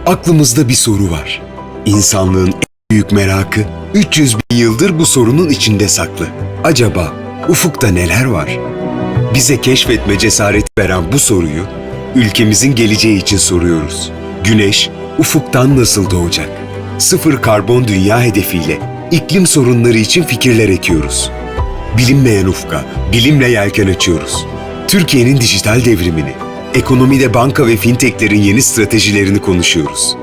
Aklımızda bir soru var. İnsanlığın en büyük merakı 300 bin yıldır bu sorunun içinde saklı. Acaba ufukta neler var? Bize keşfetme cesareti veren bu soruyu ülkemizin geleceği için soruyoruz. Güneş ufuktan nasıl doğacak? Sıfır karbon dünya hedefiyle iklim sorunları için fikirler ekiyoruz. Bilinmeyen ufka, bilimle yelken açıyoruz. Türkiye'nin dijital devrimini, ekonomide banka ve fintechlerin yeni stratejilerini konuşuyoruz.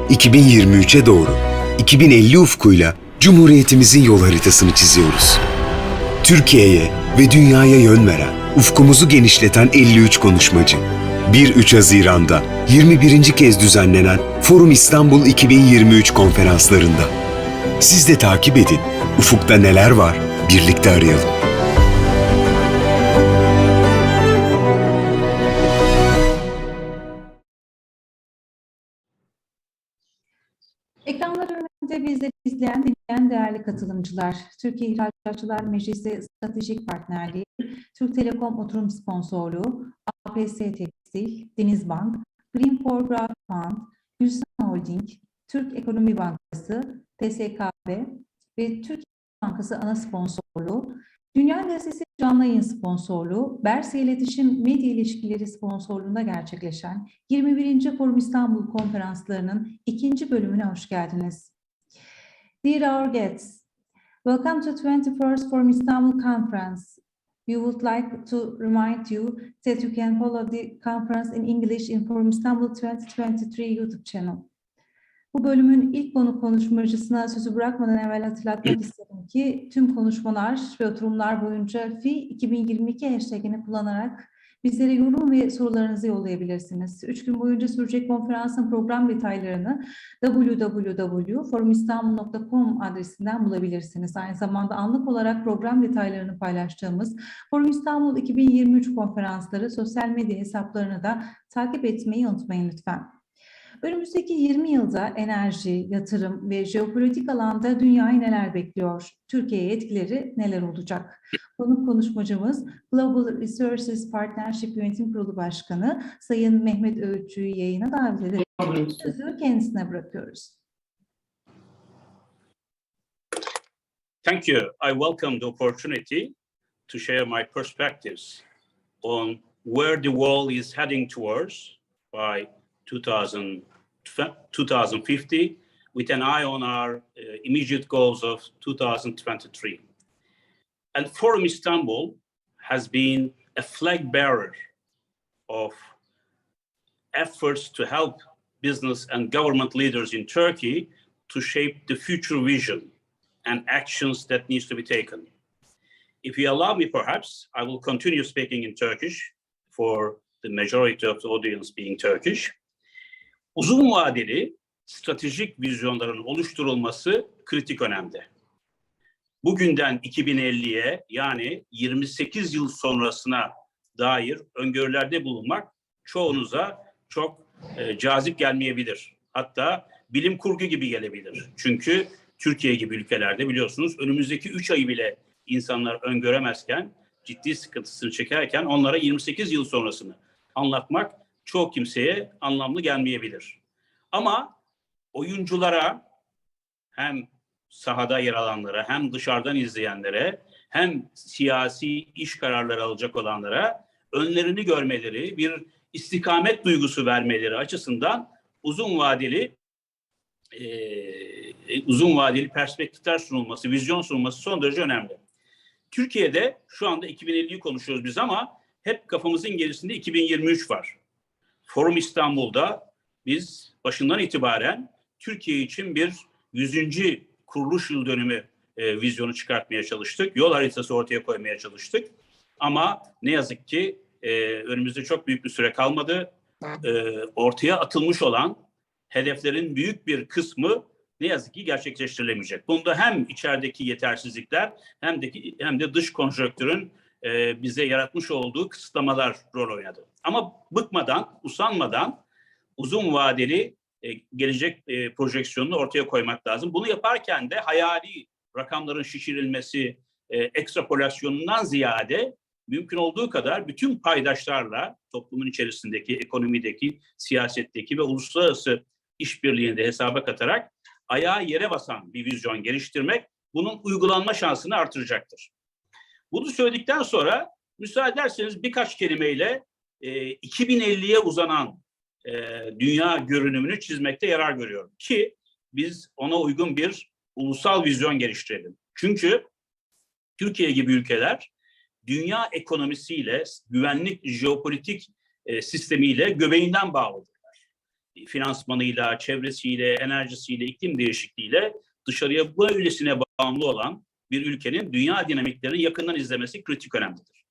2023'e doğru, 2050 ufkuyla Cumhuriyetimizin yol haritasını çiziyoruz. Türkiye'ye ve dünyaya yön veren, ufkumuzu genişleten 53 konuşmacı. 1-3 Haziran'da 21. kez düzenlenen Forum İstanbul 2023 konferanslarında. Siz de takip edin. Ufukta neler var? Birlikte arayalım. Ekranlar önünde bizleri izleyen, dinleyen değerli katılımcılar, Türkiye İhracatçılar Meclisi Stratejik Partnerliği, Türk Telekom Oturum Sponsorluğu, APS Tekstil, Denizbank, Green for Growth Fund, Gülsan Holding, Türk Ekonomi Bankası, TSKB ve Türkiye Bankası ana sponsorluğu, Dünya Gazetesi canlı yayın sponsorluğu, Berse İletişim Medya İlişkileri sponsorluğunda gerçekleşen 21. Forum İstanbul konferanslarının ikinci bölümüne hoş geldiniz. Dear our guests, welcome to 21st Forum Istanbul Conference. We would like to remind you that you can follow the conference in English in Forum Istanbul 2023 YouTube channel. Bu bölümün ilk konuşmacısına sözü bırakmadan evvel hatırlatmak isterim ki tüm konuşmalar ve oturumlar boyunca FI 2022 hashtagini kullanarak bizlere yorum ve sorularınızı yollayabilirsiniz. 3 gün boyunca sürecek konferansın program detaylarını www.forumistanbul.com adresinden bulabilirsiniz. Aynı zamanda anlık olarak program detaylarını paylaştığımız Forum İstanbul 2023 konferansları sosyal medya hesaplarını da takip etmeyi unutmayın lütfen. Önümüzdeki 20 yılda enerji, yatırım ve jeopolitik alanda dünyayı neler bekliyor? Türkiye'ye etkileri neler olacak? Konuşmacımız Global Resources Partnership Yönetim Kurulu Başkanı Sayın Mehmet ÖİTÇÜ'yü yayına davet ederek sözü kendisine bırakıyoruz. Thank you. I welcome the opportunity to share my perspectives on where the world is heading towards by 2050, with an eye on our immediate goals of 2023. And Forum Istanbul has been a flag bearer of efforts to help business and government leaders in Turkey to shape the future vision and actions that needs to be taken. If you allow me, perhaps, I will continue speaking in Turkish for the majority of the audience being Turkish. Uzun vadeli stratejik vizyonların oluşturulması kritik önemde. Bugünden 2050'ye yani 28 yıl sonrasına dair öngörülerde bulunmak çoğunuza çok cazip gelmeyebilir. Hatta bilim kurgu gibi gelebilir. Çünkü Türkiye gibi ülkelerde biliyorsunuz önümüzdeki 3 ayı bile insanlar öngöremezken, ciddi sıkıntısını çekerken onlara 28 yıl sonrasını anlatmak çoğu kimseye anlamlı gelmeyebilir. Ama oyunculara, hem sahada yer alanlara, hem dışarıdan izleyenlere, hem siyasi iş kararları alacak olanlara önlerini görmeleri, bir istikamet duygusu vermeleri açısından uzun vadeli perspektifler sunulması, vizyon sunulması son derece önemli. Türkiye'de şu anda 2050'yi konuşuyoruz biz ama hep kafamızın gerisinde 2023 var. Forum İstanbul'da biz başından itibaren Türkiye için bir 100. kuruluş yıl dönümü vizyonu çıkartmaya çalıştık. Yol haritası ortaya koymaya çalıştık. Ama ne yazık ki önümüzde çok büyük bir süre kalmadı. Ortaya atılmış olan hedeflerin büyük bir kısmı ne yazık ki gerçekleştirilemeyecek. Bunda hem içerideki yetersizlikler hem de dış konjonktürün bize yaratmış olduğu kısıtlamalar rol oynadı. Ama bıkmadan, usanmadan uzun vadeli gelecek projeksiyonunu ortaya koymak lazım. Bunu yaparken de hayali rakamların şişirilmesi, ekstrapolasyonundan ziyade mümkün olduğu kadar bütün paydaşlarla toplumun içerisindeki, ekonomideki, siyasetteki ve uluslararası işbirliğini de hesaba katarak ayağı yere basan bir vizyon geliştirmek bunun uygulanma şansını artıracaktır. Bunu söyledikten sonra müsaade ederseniz birkaç kelimeyle 2050'ye uzanan dünya görünümünü çizmekte yarar görüyorum ki biz ona uygun bir ulusal vizyon geliştirelim. Çünkü Türkiye gibi ülkeler dünya ekonomisiyle, güvenlik, jeopolitik sistemiyle göbeğinden bağlıdırlar. Finansmanıyla, çevresiyle, enerjisiyle, iklim değişikliğiyle dışarıya böylesine bağımlı olan bir ülkenin dünya dinamiklerini yakından izlemesi kritik önemlidir.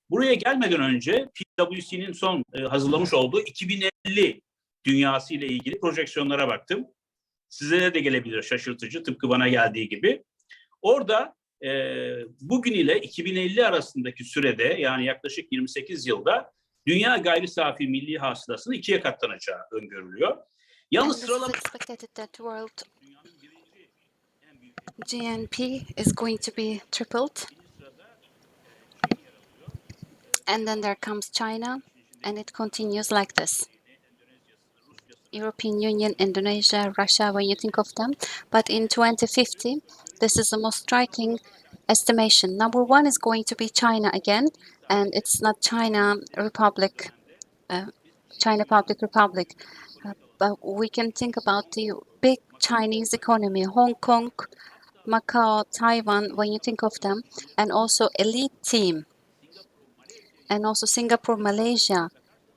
Buraya gelmeden önce PwC'nin son hazırlamış olduğu 2050 dünyası ile ilgili projeksiyonlara baktım. Sizlere de gelebilir şaşırtıcı, tıpkı bana geldiği gibi. Orada bugün ile 2050 arasındaki sürede, yani yaklaşık 28 yılda dünya gayri safi milli hasılasının 2'ye katlanacağı öngörülüyor. Yalnız sıralama GNP is going to be tripled. And then there comes China, and it continues like this. European Union, Indonesia, Russia, when you think of them. But in 2050, this is the most striking estimation. Number one is going to be China again, and it's not China Republic, China Public Republic. But we can think about the big Chinese economy, Hong Kong, Macau, Taiwan, when you think of them, and also elite team, and also Singapore, Malaysia,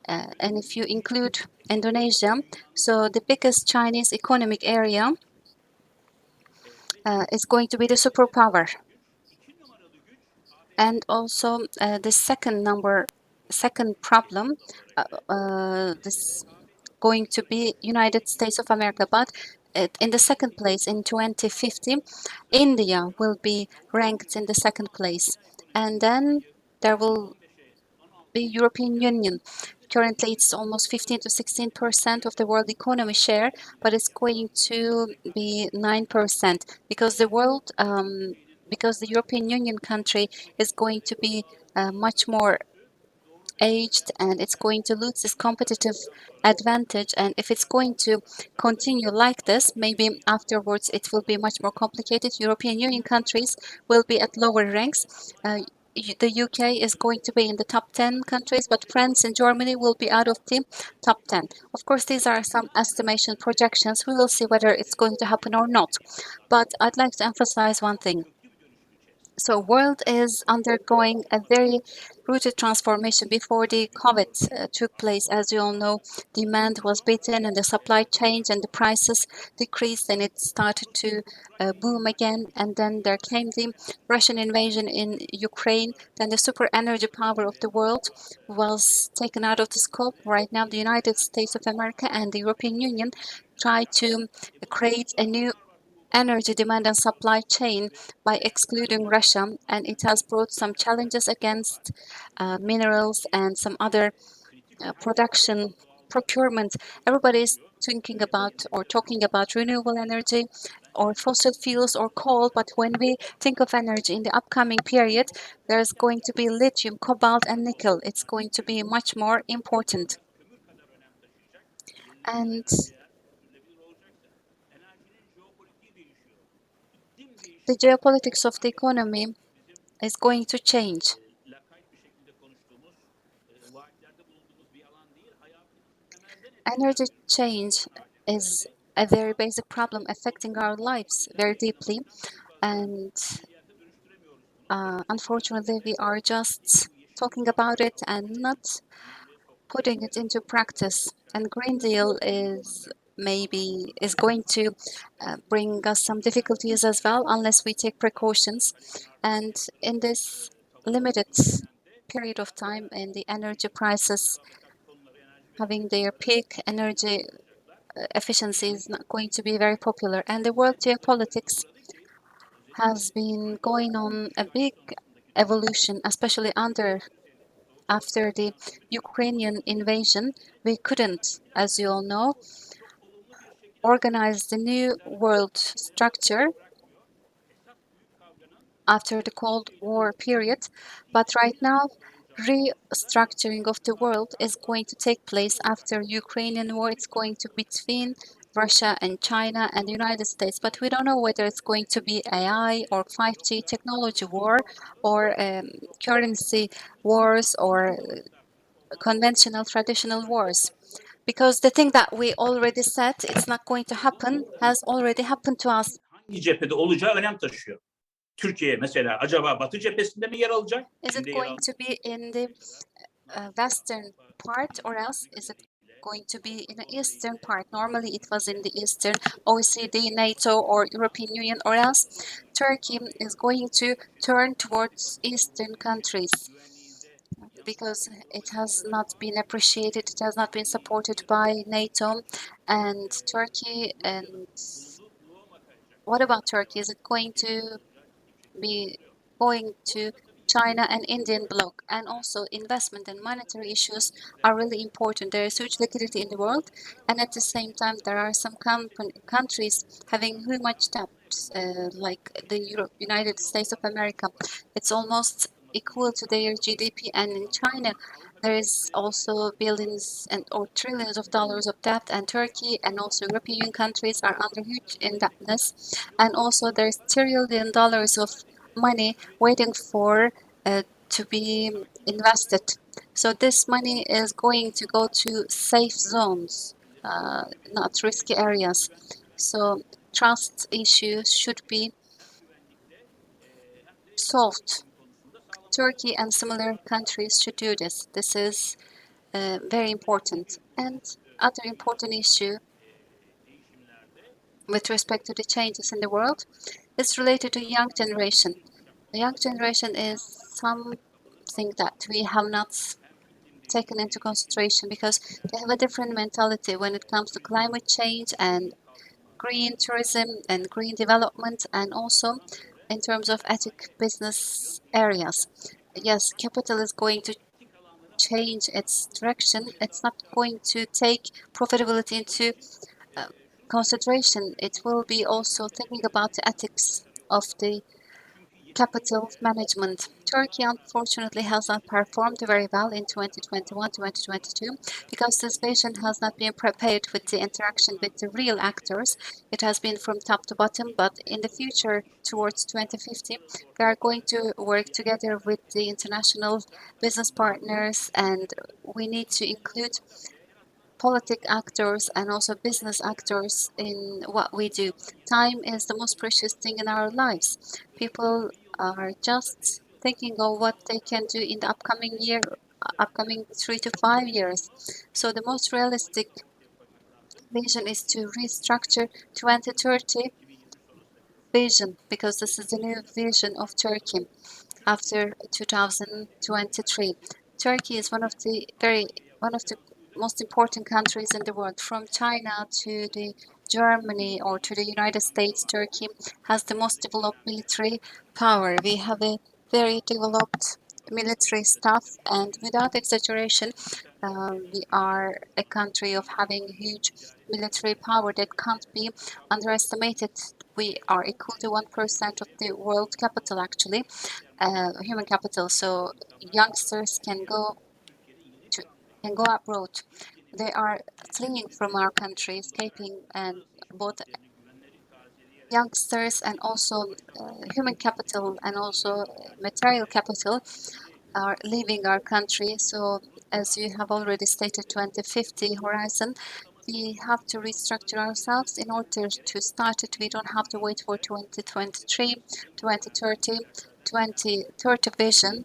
and if you include Indonesia, so the biggest Chinese economic area is going to be the superpower. And also the second problem, this going to be United States of America, but in the second place in 2050, India will be ranked in the second place, and then there will be European Union. Currently, it's almost 15 to 16% of the world economy share, but it's going to be 9% because the world, because the European Union country is going to be much more aged, and it's going to lose this competitive advantage. And if it's going to continue like this, maybe afterwards it will be much more complicated. European Union countries will be at lower ranks. The UK is going to be in the top 10 countries, but France and Germany will be out of the top 10. Of course, these are some estimation projections. We will see whether it's going to happen or not. But I'd like to emphasize one thing. So world is undergoing a very rooted transformation. Before the COVID took place, as you all know, demand was beaten and the supply changed and the prices decreased, and it started to boom again. And then there came the Russian invasion in Ukraine. Then the super energy power of the world was taken out of the scope. Right now, the United States of America and the European Union try to create a new energy demand and supply chain by excluding Russia, and it has brought some challenges against minerals and some other production procurement. Everybody is thinking about or talking about renewable energy or fossil fuels or coal, but when we think of energy in the upcoming period, there's going to be lithium, cobalt, and nickel. It's going to be much more important. And the geopolitics of the economy is going to change. Energy change is a very basic problem affecting our lives very deeply, and unfortunately we are just talking about it and not putting it into practice. And Green Deal is going to bring us some difficulties as well unless we take precautions. And in this limited period of time, in the energy prices having their peak, energy efficiency is not going to be very popular. And the world geopolitics has been going on a big evolution, especially after the Ukrainian invasion. We couldn't, as you all know, organize the new world structure after the Cold War period, but right now restructuring of the world is going to take place after Ukrainian war. It's going to be between Russia and China and the United States, but we don't know whether it's going to be AI or 5G technology war or currency wars or conventional traditional wars. Because the thing that we already said it's not going to happen has already happened to us. Hangi cephede olacağı önem taşıyor. Türkiye mesela acaba Batı cephesinde mi yer alacak? Is it going to be in the western part, or else is it going to be in the eastern part? Normally it was in the eastern, OECD, NATO or European Union, or else Turkey is going to turn towards eastern countries because it has not been appreciated, it has not been supported by NATO and Turkey. And what about Turkey? Is it going to be going to China and Indian bloc? And also investment and monetary issues are really important. There is huge liquidity in the world, and at the same time there are some countries having too much debt, like the United States of America. It's almost equal to their GDP, and in China there is also billions and or trillions of dollars of debt, and Turkey and also European countries are under huge indebtedness, and also there's $1 trillion of money waiting for to be invested. So this money is going to go to safe zones, not risky areas. So trust issues should be solved. Turkey and similar countries should do this. This is very important. And other important issue with respect to the changes in the world is related to young generation. The young generation is something that we have not taken into consideration because they have a different mentality when it comes to climate change and green tourism and green development, and also in terms of ethic business areas. Yes, capital is going to change its direction. It's not going to take profitability into consideration. It will be also thinking about the ethics of the capital management. Turkey unfortunately has not performed very well in 2021-2022 because this vision has not been prepared with the interaction with the real actors. It has been from top to bottom, but in the future towards 2050 we are going to work together with the international business partners, and we need to include politic actors and also business actors in what we do. Time is the most precious thing in our lives. People are just thinking of what they can do in the upcoming year, upcoming 3 to 5 years. So the most realistic vision is to restructure 2030 vision, because this is the new vision of Turkey after 2023. Turkey is one of the most important countries in the world. From China to the Germany or to the United States, Turkey has the most developed military power. We have a very developed military staff, and without exaggeration, we are a country of having huge military power that can't be underestimated. We are equal to 1% of the world capital, actually, human capital. So youngsters can go abroad. They are fleeing from our country, escaping, and both youngsters and also human capital and also material capital are leaving our country. So as you have already stated, 2050 horizon, we have to restructure ourselves in order to start it. We don't have to wait for 2023, 2030, 2030 vision.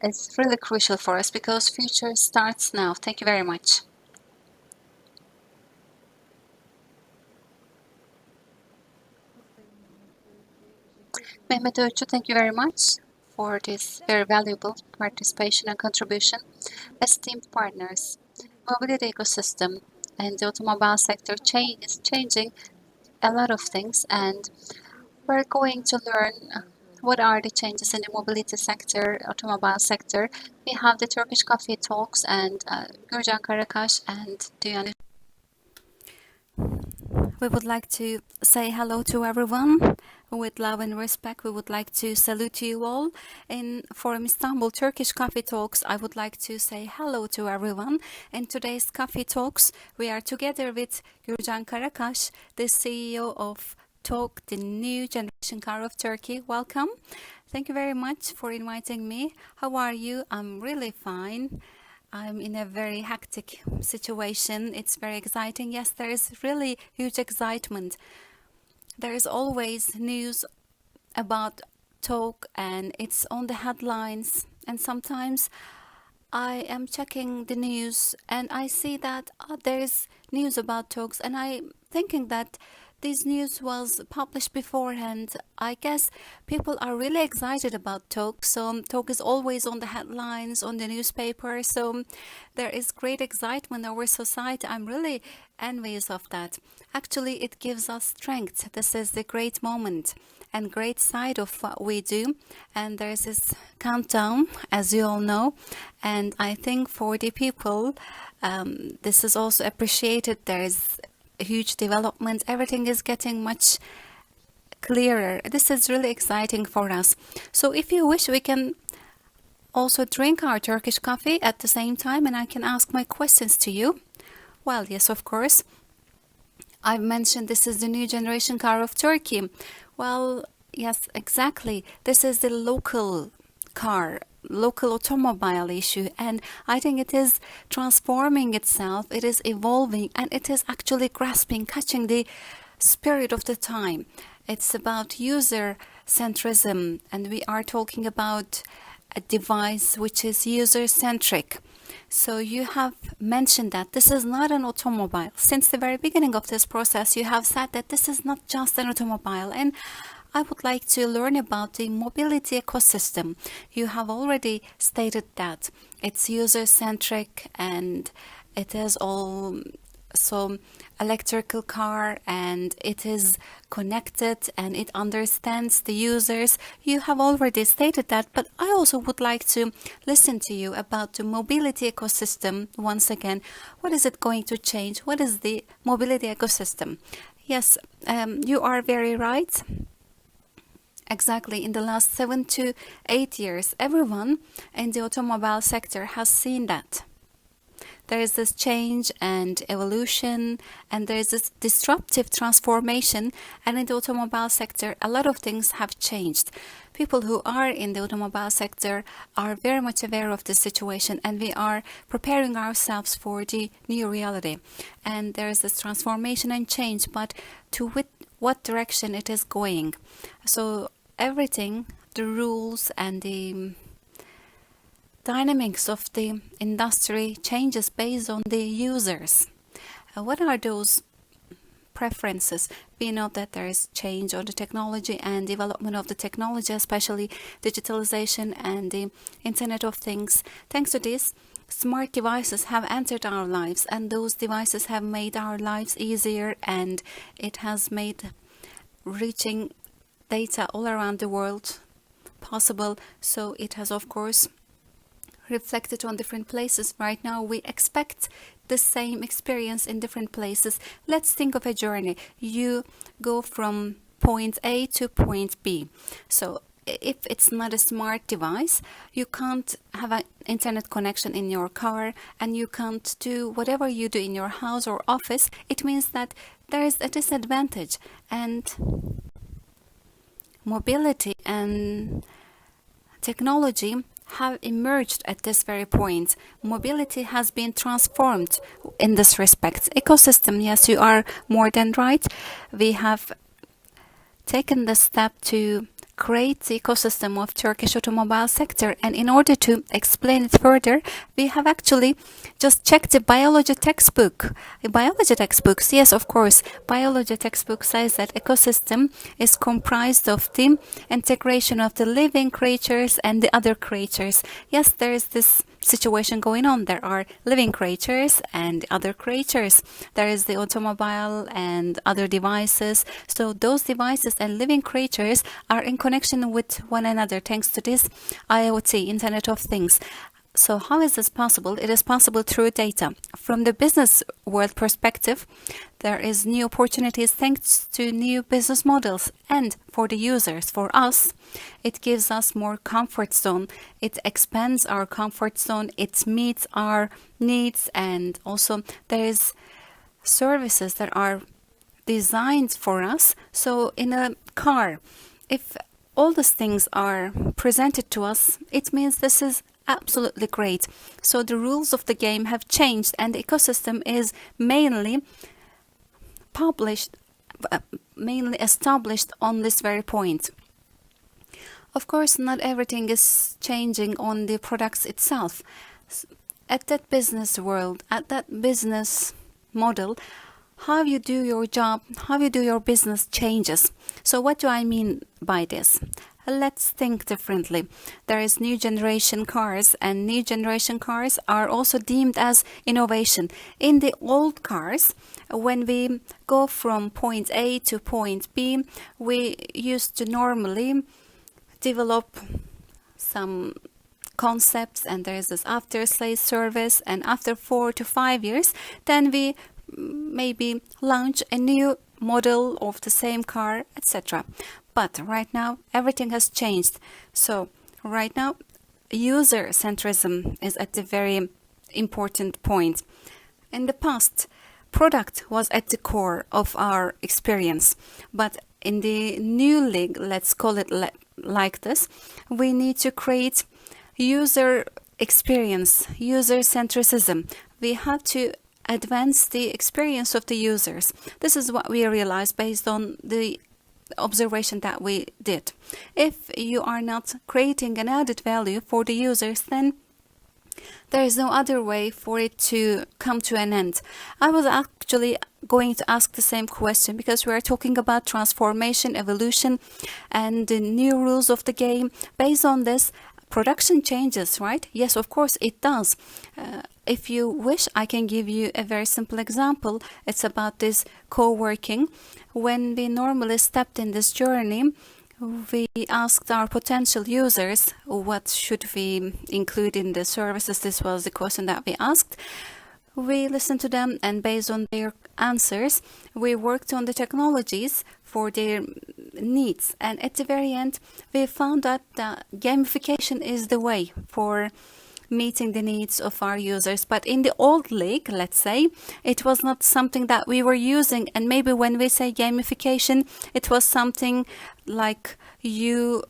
It's really crucial for us because future starts now. Thank you very much. Mehmet ÖİTÇÜ, thank you very much for this very valuable participation and contribution. Esteemed partners, mobility ecosystem and the automobile sector is changing a lot of things, and we're going to learn what are the changes in the mobility sector, automobile sector. We have the Turkish coffee talks and GÜRCAN, KARAKAŞ and Dünya. We would like to say hello to everyone With love and respect, we would like to salute you all. In Forum Istanbul Turkish Coffee Talks, I would like to say hello to everyone. In today's Coffee Talks, we are together with GÜRCAN KARAKAŞ, the CEO of TOGG, the new generation car of Turkey. Welcome. Thank you very much for inviting me. How are you? I'm really fine. I'm in a very hectic situation. It's very exciting. Yes, there is really huge excitement. There is always news about TOGG and it's on the headlines. And sometimes I am checking the news and I see that there is news about TOGG, and I'm thinking that this news was published beforehand. I guess people are really excited about TOGG. So TOGG is always on the headlines, on the newspaper. So there is great excitement over society. I'm really envious of that. Actually, it gives us strength. This is the great moment and great side of what we do. And there's this countdown, as you all know. And I think for the people, this is also appreciated. There's huge development. Everything is getting much clearer. This is really exciting for us. So if you wish, we can also drink our Turkish coffee at the same time and I can ask my questions to you. Well, yes, of course. I've mentioned this is the new generation car of Turkey. Well, yes, exactly. This is the local car, local automobile issue, and I think it is transforming itself, it is evolving, and it is actually grasping, catching the spirit of the time. It's about user centrism, and we are talking about a device which is user centric. So you have mentioned that this is not an automobile. Since the very beginning of this process, you have said that this is not just an automobile, and I would like to learn about the mobility ecosystem. You have already stated that it's user-centric and it is also electrical car and it is connected and it understands the users. You have already stated that, but I also would like to listen to you about the mobility ecosystem once again. What is it going to change? What is the mobility ecosystem? Yes, you are very right. Exactly, in the last 7 to 8 years, everyone in the automobile sector has seen that. There is this change and evolution, and there is this disruptive transformation, and in the automobile sector, a lot of things have changed. People who are in the automobile sector are very much aware of the situation, and we are preparing ourselves for the new reality. And there is this transformation and change, but to what direction it is going. So everything, the rules and the dynamics of the industry changes based on the users. What are those preferences? We know that there is change on the technology and development of the technology, especially digitalization and the Internet of Things. Thanks to this, smart devices have entered our lives, and those devices have made our lives easier, and it has made reaching data all around the world possible. So it has, of course, reflected on different places. Right now we expect the same experience in different places. Let's think of a journey. You go from point A to point B. So if it's not a smart device, you can't have an internet connection in your car, and you can't do whatever you do in your house or office. It means that there is a disadvantage, and mobility and technology have emerged at this very point. Mobility has been transformed in this respect. Ecosystem, yes, you are more than right. We have taken the step to create the ecosystem of Turkish automobile sector, and in order to explain it further, we have actually just checked the biology textbook. The biology textbooks, yes, of course, biology textbook says that ecosystem is comprised of the integration of the living creatures and the other creatures. Yes, there is this situation going on. There are living creatures and other creatures. There is the automobile and other devices. So those devices and living creatures are in connection with one another thanks to this IoT, Internet of Things. So how is this possible? It is possible through data. From the business world perspective, there is new opportunities thanks to new business models. And for the users, for us, it gives us more comfort zone. It expands our comfort zone. It meets our needs. And also there is services that are designed for us. So in a car, if all these things are presented to us, it means this is absolutely great. So the rules of the game have changed and the ecosystem is mainly established on this very point. Of course, not everything is changing on the products itself. At that business world, at that business model, how you do your job, how you do your business changes. So what do I mean by this? Let's think differently. There is new generation cars, and new generation cars are also deemed as innovation. In the old cars, when we go from point A to point B, we used to normally develop some concepts, and there is this after sales service, and after 4 to 5 years, then we maybe launch a new model of the same car, etc. But right now, everything has changed. So right now, user centrism is at the very important point. In the past, product was at the core of our experience. But in the new league, let's call it like this, we need to create user experience, user centricism. We have to advance the experience of the users. This is what we realized based on the observation that we did. If you are not creating an added value for the users, then there is no other way for it to come to an end. I was actually going to ask the same question because we are talking about transformation, evolution, and the new rules of the game. Based on this, production changes, right? Yes, of course it does. If you wish, I can give you a very simple example. It's about this co-working. When we normally stepped in this journey, we asked our potential users what should we include in the services. This was the question that we asked. We listened to them, and based on their answers, we worked on the technologies for their needs. And at the very end, we found that gamification is the way for meeting the needs of our users. But in the old league, let's say, it was not something that we were using. And maybe when we say gamification, it was something like you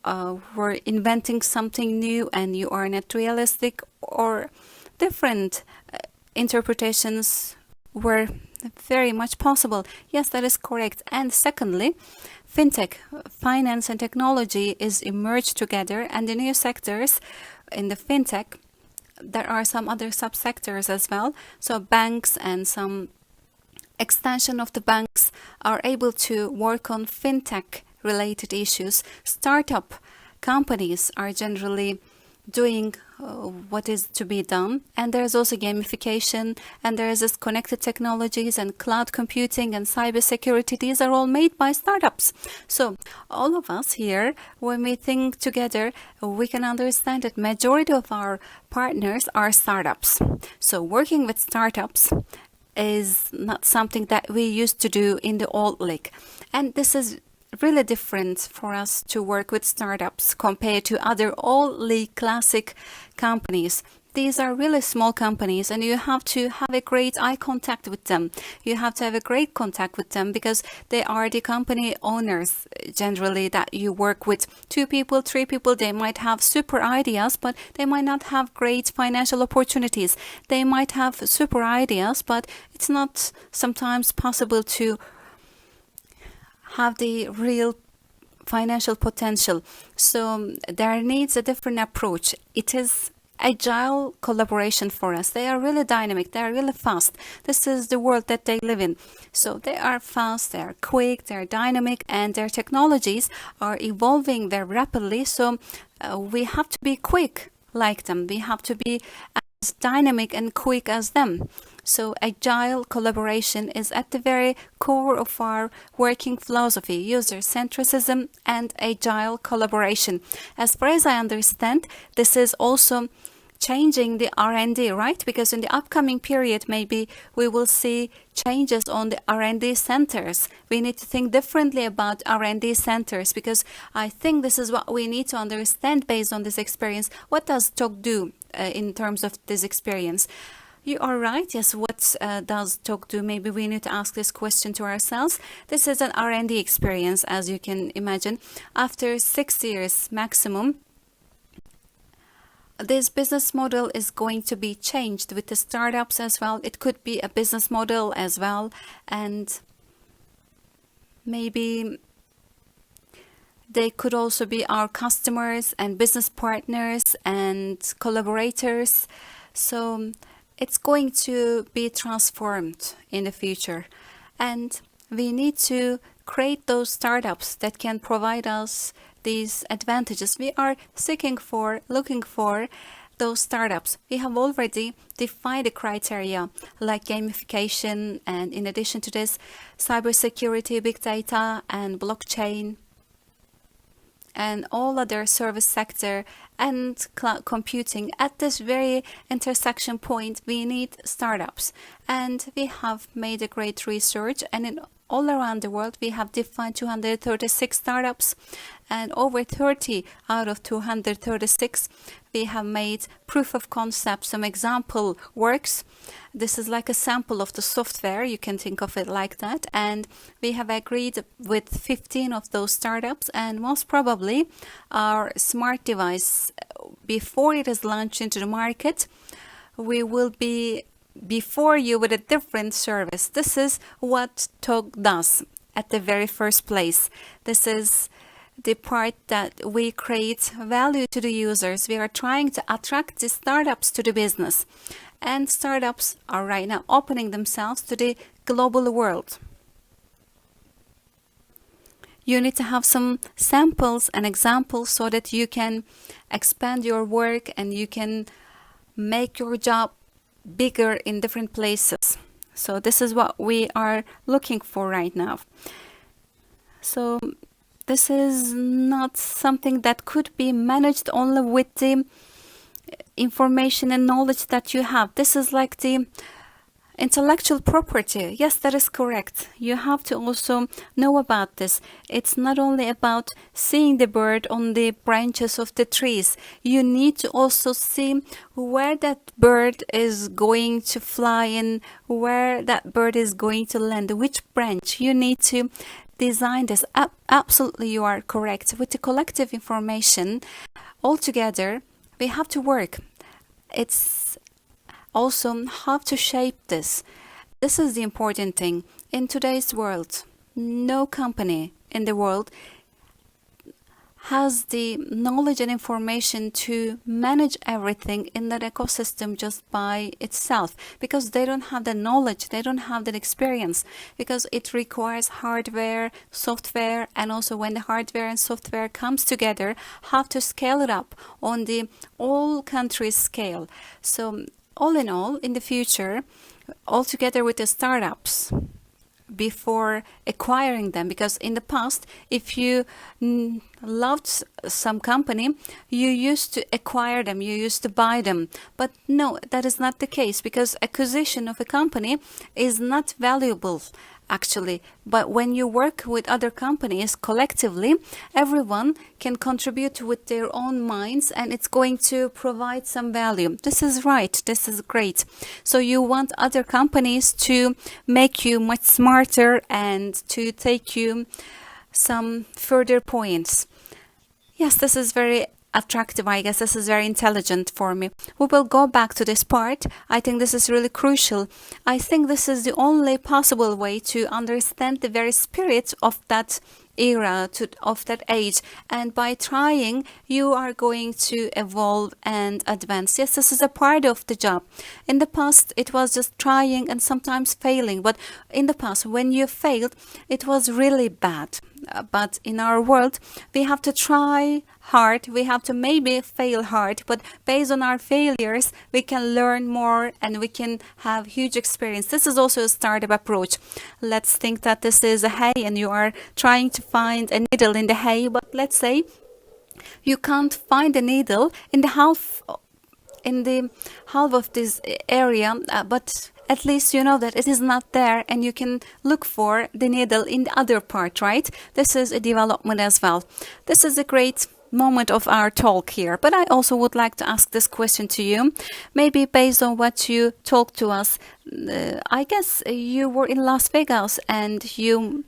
were inventing something new and you are not realistic, or different interpretations were very much possible. Yes, that is correct. And secondly, fintech, finance and technology is emerged together, and the new sectors in the fintech, there are some other subsectors as well. So banks and some extension of the banks are able to work on fintech related issues. Startup companies are generally doing what is to be done, and there's also gamification, and there's this connected technologies and cloud computing and cybersecurity. These are all made by startups. So all of us here, when we think together, we can understand that majority of our partners are startups. So working with startups is not something that we used to do in the old league, and this is really different for us to work with startups compared to other old league classic companies. These are really small companies, and you have to have a great eye contact with them. You have to have a great contact with them because they are the company owners generally that you work with. 2 people, 3 people, they might have super ideas, but they might not have great financial opportunities. They might have super ideas, but it's not sometimes possible to have the real financial potential. So there needs a different approach. It is agile collaboration for us. They are really dynamic, they are really fast. This is the world that they live in. So they are fast, they are quick, they are dynamic, and their technologies are evolving very rapidly. So we have to be quick like them. We have to be as dynamic and quick as them. So agile collaboration is at the very core of our working philosophy, user centricism and agile collaboration. As far as I understand, this is also changing the R&D, right? Because in the upcoming period, maybe we will see changes on the R&D centers. We need to think differently about R&D centers, because I think this is what we need to understand based on this experience. What does TOGG do in terms of this experience? You are right. Yes, what does TOGG do? Maybe we need to ask this question to ourselves. This is an R&D experience, as you can imagine. After 6 years maximum, this business model is going to be changed with the startups as well. It could be a business model as well, and maybe they could also be our customers and business partners and collaborators. So it's going to be transformed in the future, and we need to create those startups that can provide us these advantages. We are looking for those startups. We have already defined the criteria like gamification, and in addition to this, cybersecurity, big data, and blockchain, and all other service sector and cloud computing. At this very intersection point, we need startups, and we have made a great research, and all around the world we have defined 236 startups, and over 30 out of 236 we have made proof of concept, some example works. This is like a sample of the software, you can think of it like that, and we have agreed with 15 of those startups, and most probably our smart device, before it is launched into the market, we will be before you with a different service. This is what TOGG does at the very first place. This is the part that we create value to the users. We are trying to attract the startups to the business, and startups are right now opening themselves to the global world. You need to have some samples and examples so that you can expand your work and you can make your job bigger in different places. So this is what we are looking for right now. So this is not something that could be managed only with the information and knowledge that you have. This is like the intellectual property. Yes, that is correct. You have to also know about this. It's not only about seeing the bird on the branches of the trees. You need to also see where that bird is going to fly and where that bird is going to land, which branch. You need to design this. Absolutely, you are correct. With the collective information altogether, we have to work. It's also how to shape this. This is the important thing. In today's world, no company in the world has the knowledge and information to manage everything in that ecosystem just by itself, because they don't have the knowledge, they don't have that experience, because it requires hardware, software, and also when the hardware and software comes together, have to scale it up on the all countries scale. So all in all, in the future, all together with the startups, before acquiring them, because in the past, if you loved some company, you used to acquire them, you used to buy them. But no, that is not the case, because acquisition of a company is not valuable actually. But when you work with other companies collectively, everyone can contribute with their own minds, and it's going to provide some value. This is right. This is great. So you want other companies to make you much smarter and to take you some further points. Yes, this is very attractive. I guess this is very intelligent for me. We will go back to this part. I think this is really crucial. I think this is the only possible way to understand the very spirit of that era, of that age, and by trying you are going to evolve and advance. Yes, this is a part of the job. In the past it was just trying and sometimes failing, but in the past when you failed it was really bad. But in our world we have to try hard, we have to maybe fail hard, but based on our failures we can learn more and we can have huge experience. This is also a startup approach. Let's think that this is a hay and you are trying to find a needle in the hay, but let's say you can't find a needle in the half in the half of this area, but at least you know that it is not there and you can look for the needle in the other part, right? This is a development as well. This is a great moment of our talk here, but I also would like to ask this question to you, maybe based on what you talked to us. I guess you were in Las Vegas and you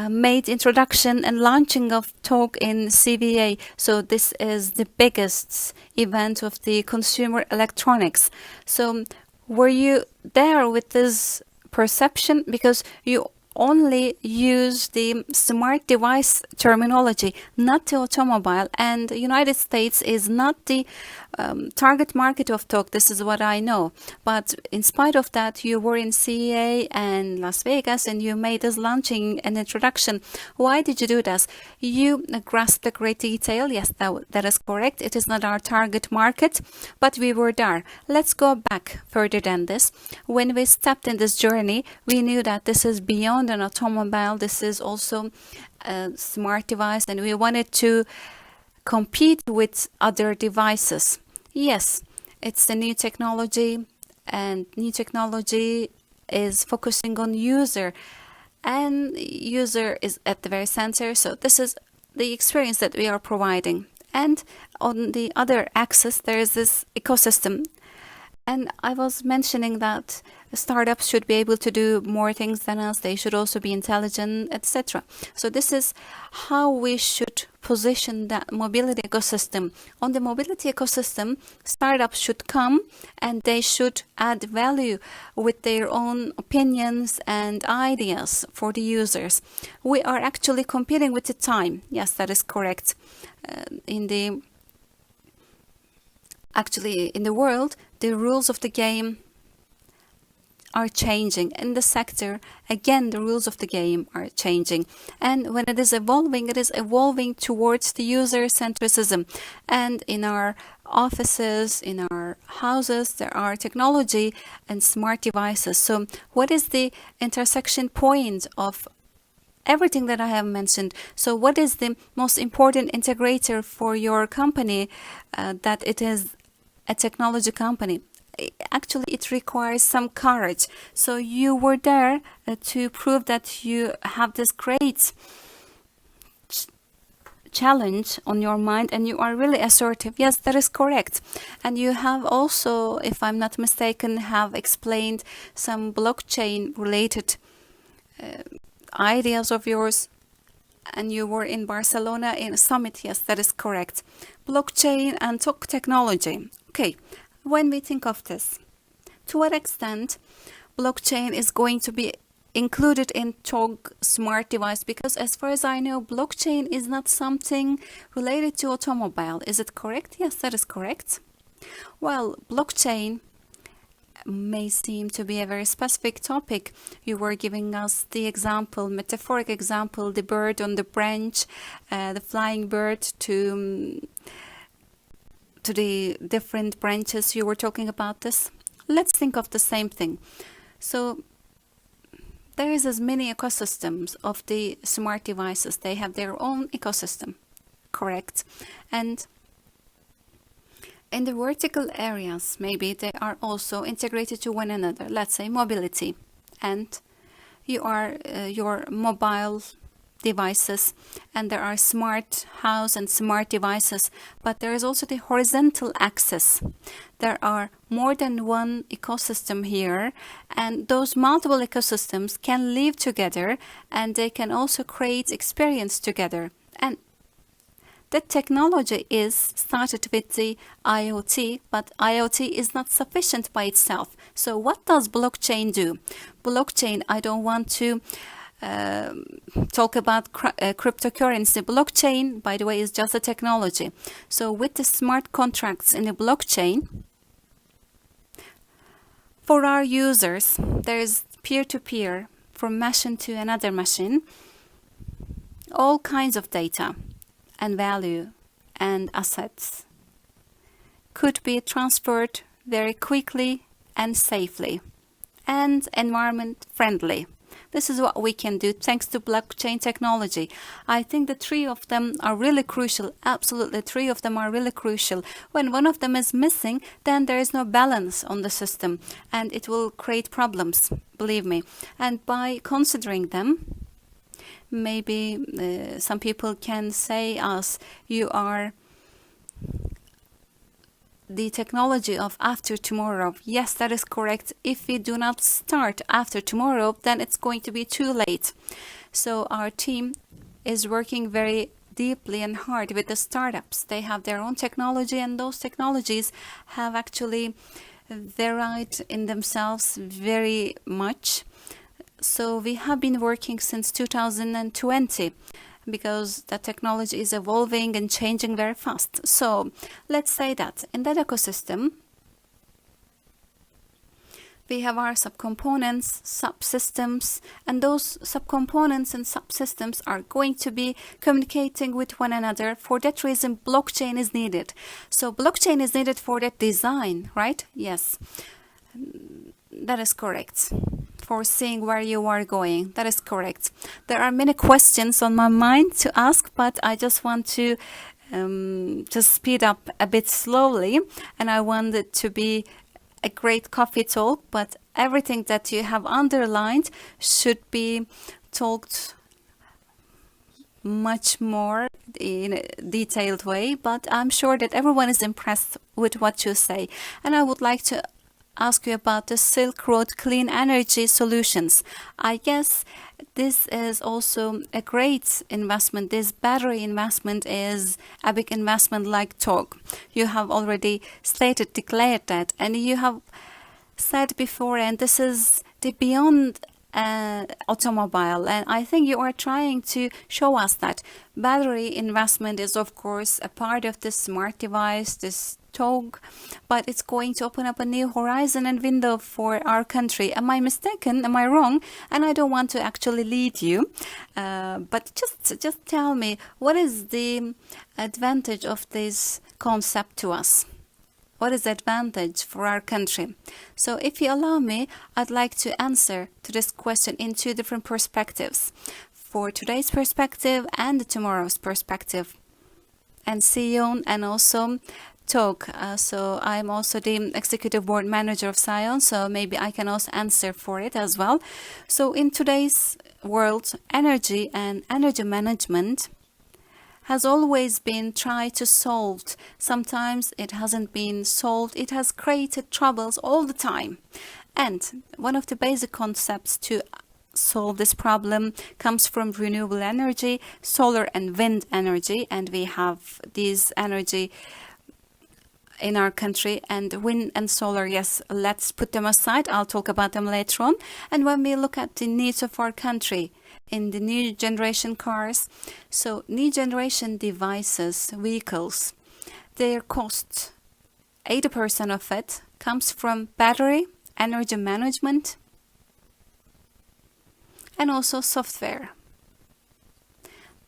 made introduction and launching of TOGG in CVA. So this is the biggest event of the consumer electronics. So were you there with this perception? Because you only use the smart device terminology, not the automobile, and the United States is not the target market of TOGG. This is what I know. But in spite of that, you were in CEA and Las Vegas and you made us launching an introduction. Why did you do this? You grasped the great detail. Yes, that is correct. It is not our target market, but we were there. Let's go back further than this. When we stepped in this journey, we knew that this is beyond an automobile. This is also a smart device, and we wanted to compete with other devices. Yes, it's the new technology, and new technology is focusing on user, and user is at the very center. So this is the experience that we are providing. And on the other axis, there is this ecosystem. And I was mentioning that startups should be able to do more things than us. They should also be intelligent, etc. So this is how we should position that mobility ecosystem. On the mobility ecosystem, startups should come and they should add value with their own opinions and ideas for the users. We are actually competing with the time. Yes, that is correct. In the world, the rules of the game are changing. In the sector, again, the rules of the game are changing. And when it is evolving towards the user centricism. And in our offices, in our houses, there are technology and smart devices. So what is the intersection point of everything that I have mentioned? So what is the most important integrator for your company that it is a technology company? Actually, it requires some courage. So you were there to prove that you have this great challenge on your mind and you are really assertive. Yes, that is correct. And you have also, if I'm not mistaken, have explained some blockchain related ideas of yours, and you were in Barcelona in a summit. Yes, that is correct. Blockchain and TOGG technology. Okay, when we think of this, to what extent blockchain is going to be included in TOGG smart device? Because as far as I know, blockchain is not something related to automobile. Is it correct? Yes, that is correct. Well, blockchain may seem to be a very specific topic. You were giving us the example, metaphoric example, the bird on the branch, the flying bird to the different branches. You were talking about this. Let's think of the same thing. So there is as many ecosystems of the smart devices. They have their own ecosystem, correct? And in the vertical areas, maybe they are also integrated to one another. Let's say mobility, and you are your mobile devices, and there are smart house and smart devices, but there is also the horizontal axis. There are more than one ecosystem here, and those multiple ecosystems can live together and they can also create experience together. And the technology is started with the IoT, but IoT is not sufficient by itself. So what does blockchain do? Blockchain, I don't want to talk about cryptocurrency. Blockchain, by the way, is just a technology. So with the smart contracts in the blockchain, for our users, there is peer-to-peer from machine to another machine, all kinds of data and value and assets could be transferred very quickly and safely and environment friendly. This is what we can do thanks to blockchain technology. I think the three of them are really crucial. Absolutely, three of them are really crucial. When one of them is missing, then there is no balance on the system and it will create problems, believe me. And by considering them, maybe some people can say us, you are the technology of after tomorrow. Yes, that is correct. If we do not start after tomorrow, then it's going to be too late. So our team is working very deeply and hard with the startups. They have their own technology, and those technologies have actually varied in themselves very much. So we have been working since 2020 because the technology is evolving and changing very fast. So let's say that in that ecosystem, we have our subcomponents, subsystems, and those subcomponents and subsystems are going to be communicating with one another. For that reason, blockchain is needed. So blockchain is needed for that design, right? Yes, that is correct. For seeing where you are going, that is correct. There are many questions on my mind to ask, but I just want to speed up a bit slowly, and I want it to be a great coffee talk, but everything that you have underlined should be talked much more in a detailed way, but I'm sure that everyone is impressed with what you say. And I would like to ask you about the Silk Road Clean Energy Solutions. I guess this is also a great investment. This battery investment is a big investment like TOGG. You have already declared that, and you have said before, and this is the beyond automobile, and I think you are trying to show us that battery investment is of course a part of this smart device, this TOGG, but it's going to open up a new horizon and window for our country. Am I mistaken? Am I wrong? And I don't want to actually lead you, but just tell me, what is the advantage of this concept to us? What is the advantage for our country? So if you allow me, I'd like to answer to this question in two different perspectives, for today's perspective and tomorrow's perspective, and Sion and also TOGG. So I'm also the executive board manager of Sion, so maybe I can also answer for it as well. So in today's world, energy and energy management has always been tried to solved. Sometimes it hasn't been solved. It has created troubles all the time. And one of the basic concepts to solve this problem comes from renewable energy, solar and wind energy, and we have these energy in our country, and wind and solar, yes, let's put them aside. I'll talk about them later on. And when we look at the needs of our country in the new generation cars, so new generation devices, vehicles, their cost, 80% of it comes from battery, energy management, and also software.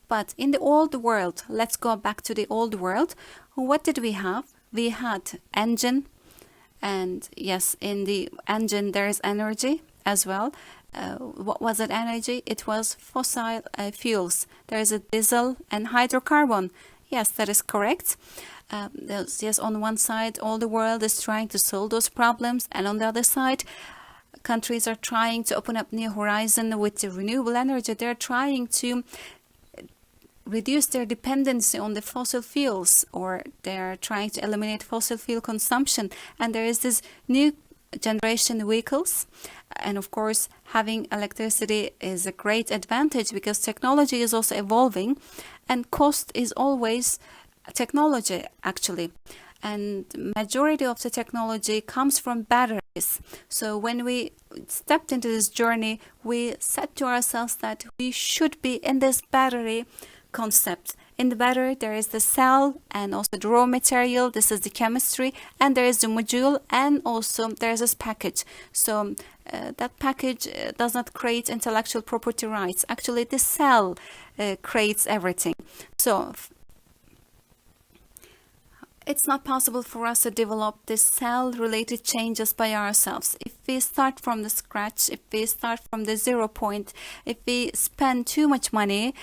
But in the old world, let's go back to the old world, what did we have? We had engine, and yes, in the engine there is energy as well. What was that energy? It was fossil fuels. There is a diesel and hydrocarbon. Yes, that is correct. Yes, on one side, all the world is trying to solve those problems, and on the other side, countries are trying to open up new horizon with the renewable energy. They're trying to reduce their dependency on the fossil fuels, or they're trying to eliminate fossil fuel consumption. And there is this new generation vehicles, and of course having electricity is a great advantage because technology is also evolving, and cost is always technology actually, and majority of the technology comes from batteries. So when we stepped into this journey, we said to ourselves that we should be in this battery concept. In the battery there is the cell and also the raw material, this is the chemistry, and there is the module, and also there is this package. So that package does not create intellectual property rights. Actually the cell creates everything. So it's not possible for us to develop this cell related changes by ourselves. If we start from the scratch, if we start from the 0 point, if we spend too much money,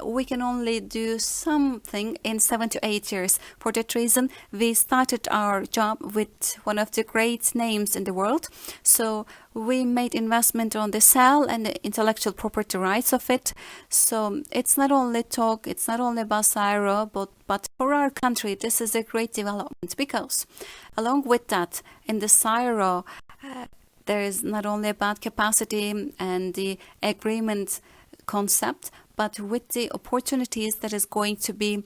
we can only do something in 7 to 8 years. For that reason, we started our job with one of the great names in the world. So we made investment on the cell and the intellectual property rights of it. So it's not only TOGG, it's not only about Syro, but for our country, this is a great development, because along with that, in the Syro, there is not only about capacity and the agreement concept, but with the opportunities that is going to be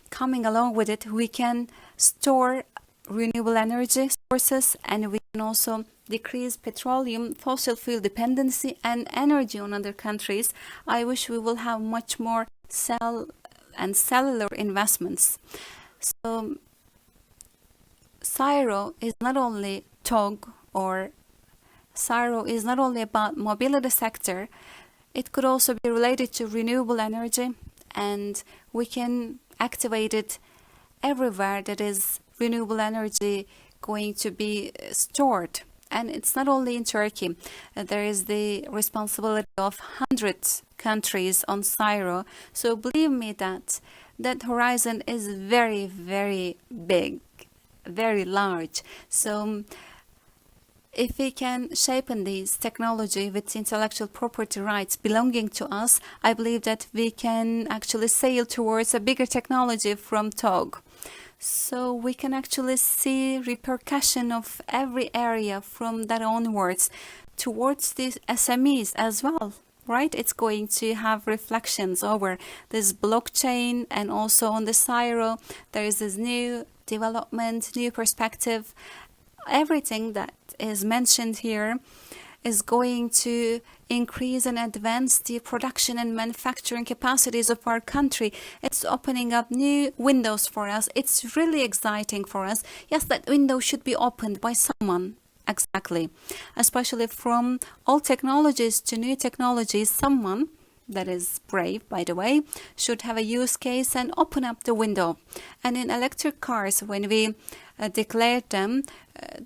coming along with it, we can store renewable energy sources, and we can also decrease petroleum, fossil fuel dependency and energy on other countries. I wish we will have much more cell and cellular investments. So Syro is not only TOGG, or Syro is not only about mobility sector. It could also be related to renewable energy, and we can activate it everywhere that is renewable energy going to be stored. And it's not only in Turkey. There is the responsibility of 100 countries on Syro. So believe me that horizon is very, very big, very large. So if we can shape this technology with intellectual property rights belonging to us, I believe that we can actually sail towards a bigger technology from TOGG. So we can actually see repercussion of every area from that onwards towards the SMEs as well, right? It's going to have reflections over this blockchain, and also on the Syro, there is this new development, new perspective. Everything that is mentioned here is going to increase and advance the production and manufacturing capacities of our country. It's opening up new windows for us. It's really exciting for us. Yes, that window should be opened by someone. Exactly. Especially from old technologies to new technologies, someone that is brave, by the way, should have a use case and open up the window. And in electric cars, when we declared them,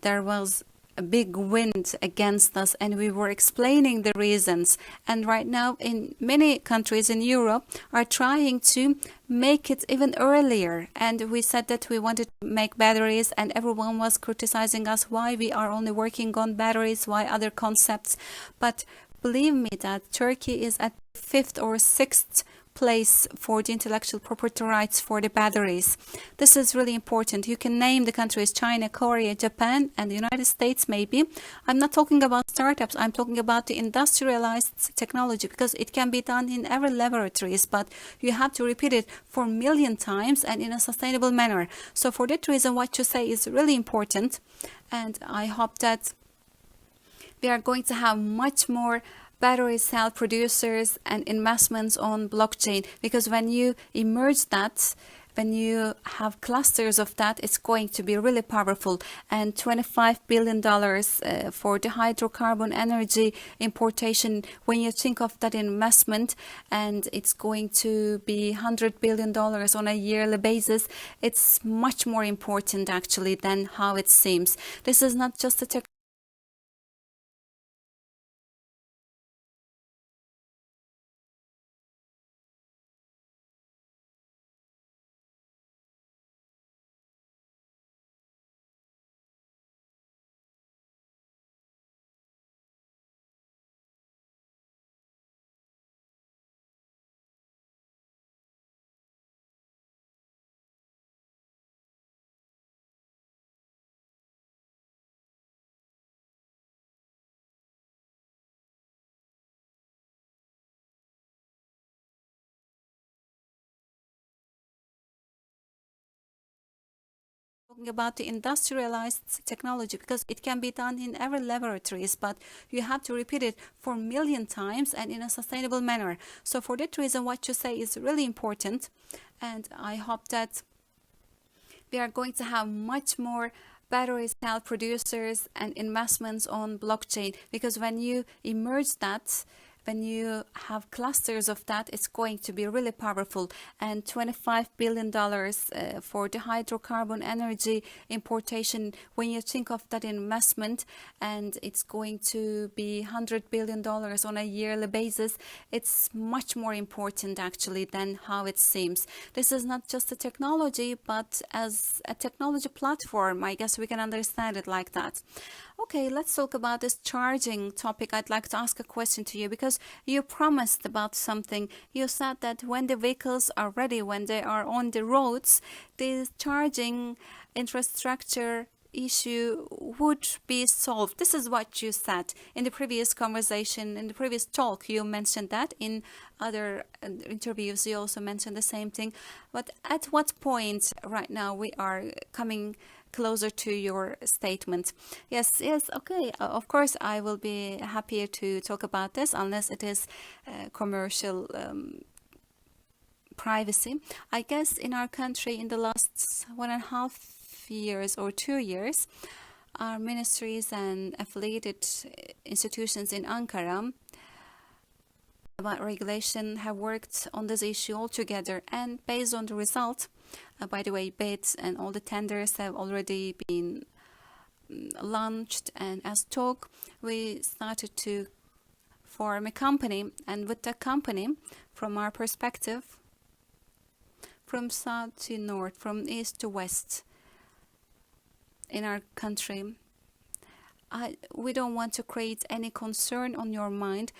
there was a big wind against us, and we were explaining the reasons. And right now, in many countries in Europe are trying to make it even earlier. And we said that we wanted to make batteries, and everyone was criticizing us why we are only working on batteries, why other concepts. But believe me that Turkey is at 5th or 6th place for the intellectual property rights for the batteries. This is really important. You can name the countries: China, Korea, Japan, and the United States maybe. I'm not talking about startups. I'm talking about the industrialized technology, because it can be done in every laboratories, but you have to repeat it for a million times and in a sustainable manner. So for that reason, what you say is really important, and I hope that we are going to have much more battery cell producers and investments on blockchain, because when you emerge that, when you have clusters of that, it's going to be really powerful. And $25 billion for the hydrocarbon energy importation, when you think of that investment, and it's going to be $100 billion on a yearly basis, it's much more important actually than how it seems. This is not just a talking about the industrialized technology, because it can be done in every laboratories, but you have to repeat it for a million times and in a sustainable manner. So for that reason, what you say is really important, and I hope that we are going to have much more battery cell producers and investments on blockchain, because when you emerge that, when you have clusters of that, it's going to be really powerful. And $25 billion for the hydrocarbon energy importation, when you think of that investment, and it's going to be $100 billion on a yearly basis, it's much more important actually than how it seems. This is not just a technology, but as a technology platform, I guess we can understand it like that. Okay, let's talk about this charging topic. I'd like to ask a question to you, because you promised about something. You said that when the vehicles are ready, when they are on the roads, the charging infrastructure issue would be solved. This is what you said in the previous conversation, in the previous talk. You mentioned that. In other interviews, you also mentioned the same thing. But at what point right now we are coming closer to your statement? Yes, okay. Of course, I will be happier to talk about this, unless it is commercial privacy. I guess in our country, in the last 1.5 years or 2 years, our ministries and affiliated institutions in Ankara about regulation have worked on this issue all together, and based on the result, by the way, bids and all the tenders have already been launched, and as TOGG, we started to form a company, and with the company, from our perspective, from south to north, from east to west in our country, we don't want to create any concern on your mind.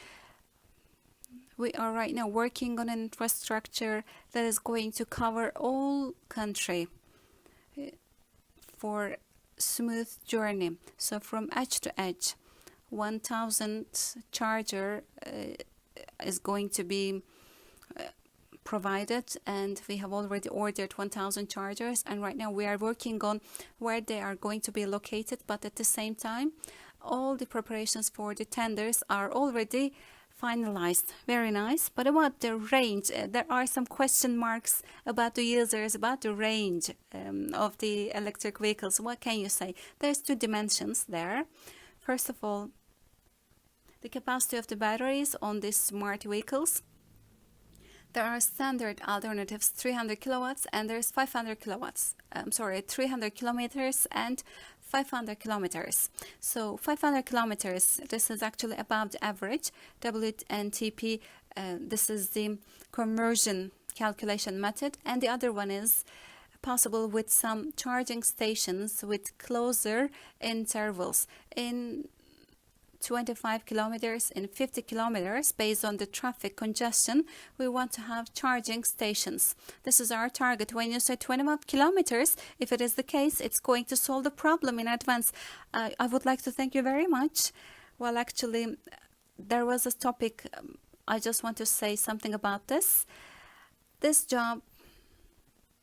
We are right now working on an infrastructure that is going to cover all country for smooth journey. So from edge to edge, 1,000 charger is going to be provided, and we have already ordered 1,000 chargers, and right now we are working on where they are going to be located. But at the same time, all the preparations for the tenders are already finalized. Very nice. But about the range, there are some question marks about the users, about the range of the electric vehicles. What can you say? There's two dimensions there. First of all, the capacity of the batteries on these smart vehicles. There are standard alternatives, 300 kilowatts, and there's 500 kilowatts. 300 kilometers and 500 kilometers. So 500 kilometers, this is actually above the average. WNTP, this is the conversion calculation method. And the other one is possible with some charging stations with closer intervals. In 25 kilometers, in 50 kilometers, based on the traffic congestion, we want to have charging stations. This is our target. When you say 25 kilometers, if it is the case, it's going to solve the problem in advance. I would like to thank you very much. Well, actually, there was a topic, I just want to say something about this. This job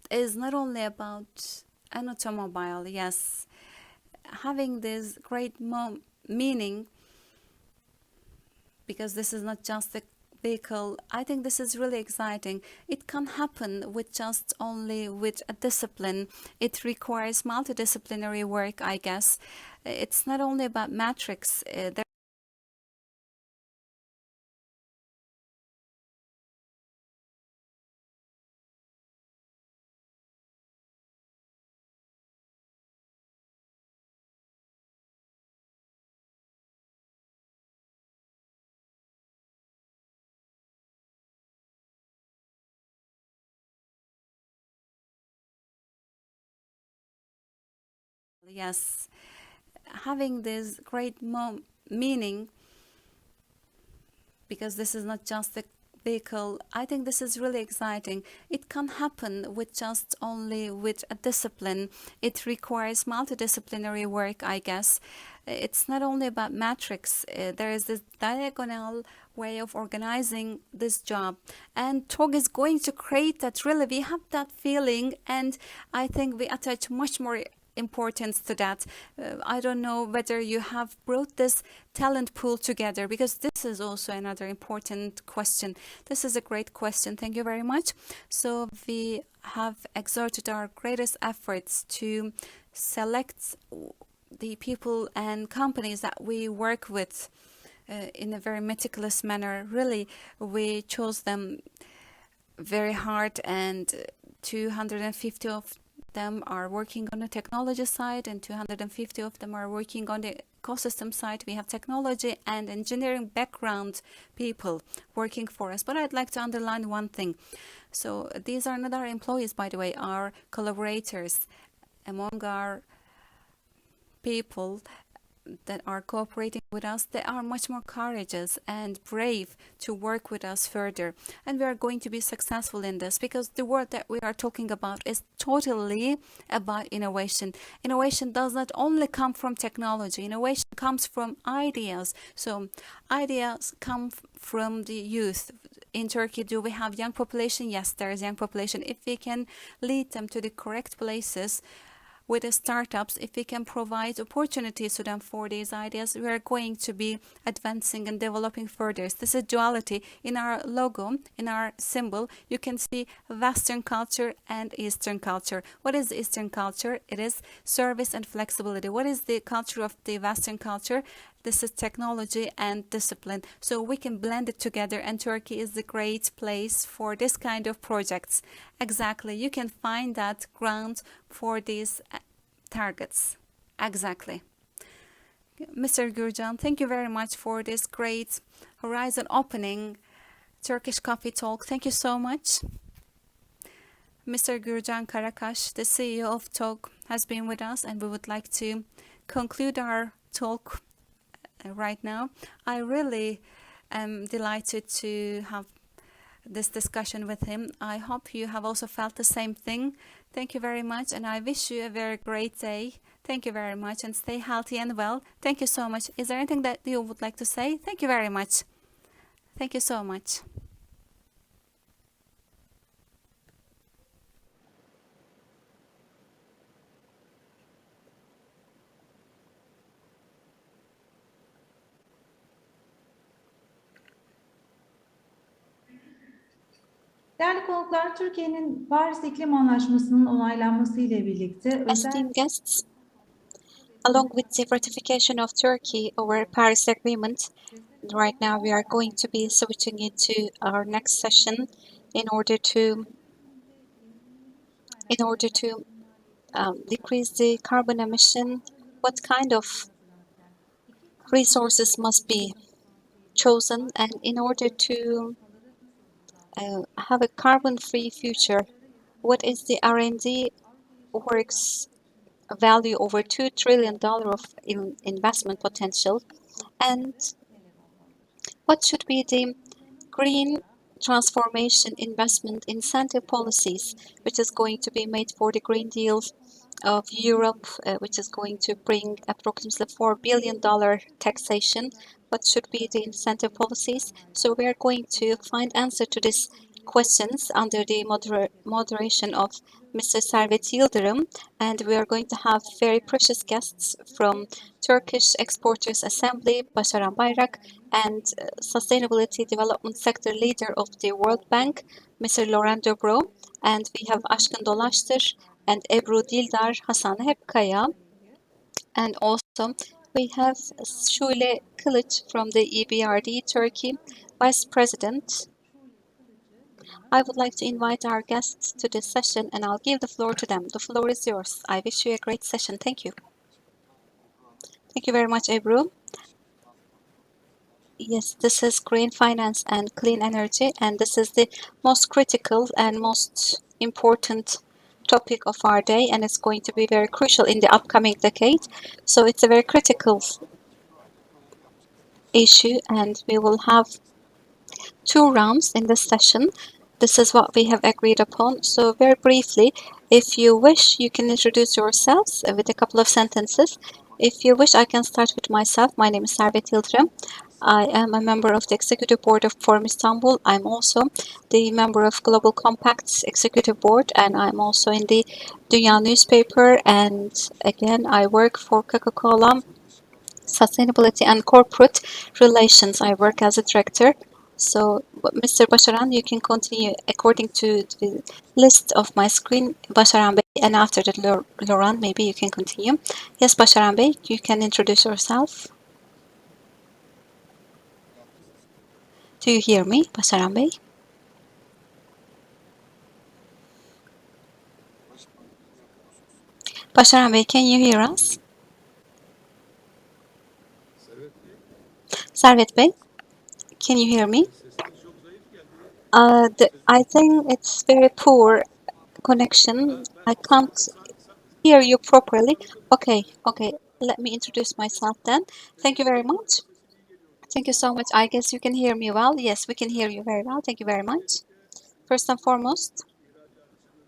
is not only about an automobile, yes, having this great meaning, because this is not just a vehicle. I think this is really exciting. It can happen with just only with a discipline. It requires multidisciplinary work, I guess. It's not only about metrics. Yes, having this great meaning, because this is not just a vehicle. I think this is really exciting. It can happen with just only with a discipline. It requires multidisciplinary work, I guess. It's not only about metrics. There is this diagonal way of organizing this job, and TOGG is going to create that. Really, we have that feeling, and I think we attach much more importance to that. I don't know whether you have brought this talent pool together, because this is also another important question. This is a great question. Thank you very much. So we have exerted our greatest efforts to select the people and companies that we work with in a very meticulous manner. Really, we chose them very hard, and 250 of them are working on the technology side, and 250 of them are working on the ecosystem side. We have technology and engineering background people working for us. But I'd like to underline one thing. So these are not our employees, by the way, our collaborators. Among our people that are cooperating with us, they are much more courageous and brave to work with us further. And we are going to be successful in this, because the word that we are talking about is totally about innovation. Innovation does not only come from technology. Innovation comes from ideas. So ideas come from the youth. In Turkey, do we have young population? Yes, there is young population. If we can lead them to the correct places with the startups, if we can provide opportunities to them for these ideas, we are going to be advancing and developing further. This is duality. In our logo, in our symbol, you can see Western culture and Eastern culture. What is Eastern culture? It is service and flexibility. What is the culture of the Western culture? This is technology and discipline. So we can blend it together, and Turkey is the great place for this kind of projects. Exactly. You can find that ground for these targets. Exactly. Mr. Gürcan, thank you very much for this great horizon opening Turkish coffee talk. Thank you so much. Mr. Gürcan Karakaş, the CEO of TOGG, has been with us, and we would like to conclude our talk right now. I really am delighted to have this discussion with him. I hope you have also felt the same thing. Thank you very much, and I wish you a very great day. Thank you very much, and stay healthy and well. Thank you so much. Is there anything that you would like to say? Thank you very much. Thank you so much. Değerli konuklar, Türkiye'nin Paris İklim Anlaşması'nın onaylanması ile birlikte Esteemed guests, along with the ratification of Turkey over Paris Agreement, right now we are going to be switching into our next session in order to decrease the carbon emission. What kind of resources must be chosen, and in order to have a carbon-free future, what is the R&D works value over $2 trillion of investment potential, and what should be the green transformation investment incentive policies which is going to be made for the Green Deal of Europe, which is going to bring approximately $4 billion taxation. What should be the incentive policies? So we are going to find answer to these questions under the moderation of Mr. Servet Yıldırım, and we are going to have very precious guests from Turkish Exporters Assembly, Başaran Bayrak, and Sustainability Development Sector Leader of the World Bank, Mr. Laurent Dubro, and we have Aşkın Dolaştır and Ebru Dildar Hasan Hepkaya, and also we have Şule Kılıç from the EBRD Turkey, Vice President. I would like to invite our guests to this session, and I'll give the floor to them. The floor is yours. I wish you a great session. Thank you. Thank you very much, Ebru. Yes, this is green finance and clean energy, and this is the most critical and most important topic of our day, and it's going to be very crucial in the upcoming decade. So it's a very critical issue, and we will have 2 rounds in this session. This is what we have agreed upon. So very briefly, if you wish, you can introduce yourselves with a couple of sentences. If you wish, I can start with myself. My name is Servet Yıldırım. I am a member of the Executive Board of Forum Istanbul. I'm also the member of Global Compact's Executive Board, and I'm also in the Dünya newspaper. And again, I work for Coca-Cola Sustainability and Corporate Relations. I work as a director. So, Mr. Başaran, you can continue according to the list of my screen, Başaran Bey, and after that, Laurent, maybe you can continue. Yes, Başaran Bey, you can introduce yourself. Do you hear me, Başaran Bey? Başaran Bey, can you hear us? Servet Bey, can you hear me? I think it's very poor connection. I can't hear you properly. Okay, okay. Let me introduce myself then. Thank you very much. Thank you so much. I guess you can hear me well. Yes, we can hear you very well. Thank you very much. First and foremost,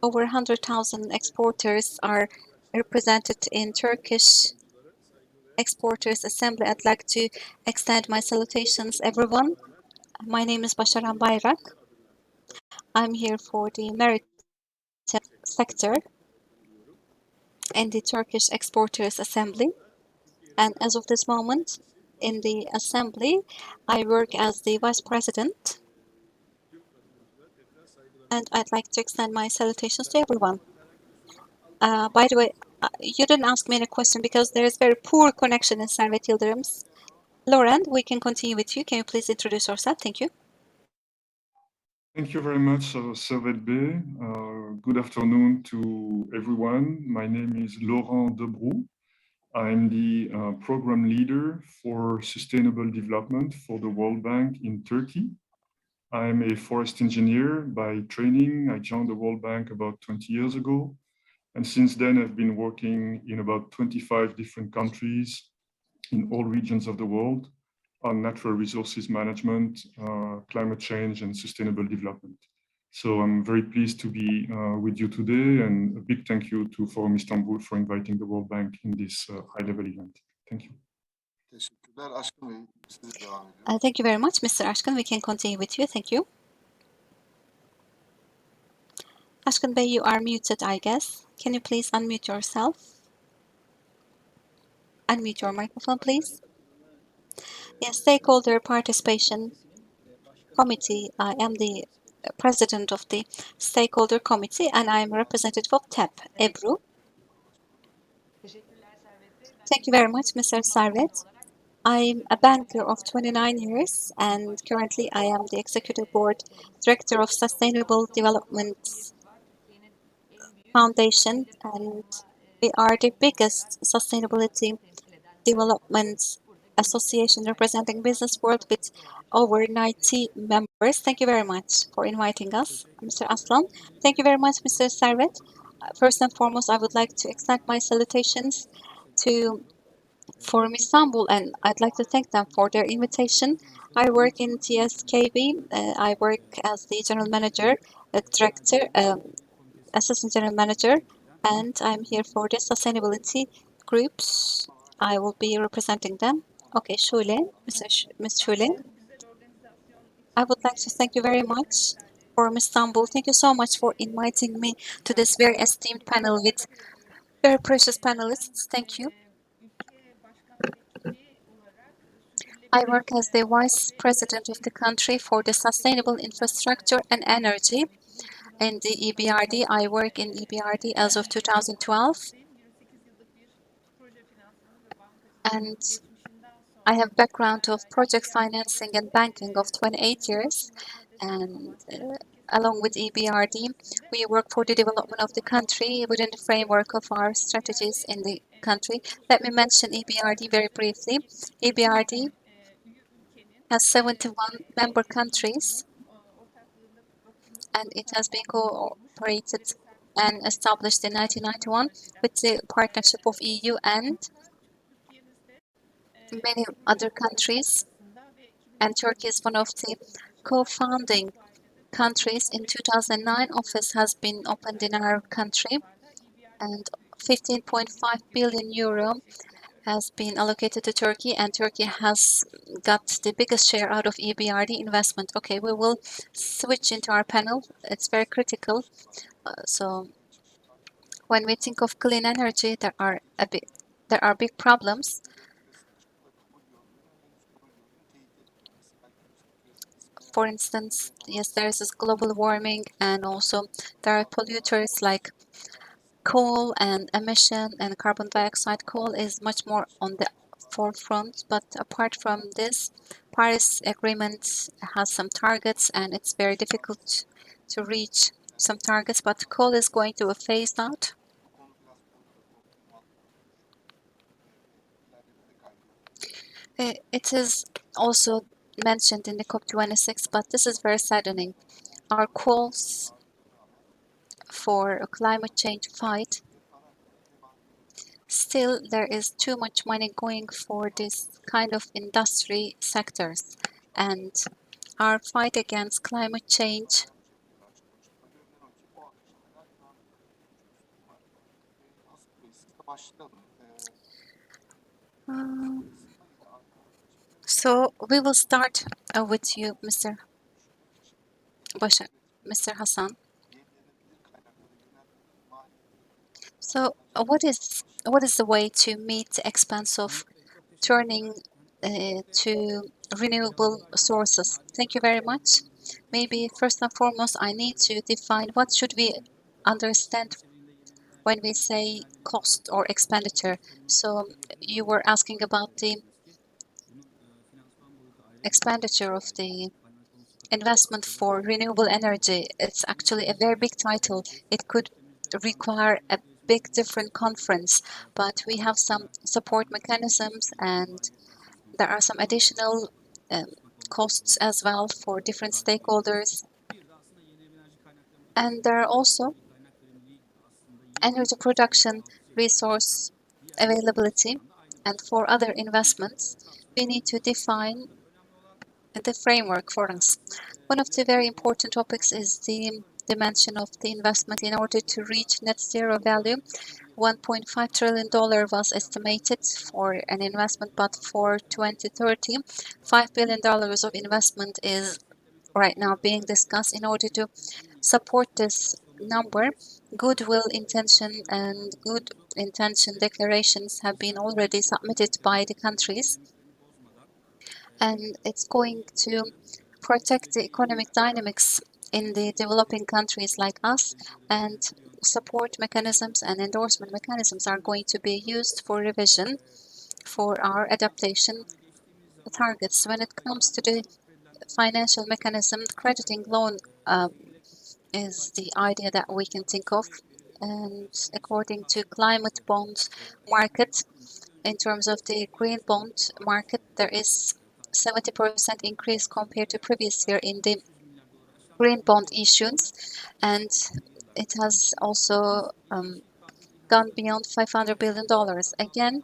over 100,000 exporters are represented in Turkish Exporters Assembly. I'd like to extend my salutations, everyone. My name is Başaran Bayrak. I'm here for the maritime sector in the Turkish Exporters Assembly. And as of this moment, in the assembly, I work as the vice president. And I'd like to extend my salutations to everyone. By the way, you didn't ask me any question because there is very poor connection in Servet Yıldırım's. Lauren, we can continue with you. Can you please introduce yourself? Thank you. Thank you very much, Servet Bey. Good afternoon to everyone. My name is Laurent Debrou. I'm the program leader for sustainable development for the World Bank in Turkey. I'm a forest engineer by training. I joined the World Bank about 20 years ago. And since then, I've been working in about 25 different countries in all regions of the world on natural resources management, climate change, and sustainable development. So I'm very pleased to be with you today, and a big thank you to Forum Istanbul for inviting the World Bank in this high-level event. Thank you. Thank you very much, Mr. Ashkan. We can continue with you. Thank you. Ashkan Bey, you are muted, I guess. Can you please unmute yourself? Unmute your microphone, please. Yes, stakeholder participation committee. I am the president of the stakeholder committee, and I am representative of TEP, Ebru. Thank you very much, Mr. Servet. I'm a banker of 29 years, and currently I am the executive board director of Sustainable Development Foundation, and we are the biggest sustainability development association representing business world with over 90 members. Thank you very much for inviting us, Mr. Aslan. Thank you very much, Mr. Servet. First and foremost, I would like to extend my salutations to Forum Istanbul, and I'd like to thank them for their invitation. I work in TSKB. I work as the general manager, director, assistant general manager, and I'm here for the sustainability groups. I will be representing them. Okay, Şule, Ms. Şule. I would like to thank you very much for Istanbul. Thank you so much for inviting me to this very esteemed panel with very precious panelists. Thank you. I work as the vice president of the country for the sustainable infrastructure and energy. In the EBRD, I work in EBRD as of 2012. And I have background of project financing and banking of 28 years. And along with EBRD, we work for the development of the country within the framework of our strategies in the country. Let me mention EBRD very briefly. EBRD has 71 member countries, and it has been cooperated and established in 1991 with the partnership of EU and many other countries. And Turkey is one of the co-founding countries. In 2009, office has been opened in our country, and 15.5 billion euro has been allocated to Turkey, and Turkey has got the biggest share out of EBRD investment. Okay, we will switch into our panel. It's very critical. So when we think of clean energy, there are big problems. For instance, yes, there is this global warming, and also there are polluters like coal and emission and carbon dioxide. Coal is much more on the forefront. But apart from this, Paris Agreement has some targets, and it's very difficult to reach some targets. But coal is going to be phased out. It is also mentioned in the COP26, but this is very saddening. Our calls for a climate change fight, still there is too much money going for this kind of industry sectors. And our fight against climate change so we will start with you, Mr. Başar, Mr. Hassan. So what is the way to meet the expense of turning to renewable sources? Thank you very much. Maybe first and foremost, I need to define what should we understand when we say cost or expenditure. So you were asking about the expenditure of the investment for renewable energy. It's actually a very big title. It could require a big different conference, but we have some support mechanisms, and there are some additional costs as well for different stakeholders. And there are also energy production, resource availability, and for other investments, we need to define the framework for us. One of the very important topics is the dimension of the investment in order to reach net zero value. $1.5 trillion was estimated for an investment, but for 2030, $5 billion of investment is right now being discussed in order to support this number. Goodwill intention and good intention declarations have been already submitted by the countries, and it's going to protect the economic dynamics in the developing countries like us, and support mechanisms and endorsement mechanisms are going to be used for revision for our adaptation targets. When it comes to the financial mechanism, crediting loan is the idea that we can think of. And according to climate bond market, in terms of the green bond market, there is 70% increase compared to previous year in the green bond issuance, and it has also gone beyond $500 billion. Again,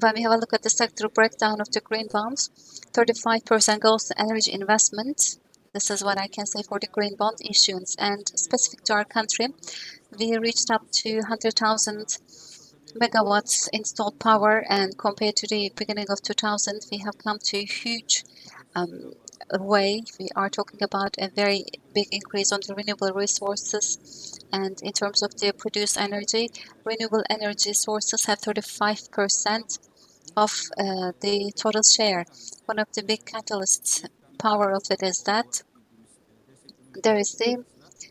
when we have a look at the sector breakdown of the green bonds, 35% goes to energy investment. This is what I can say for the green bond issuance. And specific to our country, we reached up to 100,000 megawatts installed power, and compared to the beginning of 2000, we have come to a huge way. We are talking about a very big increase on the renewable resources. And in terms of the produced energy, renewable energy sources have 35% of the total share. One of the big catalysts power of it is that there is the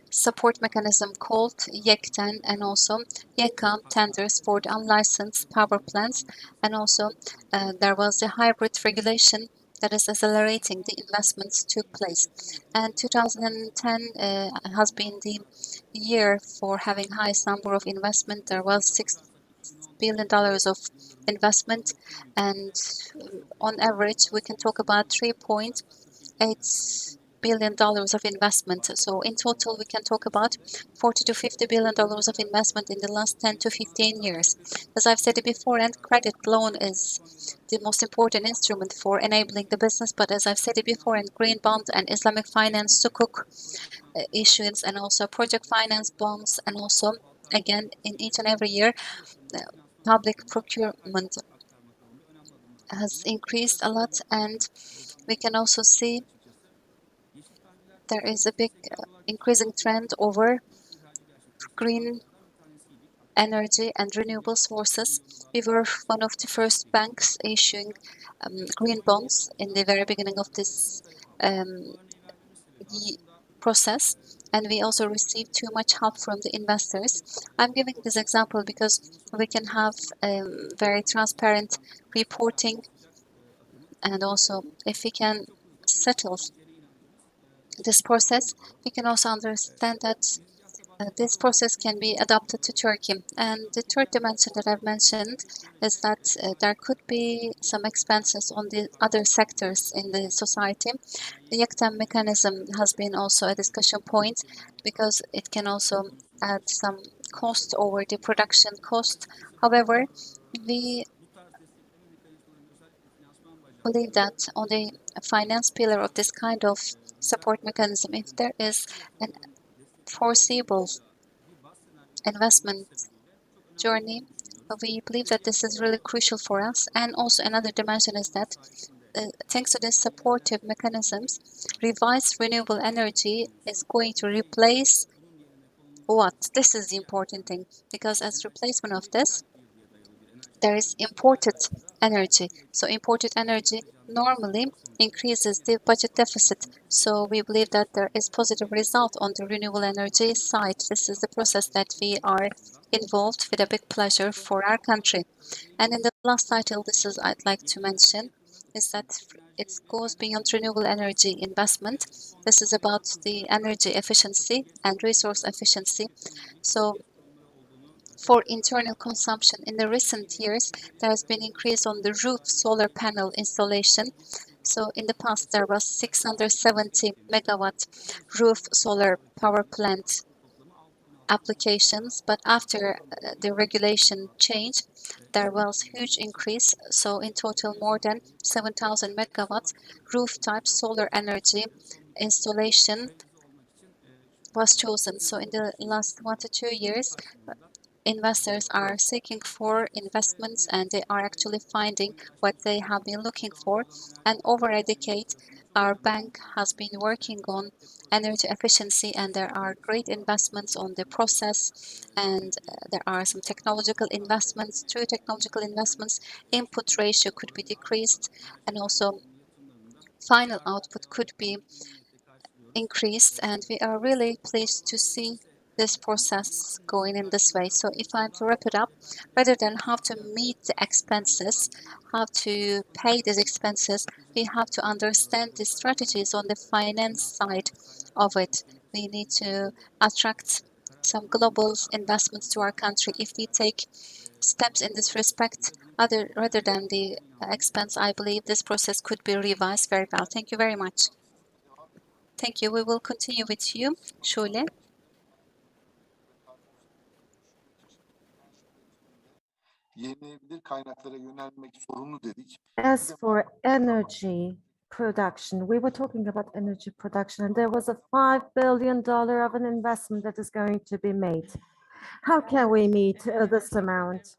support mechanism called YEKTEN, and also YEKAN tenders for the unlicensed power plants, and also there was a hybrid regulation that is accelerating the investments took place. And 2010 has been the year for having highest number of investment. There was $6 billion of investment, and on average we can talk about $3.8 billion of investment. So in total we can talk about $40 to $50 billion of investment in the last 10 to 15 years. As I've said it before, and credit loan is the most important instrument for enabling the business, but as I've said it before, and green bond and Islamic finance sukuk issuance, and also project finance bonds, and also again in each and every year public procurement has increased a lot. And we can also see there is a big increasing trend over green energy and renewable sources. We were one of the first banks issuing green bonds in the very beginning of this process, and we also receive too much help from the investors. I'm giving this example because we can have very transparent reporting, and also if we can settle this process, we can also understand that this process can be adapted to Turkey. And the third dimension that I've mentioned is that there could be some expenses on the other sectors in the society. The YEKTEM mechanism has been also a discussion point because it can also add some cost over the production cost. However, we believe that on the finance pillar of this kind of support mechanism, if there is an foreseeable investment journey, we believe that this is really crucial for us. And also another dimension is that thanks to these supportive mechanisms, revised renewable energy is going to replace what? This is the important thing, because as replacement of this, there is imported energy. So imported energy normally increases the budget deficit. So we believe that there is positive result on the renewable energy side. This is the process that we are involved with a big pleasure for our country. And in the last title, this is I'd like to mention, is that it goes beyond renewable energy investment. This is about the energy efficiency and resource efficiency. So for internal consumption, in the recent years, there has been increase on the roof solar panel installation. So in the past, there was 670 megawatt roof solar power plant applications, but after the regulation change, there was huge increase. So in total, more than 7,000 megawatts roof type solar energy installation was chosen. So in the last 1 to 2 years, investors are seeking for investments, and they are actually finding what they have been looking for. And over a decade, our bank has been working on energy efficiency, and there are great investments on the process, and there are some technological investments. Through technological investments, input ratio could be decreased, and also final output could be increased, and we are really pleased to see this process going in this way. So if I'm to wrap it up, rather than how to meet the expenses, how to pay these expenses, we have to understand the strategies on the finance side of it. We need to attract some global investments to our country. If we take steps in this respect, rather than the expense, I believe this process could be revised very well. Thank you very much. Thank you. We will continue with you, Şule. Yenilenebilir kaynaklara yönelmek zorunlu dedik. As for energy production, we were talking about energy production, and there was a $5 billion of an investment that is going to be made. How can we meet this amount?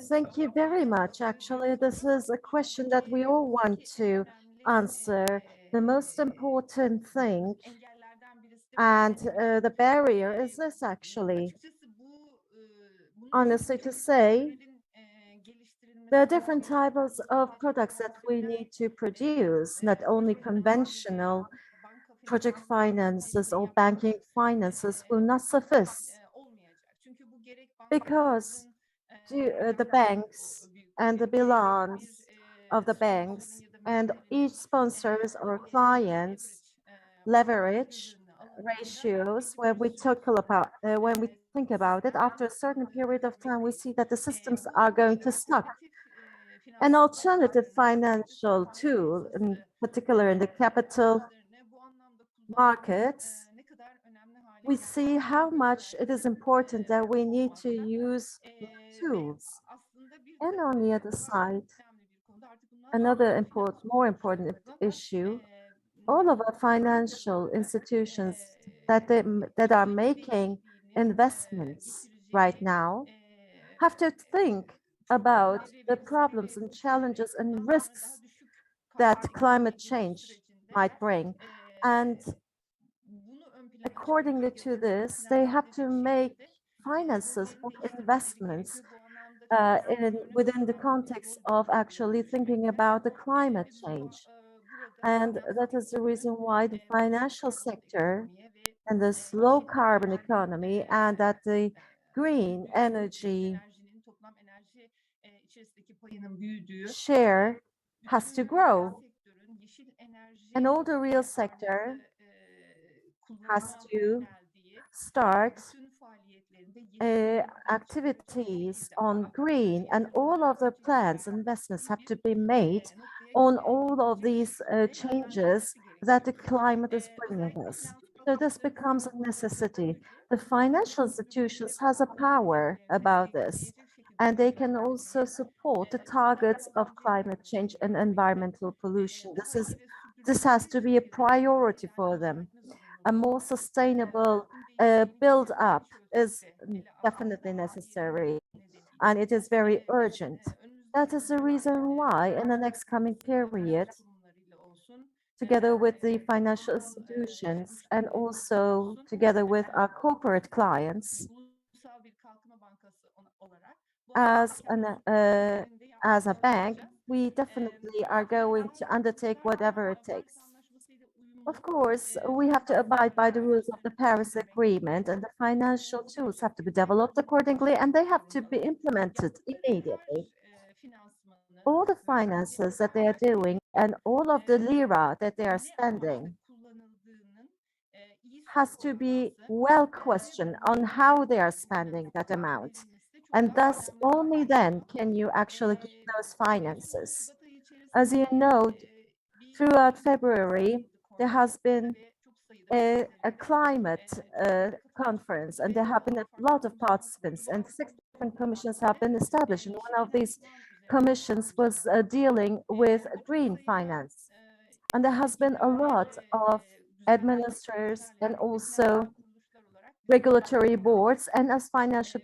Thank you very much. Actually, this is a question that we all want to answer. The most important thing and the barrier is this, actually. Honestly to say, there are different types of products that we need to produce, not only conventional project finances or banking finances will not suffice, because the banks and the balance of the banks and each sponsors or clients leverage ratios. When we think about it, after a certain period of time, we see that the systems are going to stuck. An alternative financial tool, in particular in the capital markets, we see how much it is important that we need to use tools. And on the other side, another more important issue, all of our financial institutions that are making investments right now have to think about the problems and challenges and risks that climate change might bring. And according to this, they have to make finances for investments within the context of actually thinking about the climate change. And that is the reason why the financial sector in this low carbon economy, and that the green energy share has to grow. And all the real sector has to start activities on green, and all of the plans and investments have to be made on all of these changes that the climate is bringing us. So this becomes a necessity. The financial institutions has a power about this, and they can also support the targets of climate change and environmental pollution. This has to be a priority for them. A more sustainable build-up is definitely necessary, and it is very urgent. That is the reason why in the next coming period, together with the financial institutions and also together with our corporate clients, as a bank, we definitely are going to undertake whatever it takes. Of course, we have to abide by the rules of the Paris Agreement, and the financial tools have to be developed accordingly, and they have to be implemented immediately. All the finances that they are doing and all of the lira that they are spending has to be well questioned on how they are spending that amount. And thus, only then can you actually get those finances. As you know, throughout February, there has been a climate conference, and there have been a lot of participants, and 6 different commissions have been established. And one of these commissions was dealing with green finance. And there has been a lot of administrators and also regulatory boards, and as financial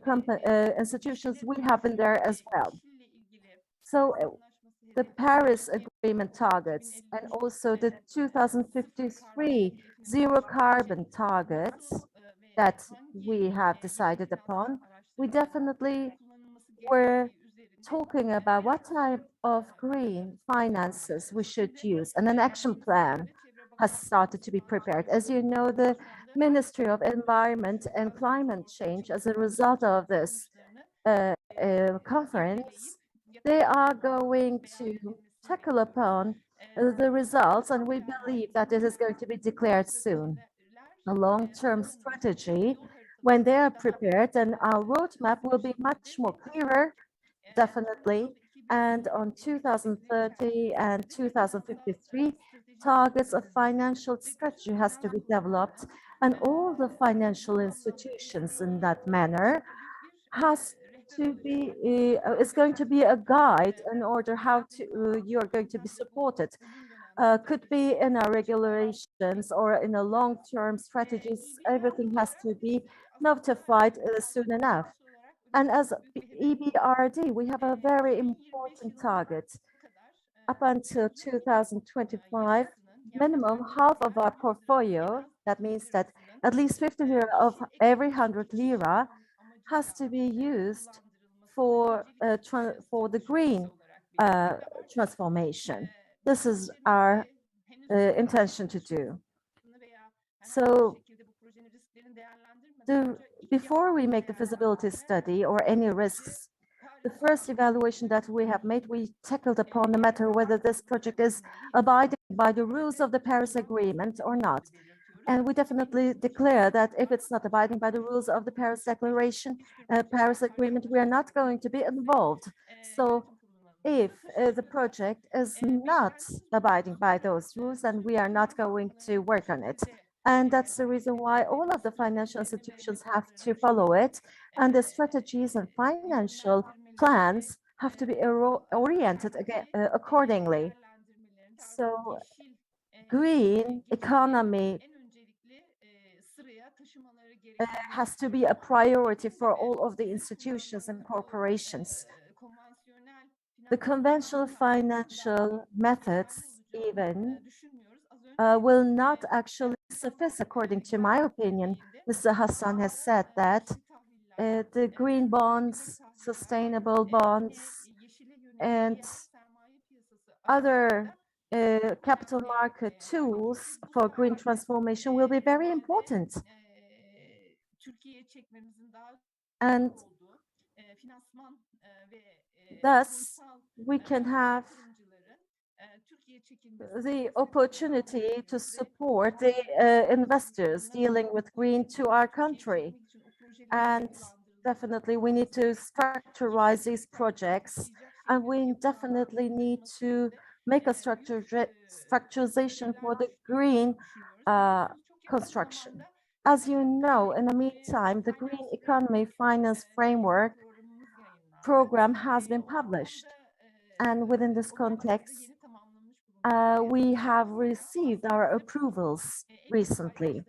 institutions, we have been there as well. So the Paris Agreement targets and also the 2053 zero carbon targets that we have decided upon, we definitely were talking about what type of green finances we should use, and an action plan has started to be prepared. As you know, the Ministry of Environment and Climate Change, as a result of this conference, they are going to tackle upon the results, and we believe that it is going to be declared soon. A long-term strategy, when they are prepared, and our roadmap will be much more clearer, definitely. And on 2030 and 2053, targets of financial strategy has to be developed, and all the financial institutions in that manner has to be, is going to be a guide in order how to, you're going to be supported. Could be in our regulations or in a long-term strategies, everything has to be notified soon enough. And as EBRD, we have a very important target. Up until 2025, minimum half of our portfolio, that means that at least 50 lira of every 100 lira has to be used for the green transformation. This is our intention to do. So before we make the feasibility study or any risks, the first evaluation that we have made, we tackled upon the matter whether this project is abiding by the rules of the Paris Agreement or not. And we definitely declare that if it's not abiding by the rules of the Paris Declaration, Paris Agreement, we are not going to be involved. So if the project is not abiding by those rules, then we are not going to work on it. And that's the reason why all of the financial institutions have to follow it, and the strategies and financial plans have to be oriented again, accordingly. So green economy has to be a priority for all of the institutions and corporations. The conventional financial methods even will not actually suffice, according to my opinion. Mr. Hassan has said that the green bonds, sustainable bonds, and other capital market tools for green transformation will be very important. And thus, we can have the opportunity to support the investors dealing with green to our country. And definitely we need to structuralize these projects, and we definitely need to make a structurization for the green construction. As you know, in the meantime, the Green Economy Finance Framework program has been published. And within this context, we have received our approvals recently.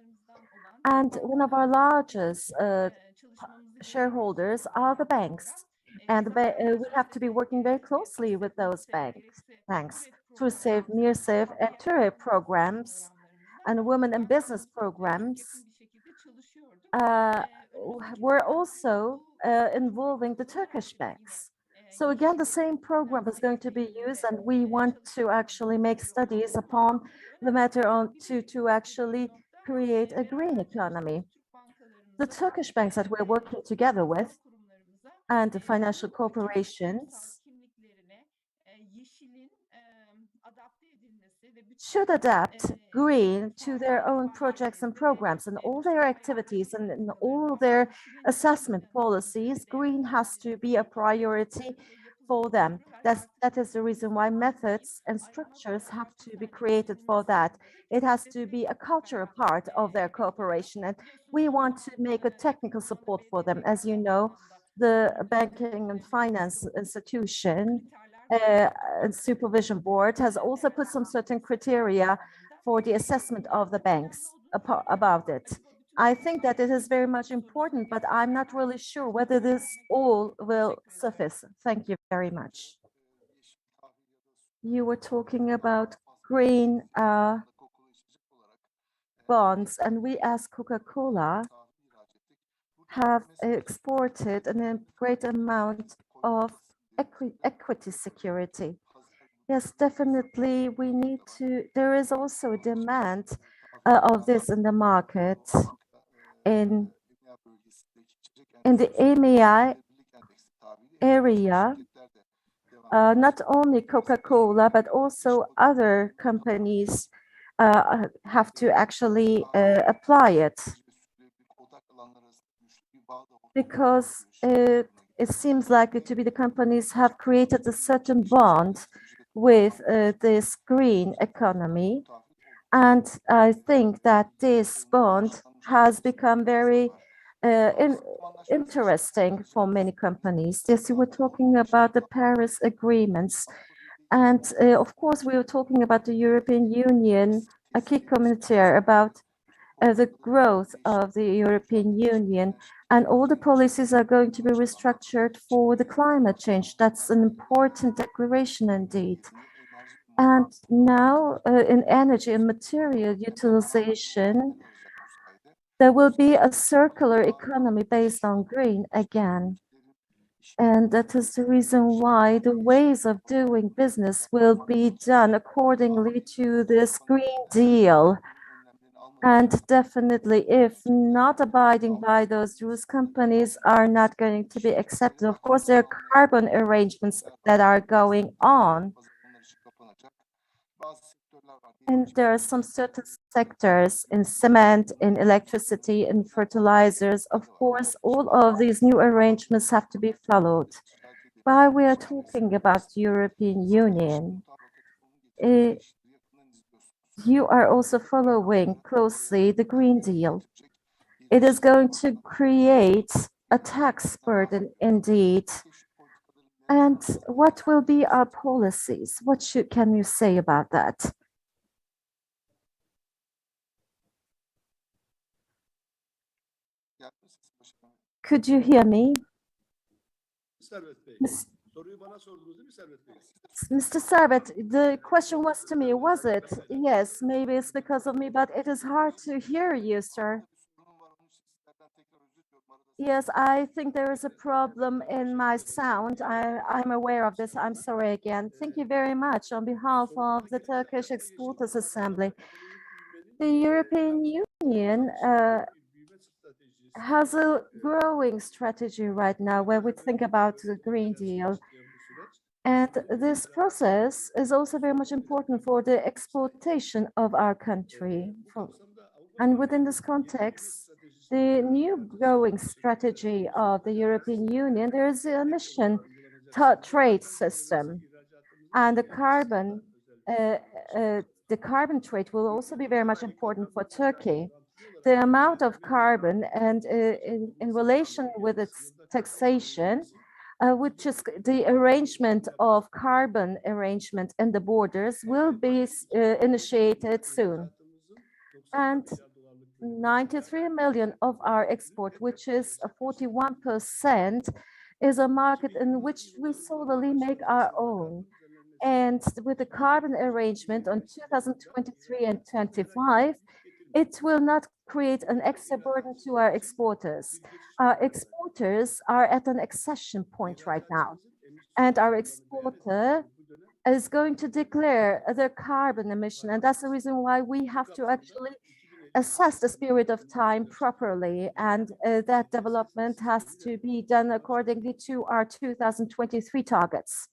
And one of our largest shareholders are the banks. And we have to be working very closely with those banks through SAVE, NearSAVE, and TURE programs and women in business programs. We're also involving the Turkish banks. So again, the same program is going to be used, and we want to actually make studies upon the matter to actually create a green economy. The Turkish banks that we're working together with and the financial corporations should adapt green to their own projects and programs and all their activities and in all their assessment policies. Green has to be a priority for them. That is the reason why methods and structures have to be created for that. It has to be a cultural part of their cooperation, and we want to make a technical support for them. As you know, the Banking and Finance Institution and Supervision Board has also put some certain criteria for the assessment of the banks about it. I think that it is very much important, but I'm not really sure whether this all will suffice. Thank you very much. You were talking about green bonds, and we as Coca-Cola have exported a great amount of equity security. Yes, definitely we need to, there is also a demand of this in the market. In the MEI area, not only Coca-Cola, but also other companies have to actually apply it, because it seems likely to be the companies have created a certain bond with this green economy. And I think that this bond has become very interesting for many companies. Yes, we were talking about the Paris agreements. And of course, we were talking about the European Union, acquis communautaire, about the growth of the European Union, and all the policies are going to be restructured for the climate change. That's an important declaration indeed. And now in energy and material utilization, there will be a circular economy based on green again. And that is the reason why the ways of doing business will be done accordingly to this Green Deal. And definitely, if not abiding by those rules, companies are not going to be accepted. Of course, there are carbon arrangements that are going on. And there are some certain sectors in cement, in electricity, in fertilizers. Of course, all of these new arrangements have to be followed. While we are talking about the European Union, you are also following closely the Green Deal. It is going to create a tax burden indeed. And what will be our policies? What can you say about that? Could you hear me? Mr. Servet, the question was to me, was it? Yes, maybe it's because of me, but it is hard to hear you, sir. Yes, I think there is a problem in my sound. I'm aware of this. I'm sorry again. Thank you very much on behalf of the Turkish Exporters Assembly. The European Union has a growing strategy right now where we think about the Green Deal. And this process is also very much important for the exportation of our country. And within this context, the new growing strategy of the European Union, there is a emission trade system, and the carbon trade will also be very much important for Turkey. The amount of carbon and in relation with its taxation, which is the arrangement of carbon arrangement in the borders, will be initiated soon. And 93 million of our export, which is 41%, is a market in which we solely make our own. And with the carbon arrangement on 2023 and 25, it will not create an extra burden to our exporters. Our exporters are at an accession point right now, and our exporter is going to declare their carbon emission, and that's the reason why we have to actually assess the period of time properly, and that development has to be done accordingly to our 2023 targets.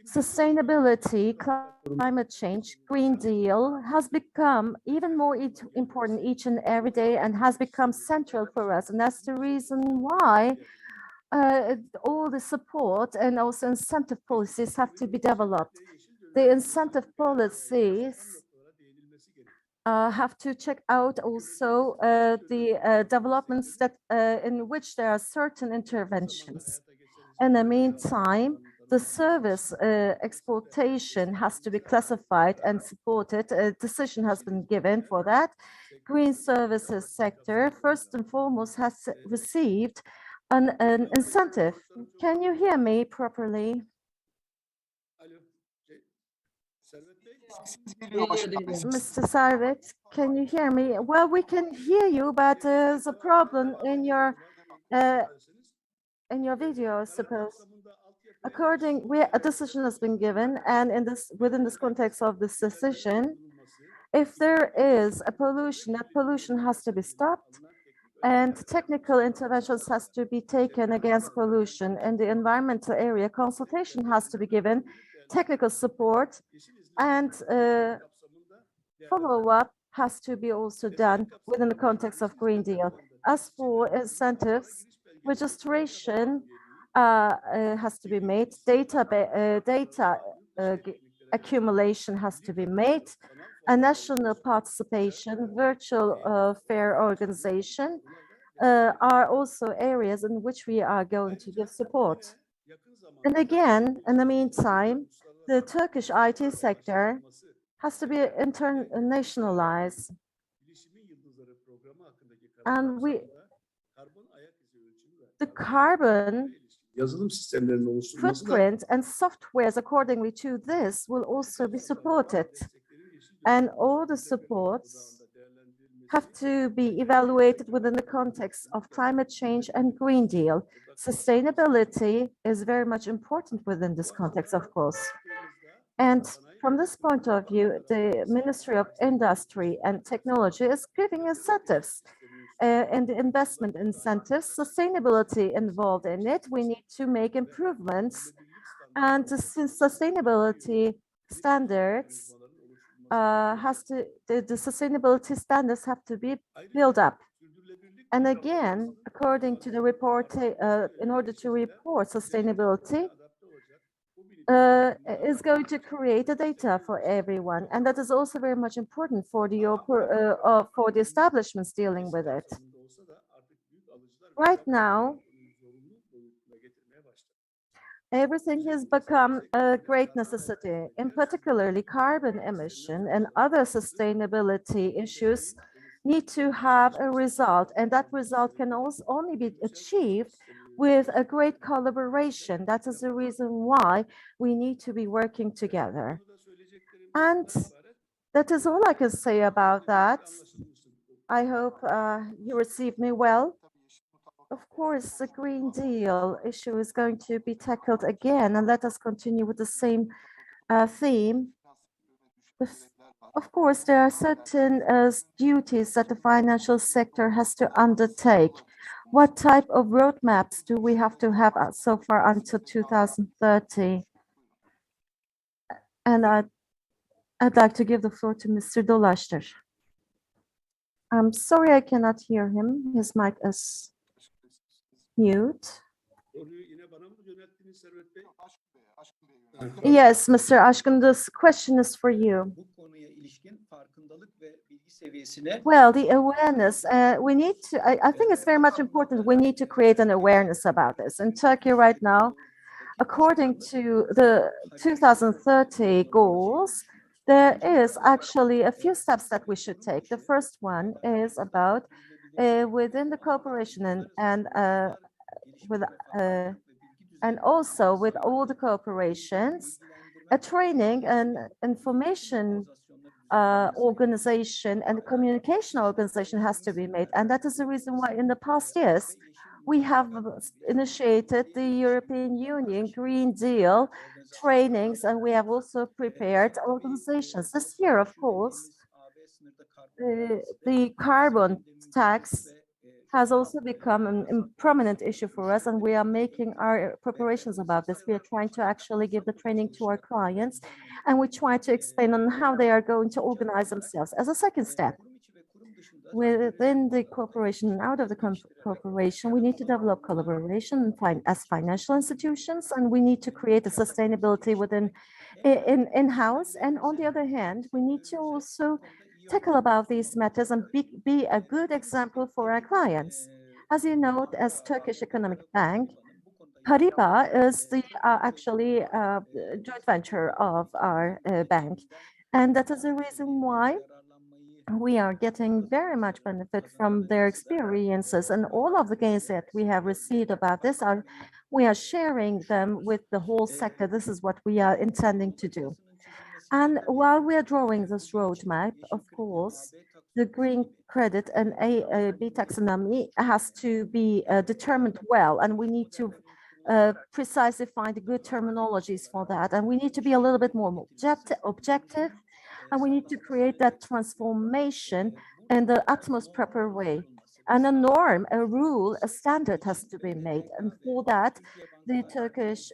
Sustainability, climate change, Green Deal has become even more important each and every day and has become central for us. And that's the reason why all the support and also incentive policies have to be developed. The incentive policies have to check out also the developments that in which there are certain interventions. In the meantime, the service exportation has to be classified and supported. A decision has been given for that. Green services sector, first and foremost, has received an incentive. Can you hear me properly? Mr. Servet, can you hear me? Well, we can hear you, but there's a problem in your video, I suppose. A decision has been given, and within this context of this decision, if there is a pollution, that pollution has to be stopped, and technical interventions has to be taken against pollution. In the environmental area, consultation has to be given, technical support, and follow-up has to be also done within the context of Green Deal. As for incentives, registration has to be made, data accumulation has to be made, a national participation, virtual fair organization are also areas in which we are going to give support. And again, in the meantime, the Turkish IT sector has to be internationalized. And the carbon footprint and softwares accordingly to this will also be supported. And all the supports have to be evaluated within the context of climate change and Green Deal. Sustainability is very much important within this context, of course. And from this point of view, the Ministry of Industry and Technology is giving incentives. And the investment incentives, sustainability involved in it. We need to make improvements, and since sustainability standards the sustainability standards have to be built up. And again, according to the report, in order to report sustainability, is going to create a data for everyone, and that is also very much important for the establishments dealing with it. Right now, everything has become a great necessity, in particularly carbon emission and other sustainability issues need to have a result, and that result can also only be achieved with a great collaboration. That is the reason why we need to be working together. And that is all I can say about that. I hope you received me well. of course, the Green Deal issue is going to be tackled again, and let us continue with the same theme. Of course, there are certain duties that the financial sector has to undertake. What type of roadmaps do we have to have so far until 2030? And I'd like to give the floor to Mr. Dolaştır. I'm sorry I cannot hear him. His mic is mute. Yes, Mr. Aşkın, this question is for you. Well, the awareness, we need to, I think it's very much important. We need to create an awareness about this. In Turkey right now, according to the 2030 goals, there is actually a few steps that we should take. The first one is about within the cooperation and also with all the corporations, a training and information organization and communication organization has to be made. And that is the reason why in the past years, we have initiated the European Union Green Deal trainings, and we have also prepared organizations. This year, of course, the carbon tax has also become a prominent issue for us, and we are making our preparations about this. We are trying to actually give the training to our clients, and we try to explain on how they are going to organize themselves. As a second step, within the corporation and out of the corporation, we need to develop collaboration as financial institutions, and we need to create a sustainability within in-house. And on the other hand, we need to also tackle about these matters and be a good example for our clients. As you know, as Turkish Economic Bank, Paribas is the actually joint venture of our bank. And that is the reason why we are getting very much benefit from their experiences, and all of the gains that we have received about this we are sharing them with the whole sector. This is what we are intending to do. And while we are drawing this roadmap, of course, the green credit and B taxonomy has to be determined well, and we need to precisely find the good terminologies for that. And we need to be a little bit more objective, and we need to create that transformation in the utmost proper way. And a norm, a rule, a standard has to be made. And for that, the Turkish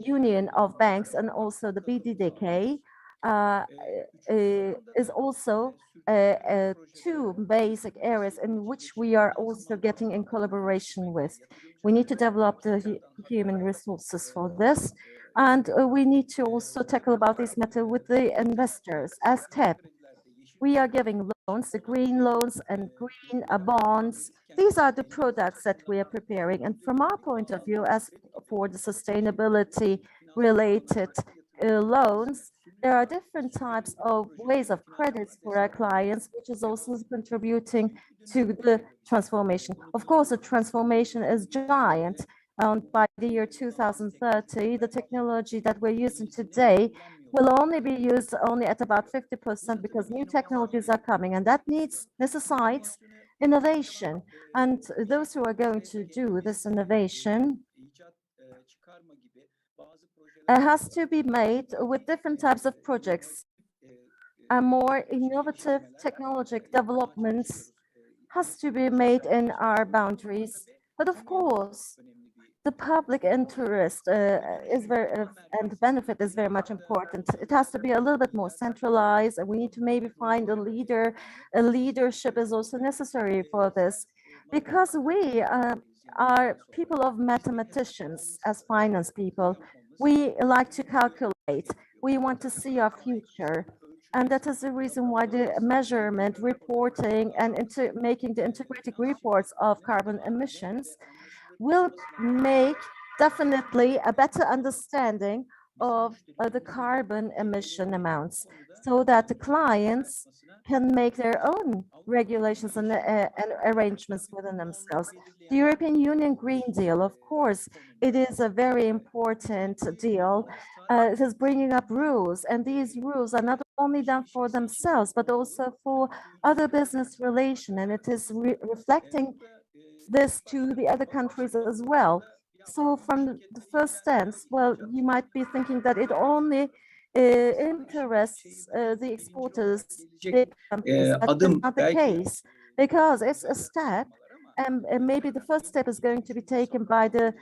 Union of Banks and also the BDDK is also two basic areas in which we are also getting in collaboration with. We need to develop the human resources for this, and we need to also tackle about this matter with the investors. As TEP, we are giving loans, the green loans and green bonds. These are the products that we are preparing. And from our point of view, as for the sustainability related loans, there are different types of ways of credits for our clients, which is also contributing to the transformation. Of course, the transformation is giant. By the year 2030, the technology that we're using today will only be used only at about 50% because new technologies are coming, and that necessitates innovation. And those who are going to do this innovation has to be made with different types of projects. A more innovative technological developments has to be made in our boundaries. But of course, the public interest is and benefit is very much important. It has to be a little bit more centralized, and we need to maybe find a leader. A leadership is also necessary for this, because we are people of mathematicians as finance people. We like to calculate. We want to see our future. And that is the reason why the measurement, reporting, and making the integrated reports of carbon emissions will make definitely a better understanding of the carbon emission amounts, so that the clients can make their own regulations and arrangements within themselves. The European Union Green Deal, of course, it is a very important deal. It is bringing up rules, and these rules are not only done for themselves, but also for other business relation, and it is reflecting this to the other countries as well. So from the first stance, well, you might be thinking that it only interests the exporters, big companies. That's not the case, because it's a step, and maybe the first step is going to be taken by the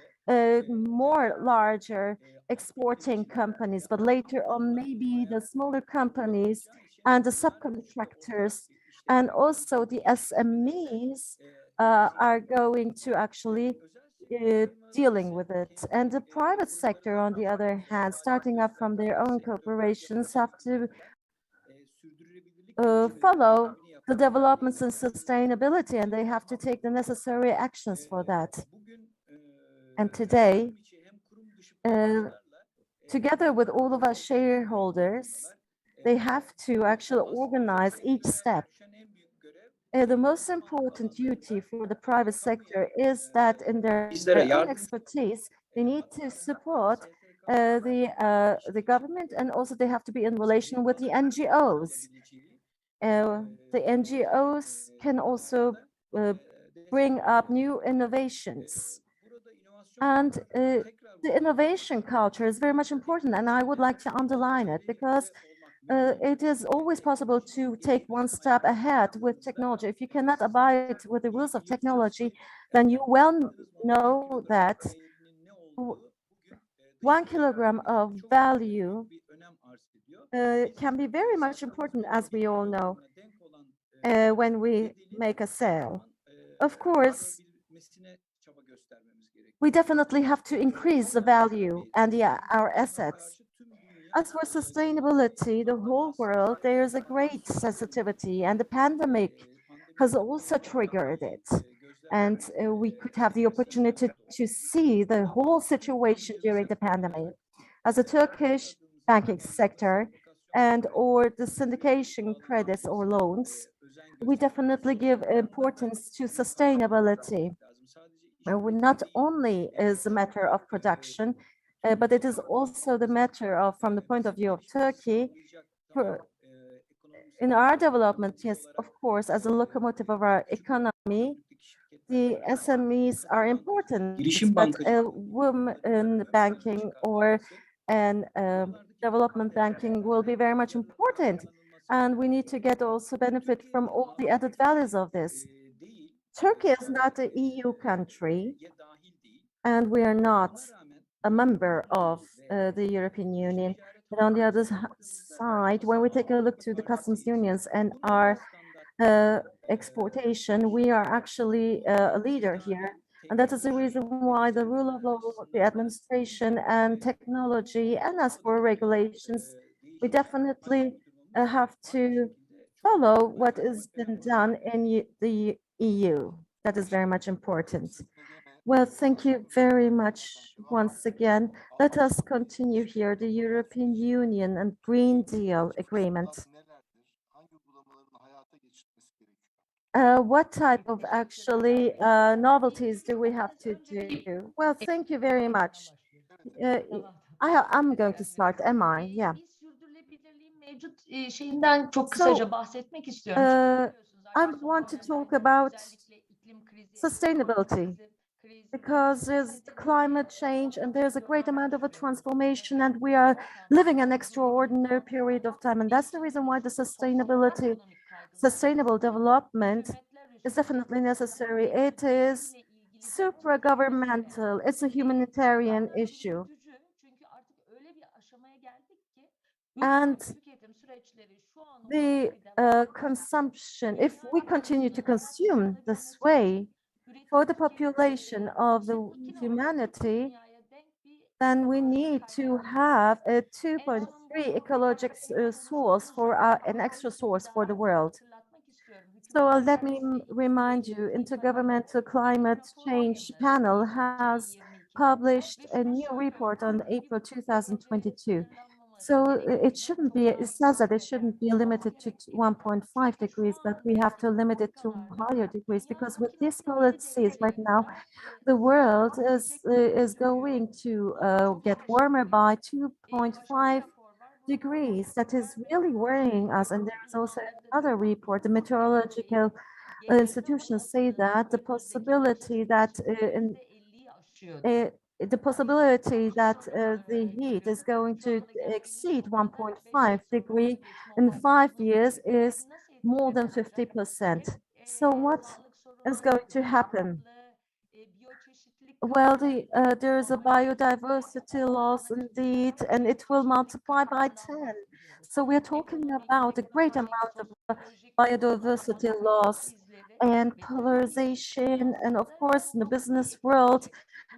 more larger exporting companies, but later on maybe the smaller companies and the subcontractors and also the SMEs are going to actually dealing with it. And the private sector, on the other hand, starting up from their own corporations, have to follow the developments in sustainability, and they have to take the necessary actions for that. And today, together with all of our shareholders, they have to actually organize each step. The most important duty for the private sector is that in their own expertise, they need to support the government, and also they have to be in relation with the NGOs. The NGOs can also bring up new innovations. And the innovation culture is very much important, and I would like to underline it because it is always possible to take one step ahead with technology. If you cannot abide with the rules of technology, then you well know that 1 kilogram of value can be very much important, as we all know, when we make a sale. Of course, we definitely have to increase the value and our assets. As for sustainability, the whole world, there is a great sensitivity, and the pandemic has also triggered it. And we could have the opportunity to see the whole situation during the pandemic. As a Turkish banking sector and or the syndication credits or loans, we definitely give importance to sustainability. Not only is a matter of production, but it is also the matter of, from the point of view of Turkey, in our development, yes, of course, as a locomotive of our economy, the SMEs are important, but women banking or development banking will be very much important. And we need to get also benefit from all the added values of this. Turkey is not an EU country, and we are not a member of the European Union. But on the other side, when we take a look to the customs unions and our exportation, we are actually a leader here. And that is the reason why the rule of law, the administration and technology, and as for regulations, we definitely have to follow what has been done in the EU. That is very much important. Well, thank you very much once again. Let us continue here, the European Union and Green Deal Agreement. What type of actually novelties do we have to do? Well, thank you very much. I'm going to start, am I? Yeah. I want to talk about sustainability because there's climate change and there's a great amount of a transformation, and we are living an extraordinary period of time. And that's the reason why the sustainable development is definitely necessary. It is supra-governmental, it's a humanitarian issue. And the consumption, if we continue to consume this way for the population of the humanity, then we need to have a 2.3 ecologic source for an extra source for the world. So let me remind you, Intergovernmental Climate Change Panel has published a new report on April 2022. So it shouldn't be, it says that it shouldn't be limited to 1.5 degrees, but we have to limit it to higher degrees, because with these policies right now, the world is going to get warmer by 2.5 degrees. That is really worrying us. And there's also another report, the Meteorological institutions say that the possibility that the heat is going to exceed 1.5 degree in 5 years is more than 50%. So what is going to happen? Well, there is a biodiversity loss indeed, and it will multiply by 10. So we're talking about a great amount of biodiversity loss and polarization, and of course, in the business world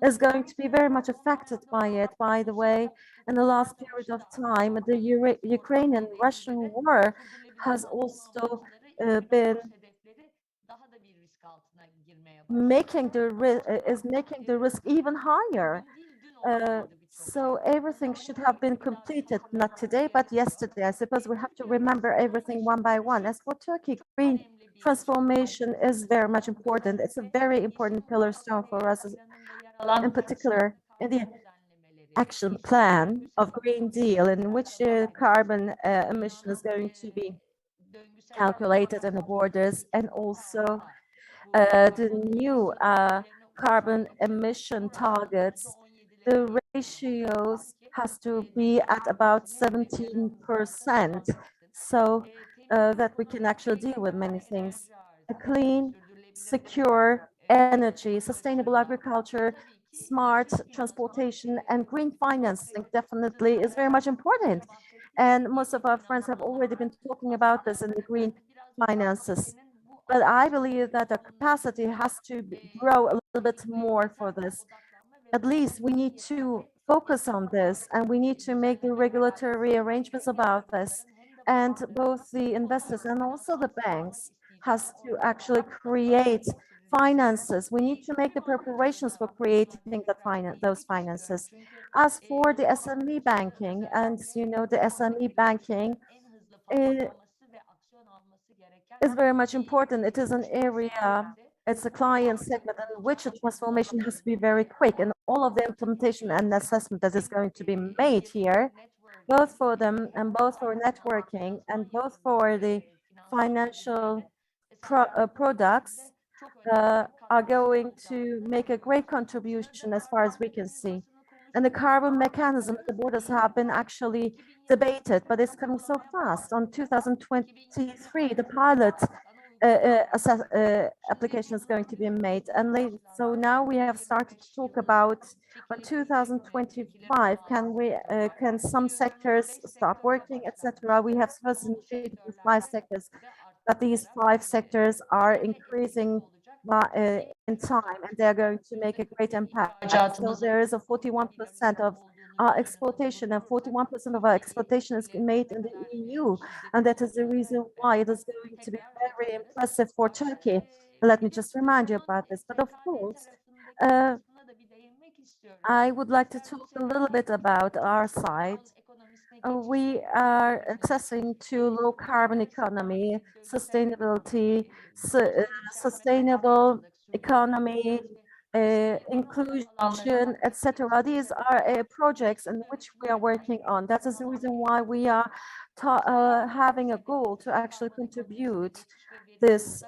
is going to be very much affected by it. By the way, in the last period of time, the Ukrainian-Russian war has also been making the risk even higher. So everything should have been completed, not today, but yesterday. I suppose we have to remember everything one by one. As for Turkey, green transformation is very much important. It's a very important pillar stone for us, in particular in the action plan of Green Deal, in which carbon emission is going to be calculated in the borders, and also the new carbon emission targets. The ratios has to be at about 17%, so that we can actually deal with many things. A clean, secure energy, sustainable agriculture, smart transportation, and green financing definitely is very much important. And most of our friends have already been talking about this in the green finances. But I believe that the capacity has to grow a little bit more for this. At least we need to focus on this, and we need to make the regulatory arrangements about this. And both the investors and also the banks has to actually create finances. We need to make the preparations for creating those finances. As for the SME banking, and you know, the SME banking is very much important. It is an area, it's a client segment in which a transformation has to be very quick, and all of the implementation and assessment that is going to be made here, both for them and both for networking and both for the financial products are going to make a great contribution as far as we can see. And the carbon mechanism at the borders have been actually debated, but it's coming so fast. On 2023, the pilot application is going to be made. And so now we have started to talk about on 2025, can some sectors stop working, etc. We have first indicated with 5 sectors, but these 5 sectors are increasing in time, and they're going to make a great impact. So there is a 41% of our exportation, and 41% of our exportation is made in the EU, and that is the reason why it is going to be very impressive for Turkey. Let me just remind you about this. But of course, I would like to talk a little bit about our side. We are accessing to low carbon economy, sustainability, sustainable economy, inclusion, etc. These are projects in which we are working on. That is the reason why we are having a goal to actually contribute this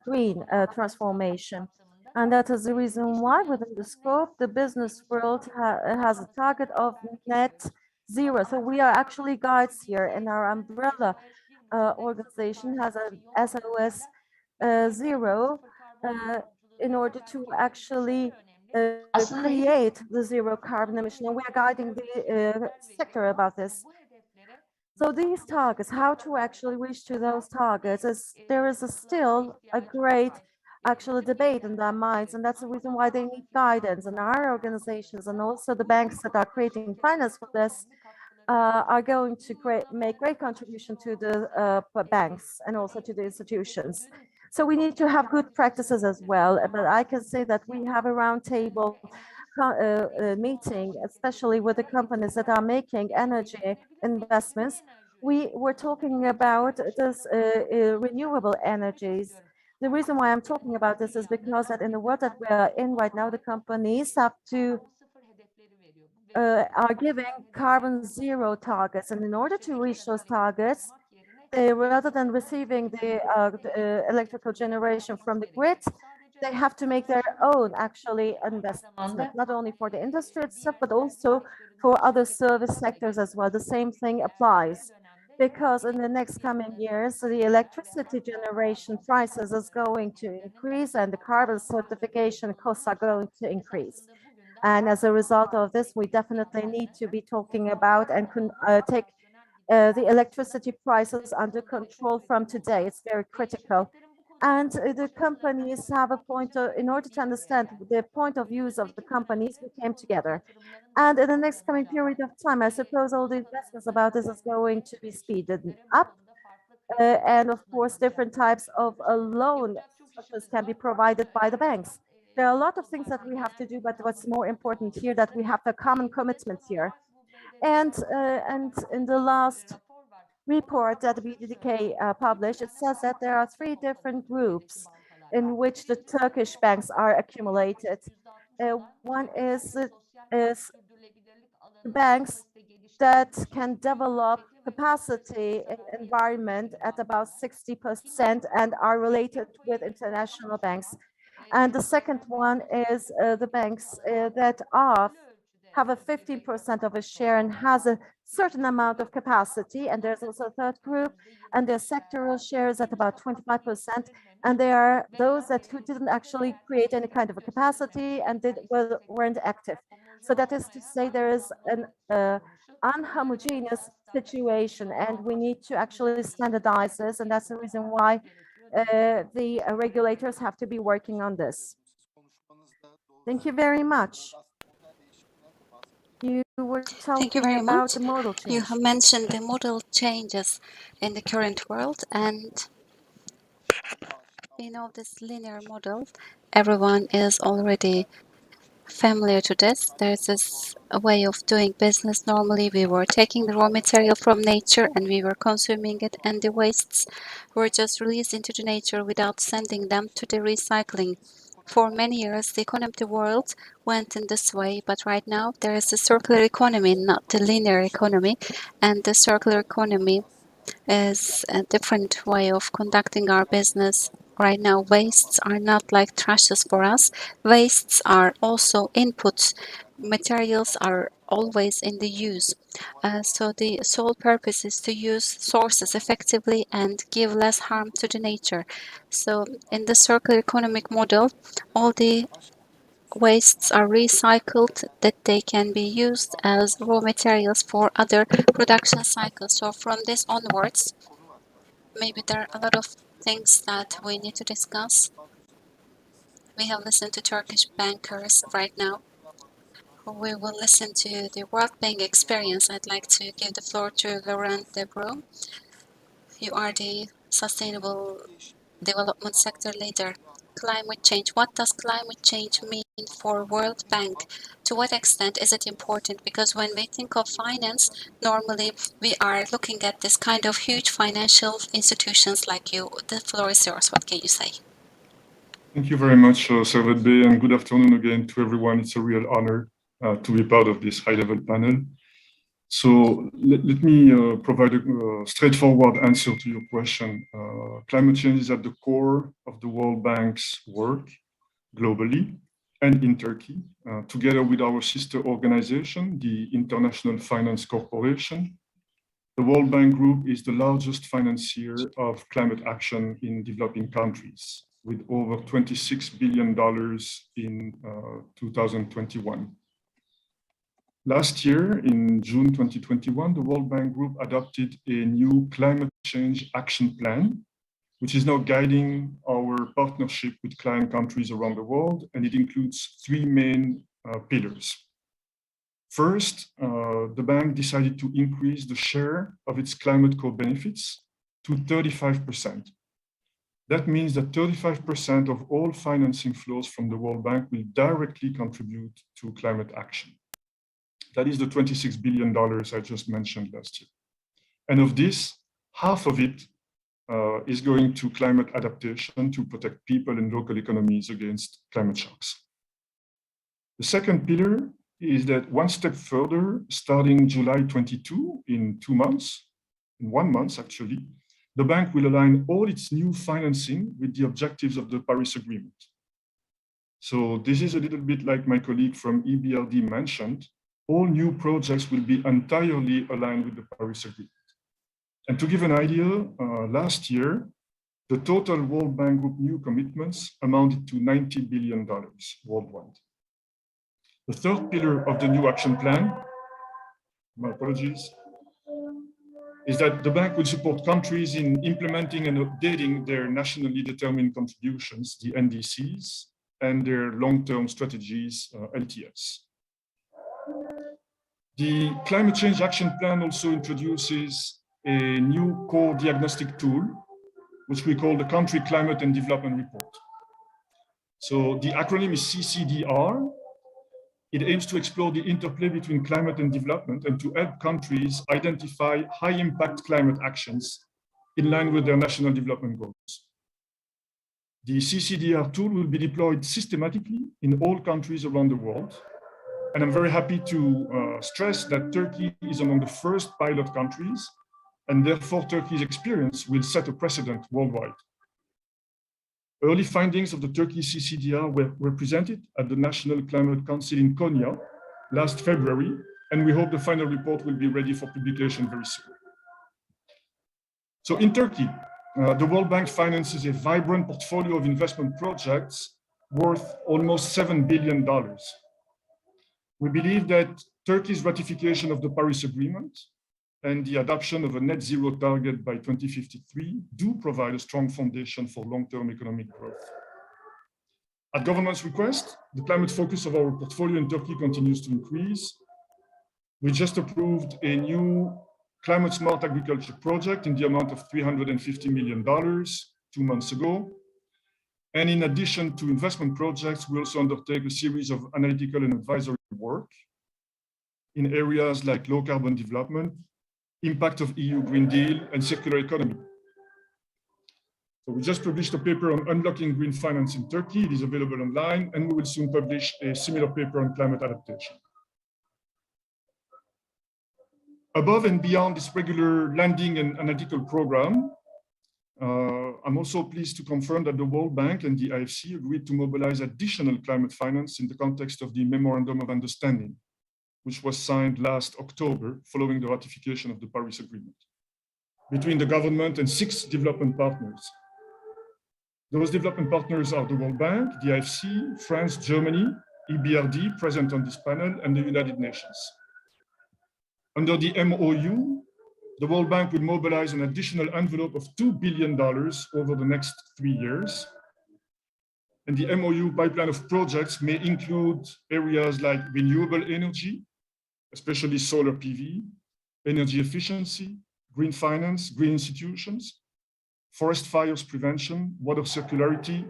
green transformation. And that is the reason why within the scope, the business world has a target of net zero. So we are actually guides here, and our umbrella organization has an SOS zero in order to actually create the zero carbon emission. And we are guiding the sector about this. So these targets, how to actually reach to those targets, there is still a great actual debate in their minds, and that's the reason why they need guidance. And our organizations and also the banks that are creating finance for this are going to make great contribution to the banks and also to the institutions. So we need to have good practices as well. But I can say that we have a roundtable meeting, especially with the companies that are making energy investments. We were talking about this renewable energies. The reason why I'm talking about this is because that in the world that we are in right now, the companies have to are giving carbon zero targets, and in order to reach those targets, rather than receiving the electrical generation from the grid, they have to make their own actually investment, not only for the industry itself, but also for other service sectors as well. The same thing applies, because in the next coming years, the electricity generation prices is going to increase and the carbon certification costs are going to increase. And as a result of this, we definitely need to be talking about and take the electricity prices under control from today. It's very critical. And the companies have a point in order to understand the point of views of the companies, we came together. And in the next coming period of time, I suppose all the investments about this is going to be speeded up. And of course, different types of loan structures can be provided by the banks. There are a lot of things that we have to do, but what's more important here, that we have a common commitment here. And in the last report that BDDK published, it says that there are 3 different groups in which the Turkish banks are accumulated. One is banks that can develop capacity in environment at about 60% and are related with international banks. And the second one is the banks that have a 15% of a share and has a certain amount of capacity. And there's also a third group, and their sectoral shares at about 25%. And there are those who didn't actually create any kind of a capacity and weren't active. So that is to say, there is an unhomogeneous situation, and we need to actually standardize this. And that's the reason why the regulators have to be working on this. Thank you very much. You were talking about the model change. You have mentioned the model changes in the current world, and this linear model, everyone is already familiar to this. There's this a way of doing business. Normally, we were taking the raw material from nature and we were consuming it, and the wastes were just released into the nature without sending them to the recycling. For many years, the economy of the world went in this way, but right now there is a circular economy, not the linear economy, and the circular economy is a different way of conducting our business. Right now, wastes are not like trashes for us. Wastes are also inputs. Materials are always in the use. So the sole purpose is to use sources effectively and give less harm to the nature. So in the circular economic model, all the wastes are recycled, that they can be used as raw materials for other production cycles. So from this onwards, maybe there are a lot of things that we need to discuss. We have listened to Turkish bankers right now. We will listen to the World Bank experience. I'd like to give the floor to Laurent Debrou. You are the Sustainable Development Sector Leader. Climate change. What does climate change mean for World Bank? To what extent is it important? Because when we think of finance, normally we are looking at this kind of huge financial institutions like you. The floor is yours. What can you say? Thank you very much, Servet Bey, and good afternoon again to everyone. It's a real honor to be part of this high-level panel. So let me provide a straightforward answer to your question. Climate change is at the core of the World Bank's work globally and in Turkey, together with our sister organization, the International Finance Corporation. The World Bank Group is the largest financier of climate action in developing countries, with over $26 billion in 2021. Last year, in June 2021, the World Bank Group adopted a new climate change action plan, which is now guiding our partnership with client countries around the world, and it includes 3 main pillars. First, the bank decided to increase the share of its climate co-benefits to 35%. That means that 35% of all financing flows from the World Bank will directly contribute to climate action. That is the $26 billion I just mentioned last year. And of this, half of it is going to climate adaptation to protect people and local economies against climate shocks. The second pillar is that one step further, starting July 22, in 1 month actually, the bank will align all its new financing with the objectives of the Paris Agreement. So this is a little bit like my colleague from EBRD mentioned, all new projects will be entirely aligned with the Paris Agreement. And to give an idea, last year, the total World Bank Group new commitments amounted to $90 billion worldwide. The third pillar of the new action plan, my apologies, is that the bank will support countries in implementing and updating their nationally determined contributions, the NDCs, and their long-term strategies, LTS. The Climate Change Action Plan also introduces a new core diagnostic tool, which we call the Country Climate and Development Report. So the acronym is CCDR. It aims to explore the interplay between climate and development and to help countries identify high-impact climate actions in line with their national development goals. The CCDR tool will be deployed systematically in all countries around the world. And I'm very happy to stress that Turkey is among the first pilot countries, and therefore Turkey's experience will set a precedent worldwide. Early findings of the Turkey CCDR were presented at the National Climate Council in Konya last February, and we hope the final report will be ready for publication very soon. So in Turkey, the World Bank finances a vibrant portfolio of investment projects worth almost $7 billion. We believe that Turkey's ratification of the Paris Agreement and the adoption of a net zero target by 2053 do provide a strong foundation for long-term economic growth. At government's request, the climate focus of our portfolio in Turkey continues to increase. We just approved a new climate smart agriculture project in the amount of $350 million 2 months ago. And in addition to investment projects, we also undertake a series of analytical and advisory work in areas like low carbon development, impact of EU Green Deal, and circular economy. So we just published a paper on unlocking green finance in Turkey. It is available online, and we will soon publish a similar paper on climate adaptation. Above and beyond this regular lending and analytical program, I'm also pleased to confirm that the World Bank and the IFC agreed to mobilize additional climate finance in the context of the Memorandum of Understanding, which was signed last October following the ratification of the Paris Agreement between the government and 6 development partners. Those development partners are the World Bank, the IFC, France, Germany, EBRD, present on this panel, and the United Nations. Under the MOU, the World Bank will mobilize an additional envelope of $2 billion over the next 3 years. And the MOU pipeline of projects may include areas like renewable energy, especially solar PV, energy efficiency, green finance, green institutions, forest fires prevention, water circularity,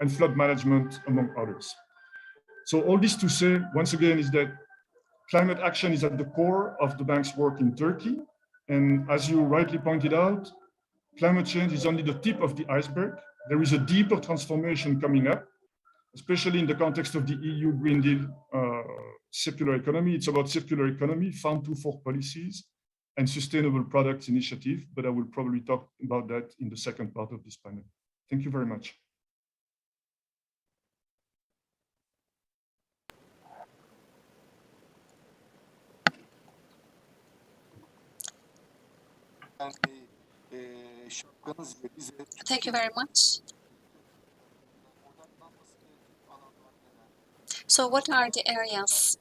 and flood management, among others. So all this to say, once again, is that climate action is at the core of the bank's work in Turkey. And as you rightly pointed out, climate change is only the tip of the iceberg. There is a deeper transformation coming up, especially in the context of the EU Green Deal circular economy. It's about circular economy, Farm to Fork policies, and sustainable products initiative, but I will probably talk about that in the second part of this panel. Thank you very much. Thank you very much. So what are the areas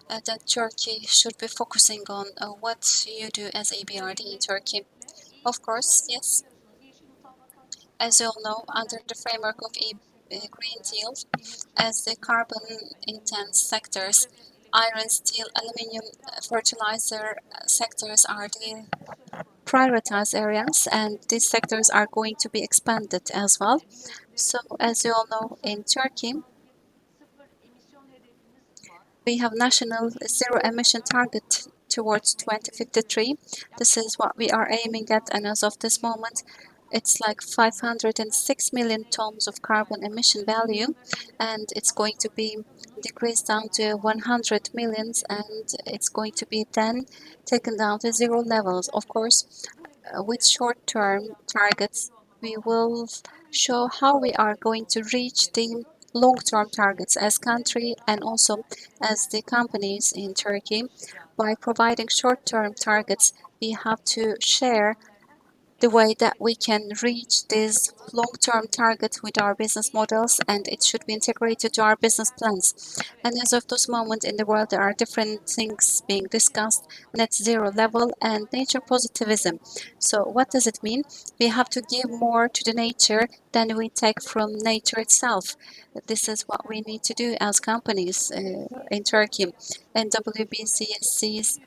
that Turkey should be focusing on? What you do as EBRD in Turkey? Of course, yes. As you all know, under the framework of Green Deal, as the carbon-intense sectors, iron, steel, aluminium, fertilizer sectors are the prioritized areas, and these sectors are going to be expanded as well. So, as you all know, in Turkey, we have national zero emission target towards 2053. This is what we are aiming at, and as of this moment, it's like 506 million tons of carbon emission value, and it's going to be decreased down to 100 millions, and it's going to be then taken down to zero levels. Of course, with short-term targets, we will show how we are going to reach the long-term targets as country and also as the companies in Turkey. By providing short-term targets, we have to share the way that we can reach these long-term targets with our business models, and it should be integrated to our business plans. And as of this moment in the world, there are different things being discussed: net zero level and nature positivism. So what does it mean? We have to give more to the nature than we take from nature itself. This is what we need to do as companies in Turkey. And WBCSC's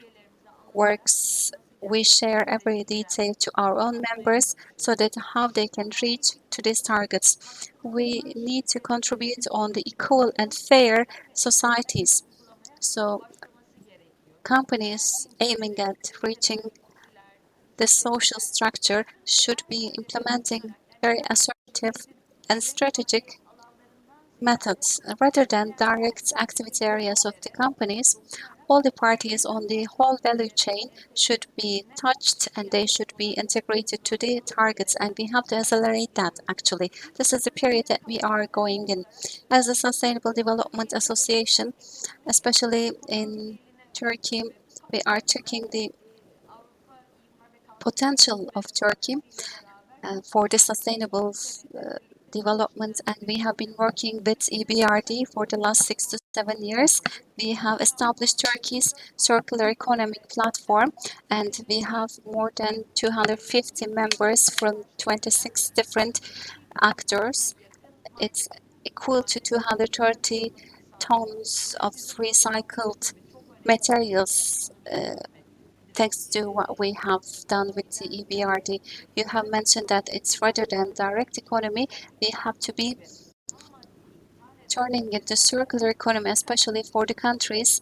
works, we share every detail to our own members so that how they can reach to these targets. We need to contribute on the equal and fair societies. So companies aiming at reaching the social structure should be implementing very assertive and strategic methods rather than direct activity areas of the companies. All the parties on the whole value chain should be touched and they should be integrated to the targets, and we have to accelerate that actually. This is the period that we are going in. As a Sustainable Development Association, especially in Turkey, we are checking the potential of Turkey for the sustainable development, and we have been working with EBRD for the last 6 to 7 years. We have established Turkey's circular economic platform, and we have more than 250 members from 26 different actors. It's equal to 230 tons of recycled materials thanks to what we have done with the EBRD. You have mentioned that it's rather than direct economy, we have to be turning into circular economy, especially for the countries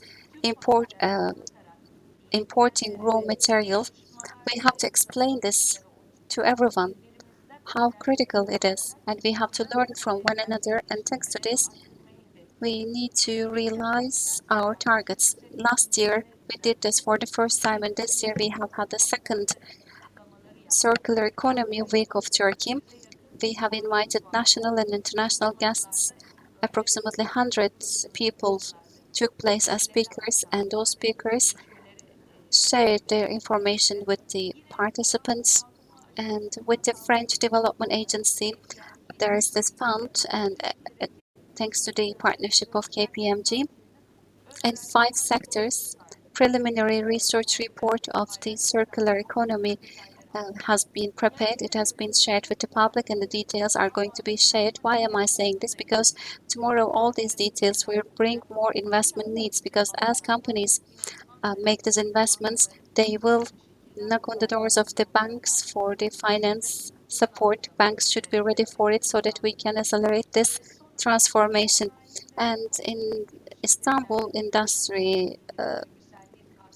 importing raw material. We have to explain this to everyone, how critical it is, and we have to learn from one another, and thanks to this, we need to realize our targets. Last year, we did this for the first time, and this year we have had the second Circular Economy Week of Turkey. We have invited national and international guests. Approximately 100 people took place as speakers, and those speakers shared their information with the participants. And with the French Development Agency, there is this fund, and thanks to the partnership of KPMG, in 5 sectors, preliminary research report of the circular economy has been prepared. It has been shared with the public, and the details are going to be shared. Why am I saying this? Because tomorrow all these details will bring more investment needs, because as companies make these investments, they will knock on the doors of the banks for the finance support. Banks should be ready for it so that we can accelerate this transformation. And in Istanbul industry,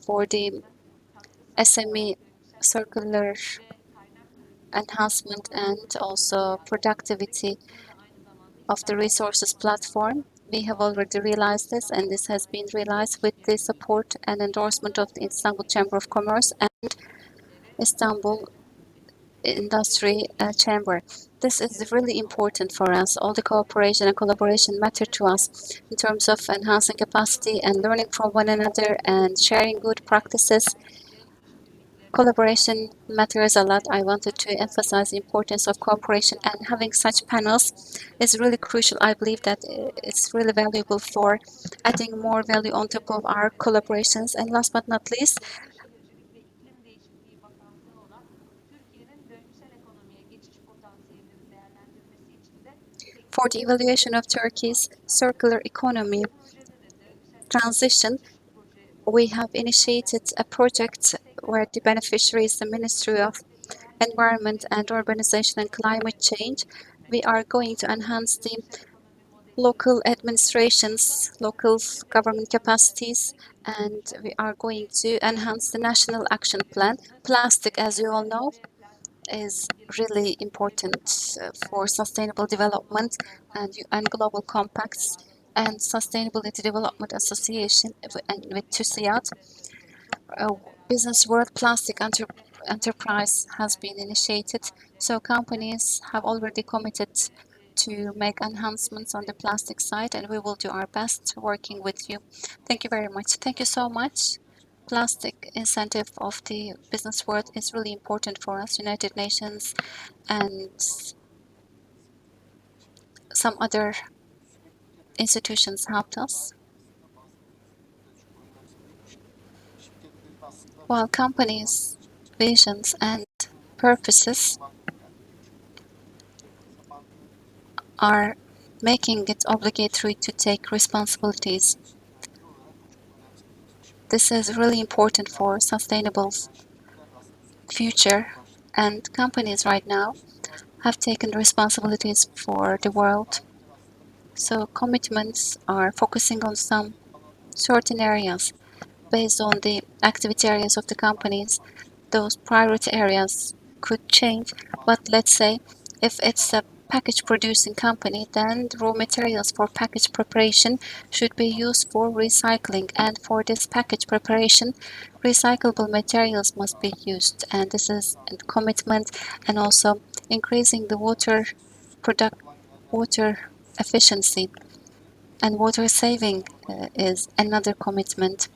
for the SME circular enhancement and also productivity of the resources platform, we have already realized this, and this has been realized with the support and endorsement of the Istanbul Chamber of Commerce and Istanbul Industry Chamber. This is really important for us. All the cooperation and collaboration matter to us in terms of enhancing capacity and learning from one another and sharing good practices. Collaboration matters a lot. I wanted to emphasize the importance of cooperation, and having such panels is really crucial. I believe that it's really valuable for adding more value on top of our collaborations. And last but not least, for the evaluation of Turkey's circular economy transition, we have initiated a project where the beneficiary is the Ministry of Environment and Urbanization and Climate Change. We are going to enhance the local administrations, local government capacities, and we are going to enhance the National Action Plan. Plastic, as you all know, is really important for sustainable development and global compacts and Sustainability Development Association and with TÜSİAD. Business World Plastic enterprise has been initiated. So companies have already committed to make enhancements on the plastic side, and we will do our best working with you. Thank you very much. Thank you so much. Plastic incentive of the business world is really important for us. United Nations and some other institutions helped us. While companies' visions and purposes are making it obligatory to take responsibilities. This is really important for sustainable future, and companies right now have taken responsibilities for the world. So commitments are focusing on some certain areas based on the activity areas of the companies. Those priority areas could change, but let's say if it's a package producing company, then the raw materials for package preparation should be used for recycling, and for this package preparation recyclable materials must be used, and this is a commitment. And also increasing the water efficiency and water saving is another commitment,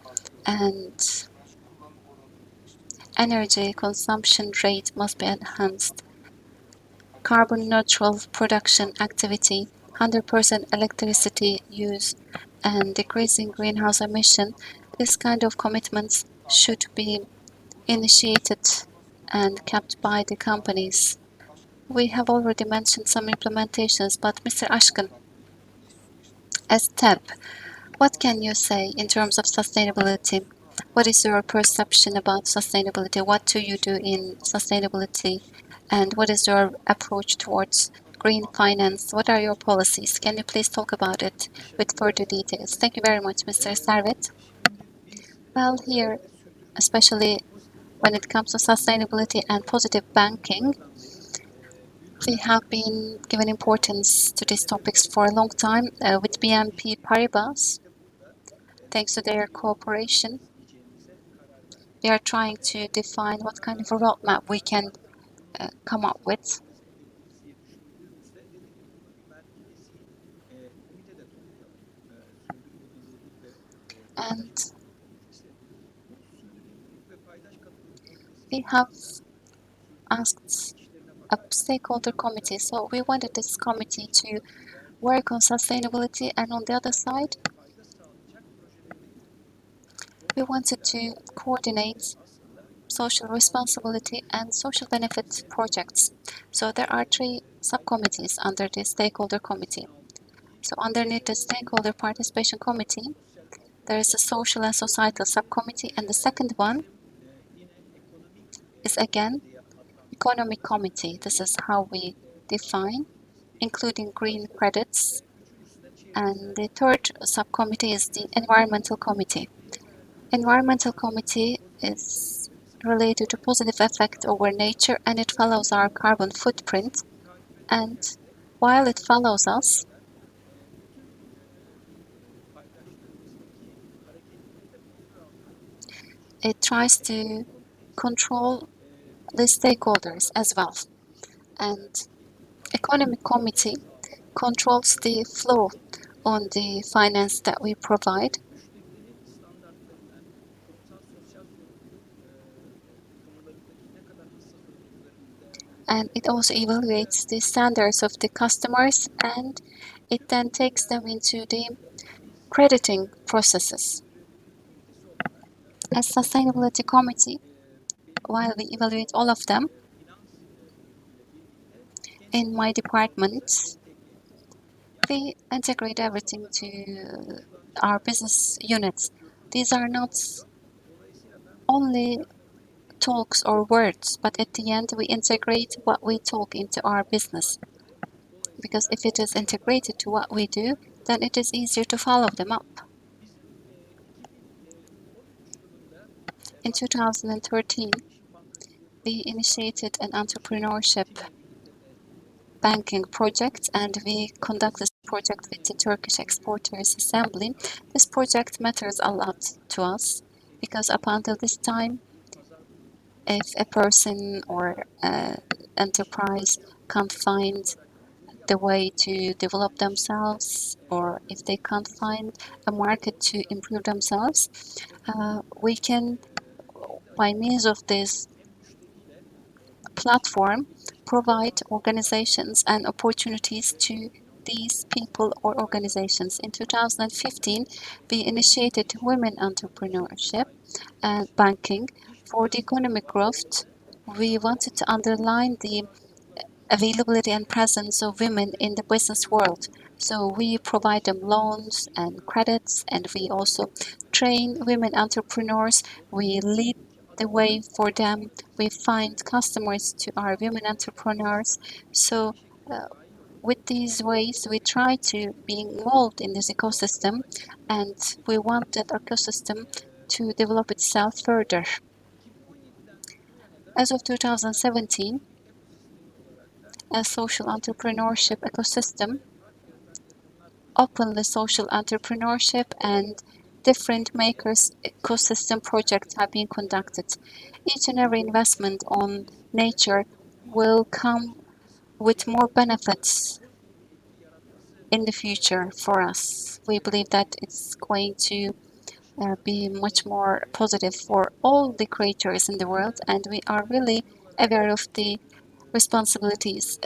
and energy consumption rate must be enhanced. Carbon neutral production activity, 100% electricity use, and decreasing greenhouse emission. This kind of commitments should be initiated and kept by the companies. We have already mentioned some implementations, but Mr. Ashkan, as TEP, what can you say in terms of sustainability? What is your perception about sustainability? What do you do in sustainability? And what is your approach towards green finance? What are your policies? Can you please talk about it with further details? Thank you very much, Mr. Servet. Well, here, especially when it comes to sustainability and positive banking, we have been given importance to these topics for a long time with BNP Paribas. Thanks to their cooperation, we are trying to define what kind of a roadmap we can come up with. And we have asked a stakeholder committee. So we wanted this committee to work on sustainability, and on the other side, we wanted to coordinate social responsibility and social benefit projects. So there are 3 subcommittees under the stakeholder committee. So underneath the stakeholder participation committee, there is a social and societal subcommittee, and the second one is again economic committee. This is how we define, including green credits. And the third subcommittee is the environmental committee. Environmental committee is related to positive effect over nature, and it follows our carbon footprint. And while it follows us, it tries to control the stakeholders as well. And economic committee controls the flow on the finance that we provide. And it also evaluates the standards of the customers, and it then takes them into the crediting processes. As sustainability committee, while we evaluate all of them, in my department, we integrate everything to our business units. These are not only talks or words, but at the end we integrate what we talk into our business. Because if it is integrated to what we do, then it is easier to follow them up. In 2013, we initiated an entrepreneurship banking project, and we conduct this project with the Turkish Exporters Assembly. This project matters a lot to us because up until this time, if a person or enterprise can't find the way to develop themselves, or if they can't find a market to improve themselves, we can, by means of this platform, provide organizations and opportunities to these people or organizations. In 2015, we initiated women entrepreneurship and banking for the economic growth. We wanted to underline the availability and presence of women in the business world. So we provide them loans and credits, and we also train women entrepreneurs. We lead the way for them. We find customers to our women entrepreneurs. So with these ways, we try to be involved in this ecosystem, and we want that ecosystem to develop itself further. As of 2017, a social entrepreneurship ecosystem, openly social entrepreneurship and different makers ecosystem projects have been conducted. Each and every investment on nature will come with more benefits in the future for us. We believe that it's going to be much more positive for all the creators in the world, and we are really aware of the responsibilities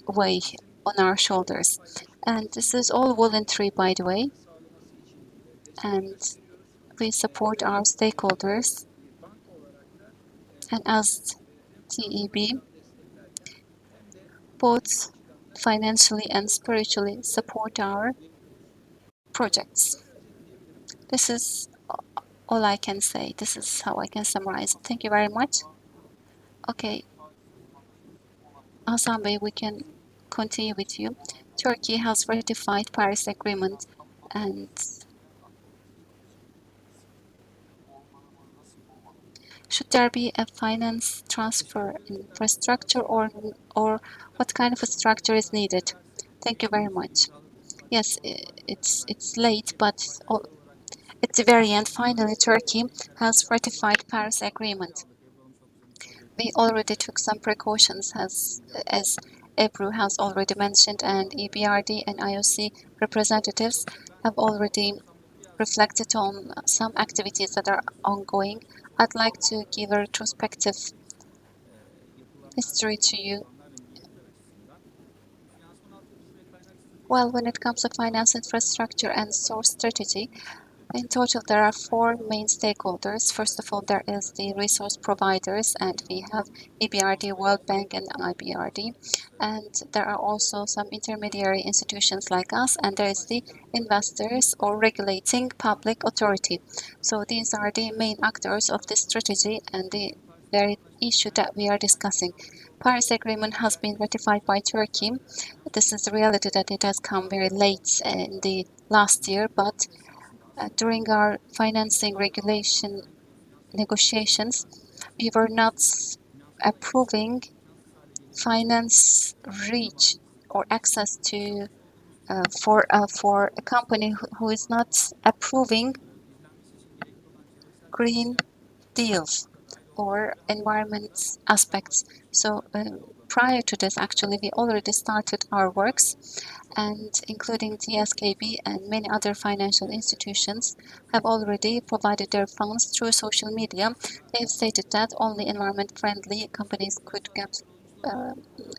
weigh on our shoulders. And this is all voluntary, by the way, and we support our stakeholders, and as TEB, both financially and spiritually support our projects. This is all I can say. This is how I can summarize it. Thank you very much. Okay, Hasan Bey, we can continue with you. Turkey has ratified Paris Agreement, and should there be a finance transfer infrastructure, or what kind of a structure is needed? Thank you very much. Yes, it's late, but at the very end, finally, Turkey has ratified Paris Agreement. We already took some precautions, as Ebru has already mentioned, and EBRD and IOC representatives have already reflected on some activities that are ongoing. I'd like to give a retrospective history to you. Well, when it comes to finance infrastructure and source strategy, in total, there are 4 main stakeholders. First of all, there is the resource providers, and we have EBRD, World Bank, and IBRD. And there are also some intermediary institutions like us, and there is the investors or regulating public authority. So these are the main actors of this strategy and the very issue that we are discussing. Paris Agreement has been ratified by Turkey. This is the reality that it has come very late in the last year, but during our financing regulation negotiations, we were not approving finance reach or access to for a company who is not approving green deals or environment aspects. So prior to this, actually, we already started our works, and including TSKB and many other financial institutions have already provided their funds through social media. They have stated that only environment-friendly companies could get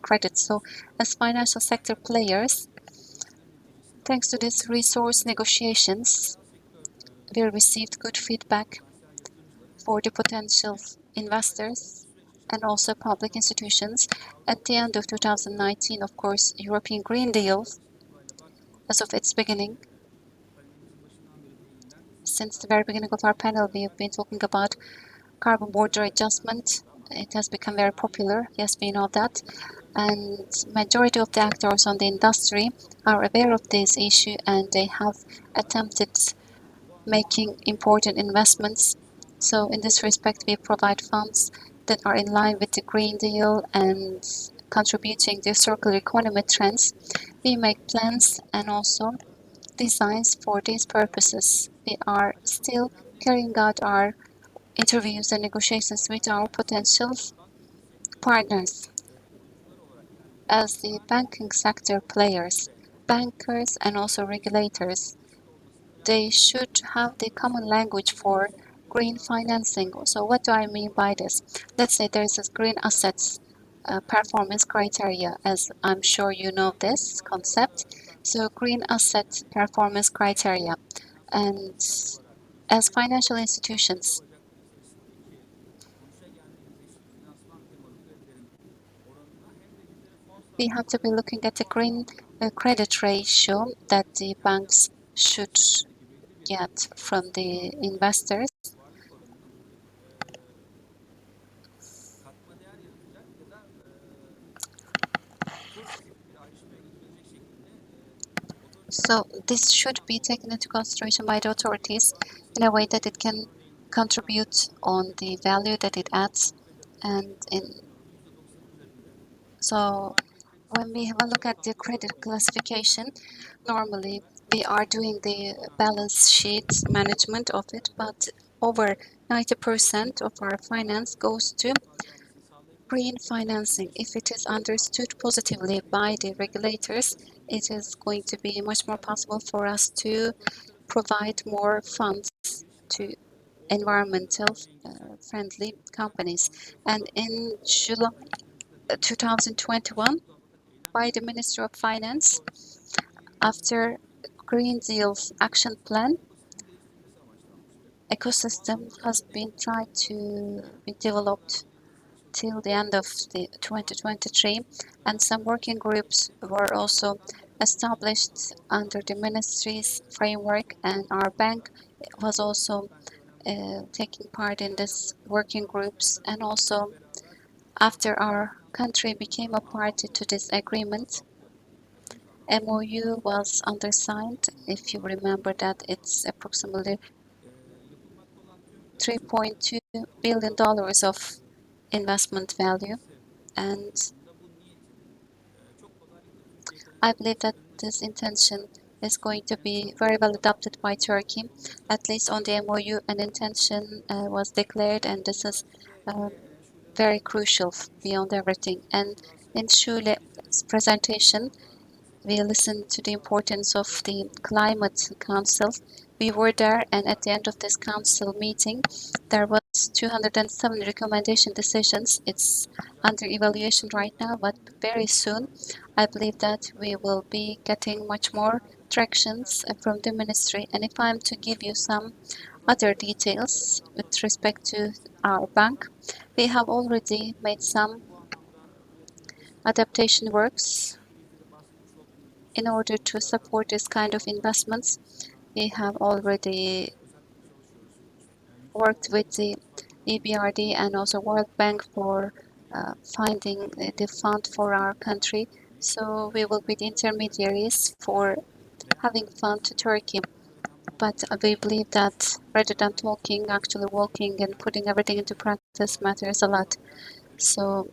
credit. So as financial sector players, thanks to these resource negotiations, we received good feedback for the potential investors and also public institutions. At the end of 2019, of course, European Green Deal, as of its beginning, since the very beginning of our panel, we have been talking about carbon border adjustment. It has become very popular. Yes, we know that. And majority of the actors on the industry are aware of this issue, and they have attempted making important investments. So in this respect, we provide funds that are in line with the Green Deal and contributing to circular economy trends. We make plans and also designs for these purposes. We are still carrying out our interviews and negotiations with our potential partners. As the banking sector players, bankers and also regulators, they should have the common language for green financing. So what do I mean by this? Let's say there is a green assets performance criteria, as I'm sure you know this concept. So green asset performance criteria. And as financial institutions, we have to be looking at the green credit ratio that the banks should get from the investors. So this should be taken into consideration by the authorities in a way that it can contribute on the value that it adds. And so when we have a look at the credit classification, normally we are doing the balance sheet management of it, but over 90% of our finance goes to green financing. If it is understood positively by the regulators, it is going to be much more possible for us to provide more funds to environmental friendly companies. And in July 2021, by the Ministry of Finance, after Green Deal's action plan, ecosystem has been tried to be developed till the end of the 2023, and some working groups were also established under the ministry's framework, and our bank was also taking part in this working groups. And also after our country became a party to this agreement, MOU was undersigned. If you remember that, it's approximately $3.2 billion of investment value. And I believe that this intention is going to be very well adopted by Turkey. At least on the MOU, an intention was declared, and this is very crucial beyond everything. And in Shule's presentation, we listened to the importance of the Climate Council. We were there, and at the end of this council meeting, there was 207 recommendation decisions. It's under evaluation right now, but very soon, I believe that we will be getting much more tractions from the ministry. And if I'm to give you some other details with respect to our bank, we have already made some adaptation works in order to support this kind of investments. We have already worked with the EBRD and also World Bank for finding the fund for our country. So we will be the intermediaries for having fund to Turkey. But we believe that rather than talking, actually walking and putting everything into practice matters a lot. So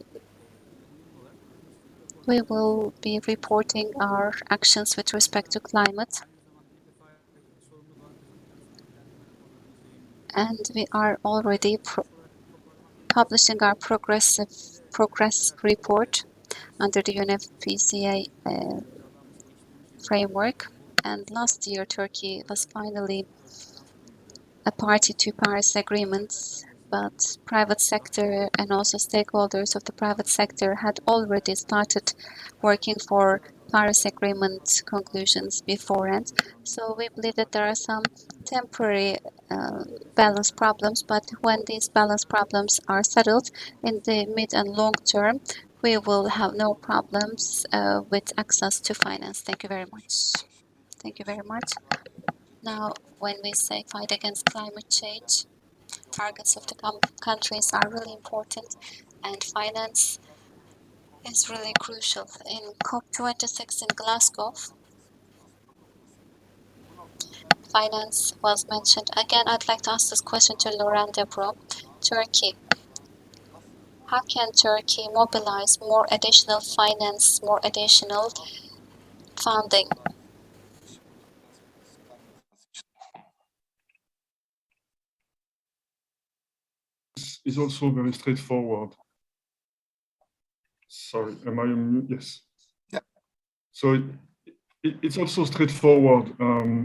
we will be reporting our actions with respect to climate. And we are already publishing our progress report under the UNFPCA framework. And last year, Turkey was finally a party to Paris agreements, but private sector and also stakeholders of the private sector had already started working for Paris Agreement conclusions beforehand. So we believe that there are some temporary balance problems, but when these balance problems are settled in the mid and long term, we will have no problems with access to finance. Thank you very much. Thank you very much. Now, when we say fight against climate change, targets of the countries are really important, and finance is really crucial. In COP26 in Glasgow, finance was mentioned. Again, I'd like to ask this question to Laurent Debro. Turkey. How can Turkey mobilize more additional finance, more additional funding? is also very straightforward. Sorry, am I on mute? Yes. Yeah. So it's also straightforward.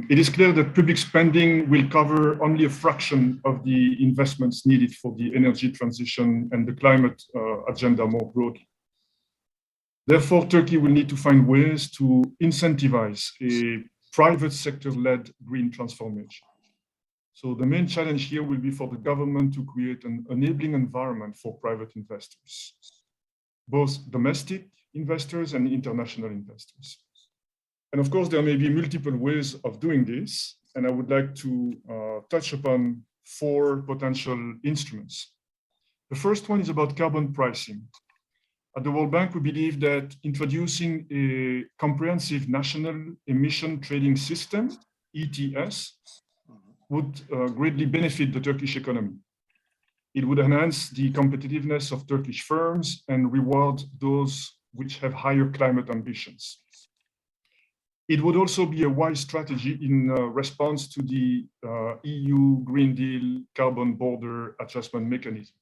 It is clear that public spending will cover only a fraction of the investments needed for the energy transition and the climate agenda more broadly. Therefore, Turkey will need to find ways to incentivize a private sector-led green transformation. So the main challenge here will be for the government to create an enabling environment for private investors, both domestic investors and international investors. And of course, there may be multiple ways of doing this, and I would like to touch upon 4 potential instruments. The first one is about carbon pricing. At the World Bank, we believe that introducing a comprehensive national emission trading system, ETS, would greatly benefit the Turkish economy. It would enhance the competitiveness of Turkish firms and reward those which have higher climate ambitions. It would also be a wise strategy in response to the EU Green Deal carbon border adjustment mechanism.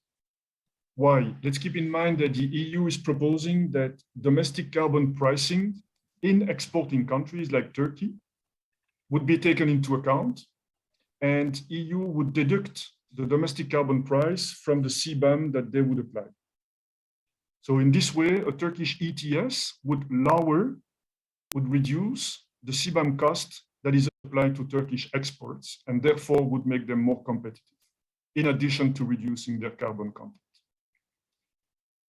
Why? Let's keep in mind that the EU is proposing that domestic carbon pricing in exporting countries like Turkey would be taken into account, and EU would deduct the domestic carbon price from the CBAM that they would apply. So in this way, a Turkish ETS would reduce the CBAM cost that is applied to Turkish exports and therefore would make them more competitive, in addition to reducing their carbon content.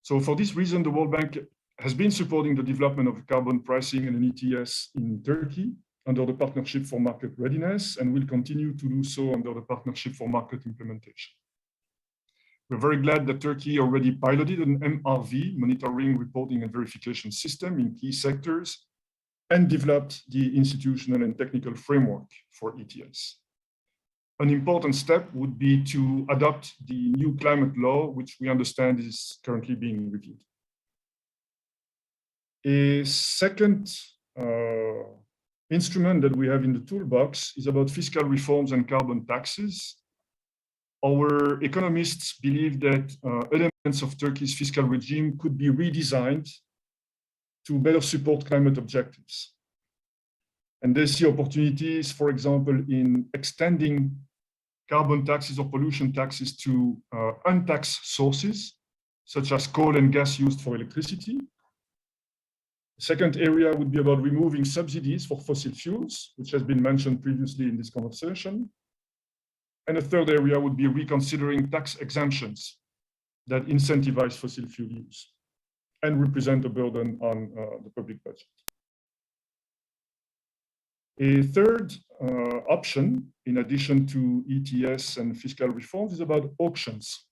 So for this reason, the World Bank has been supporting the development of carbon pricing and an ETS in Turkey under the Partnership for Market Readiness, and will continue to do so under the Partnership for Market Implementation. We're very glad that Turkey already piloted an MRV, monitoring, reporting, and verification system in key sectors, and developed the institutional and technical framework for ETS. An important step would be to adopt the new climate law, which we understand is currently being reviewed. A second instrument that we have in the toolbox is about fiscal reforms and carbon taxes. Our economists believe that elements of Turkey's fiscal regime could be redesigned to better support climate objectives. And they see opportunities, for example, in extending carbon taxes or pollution taxes to untaxed sources, such as coal and gas used for electricity. The second area would be about removing subsidies for fossil fuels, which has been mentioned previously in this conversation. And a third area would be reconsidering tax exemptions that incentivize fossil fuel use and represent a burden on the public budget. A third option, in addition to ETS and fiscal reforms, is about auctions.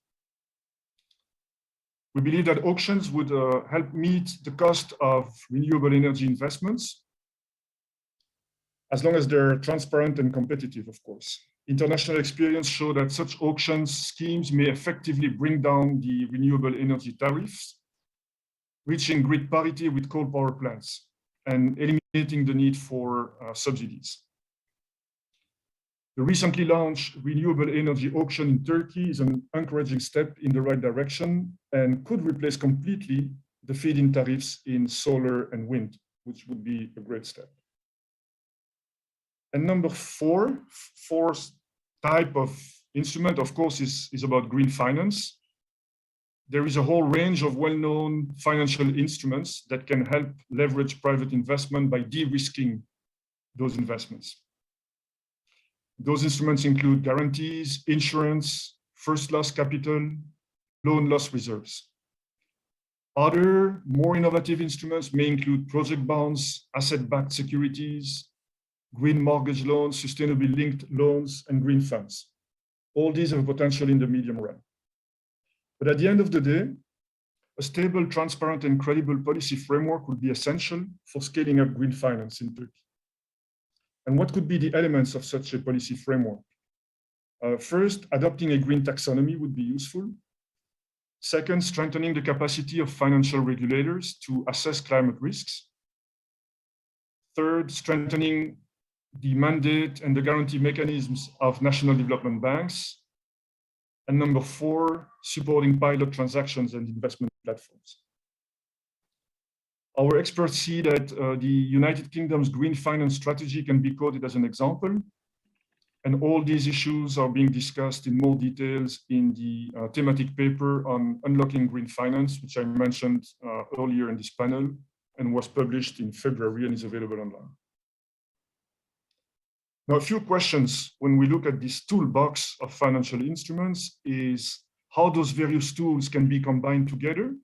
We believe that auctions would help meet the cost of renewable energy investments, as long as they're transparent and competitive, of course. International experience show that such auction schemes may effectively bring down the renewable energy tariffs, reaching grid parity with coal power plants and eliminating the need for subsidies. The recently launched renewable energy auction in Turkey is an encouraging step in the right direction and could replace completely the feed-in tariffs in solar and wind, which would be a great step. And number fourth type of instrument, of course, is about green finance. There is a whole range of well-known financial instruments that can help leverage private investment by de-risking those investments. Those instruments include guarantees, insurance, first loss capital, loan loss reserves. Other more innovative instruments may include project bonds, asset-backed securities, green mortgage loans, sustainably linked loans, and green funds. All these have potential in the medium run. But at the end of the day, a stable, transparent, and credible policy framework would be essential for scaling up green finance in Turkey. And what could be the elements of such a policy framework? First, adopting a green taxonomy would be useful. Second, strengthening the capacity of financial regulators to assess climate risks. Third, strengthening the mandate and the guarantee mechanisms of national development banks. And number 4, supporting pilot transactions and investment platforms. Our experts see that the United Kingdom's green finance strategy can be quoted as an example. And all these issues are being discussed in more details in the thematic paper on unlocking green finance, which I mentioned earlier in this panel and was published in February and is available online. Now, a few questions when we look at this toolbox of financial instruments is how those various tools can be combined together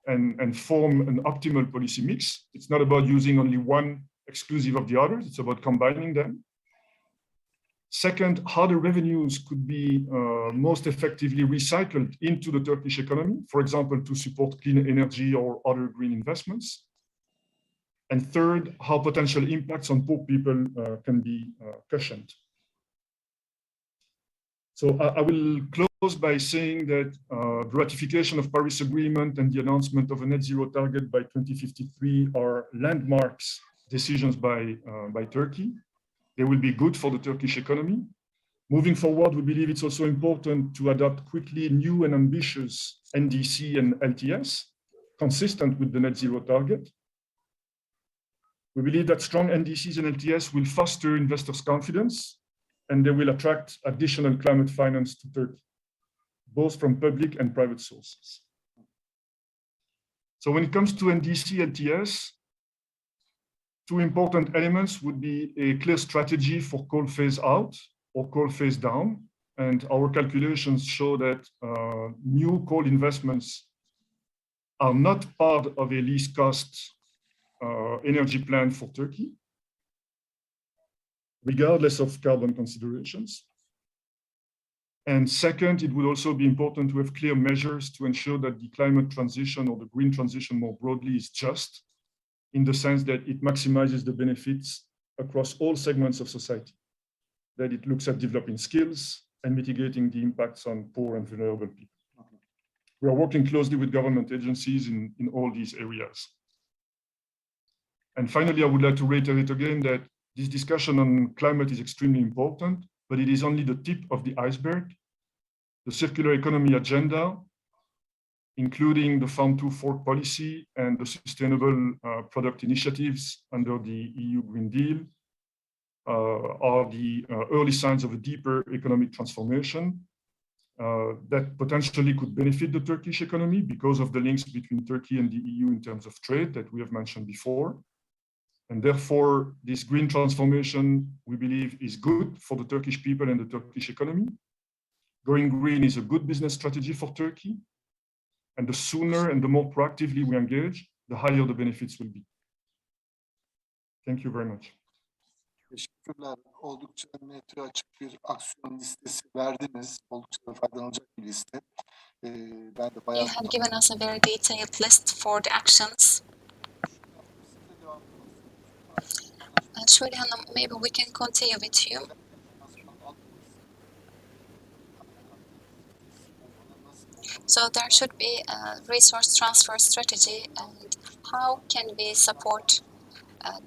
and form an optimal policy mix. It's not about using only one exclusive of the others, it's about combining them. Second, how the revenues could be most effectively recycled into the Turkish economy, for example, to support clean energy or other green investments. And third, how potential impacts on poor people can be cushioned. So I will close by saying that the ratification of Paris Agreement and the announcement of a net zero target by 2053 are landmarks decisions by Turkey. They will be good for the Turkish economy. Moving forward, we believe it's also important to adopt quickly new and ambitious NDC and LTS, consistent with the net zero target. We believe that strong NDCs and LTS will foster investors' confidence, and they will attract additional climate finance to Turkey, both from public and private sources. So when it comes to NDC, LTS, two important elements would be a clear strategy for coal phase out or coal phase down. And our calculations show that new coal investments are not part of a least cost energy plan for Turkey, regardless of carbon considerations. And second, it would also be important to have clear measures to ensure that the climate transition or the green transition more broadly is just, in the sense that it maximizes the benefits across all segments of society, that it looks at developing skills and mitigating the impacts on poor and vulnerable people. We are working closely with government agencies in all these areas. And finally, I would like to reiterate again that this discussion on climate is extremely important, but it is only the tip of the iceberg. The circular economy agenda, including the Farm to Fork policy and the sustainable product initiatives under the EU Green Deal, are the early signs of a deeper economic transformation that potentially could benefit the Turkish economy because of the links between Turkey and the EU in terms of trade that we have mentioned before. And therefore, this green transformation, we believe, is good for the Turkish people and the Turkish economy. Going green is a good business strategy for Turkey. And the sooner and the more proactively we engage, the higher the benefits will be. Thank you very much. Teşekkürler. Oldukça net ve açık bir aksiyon listesi verdiniz. Oldukça faydalanacak bir liste. Ben de bayağı... You have given us a very detailed list for the actions. Şöyle Hanım, maybe we can continue with you. So there should be a resource transfer strategy, and how can we support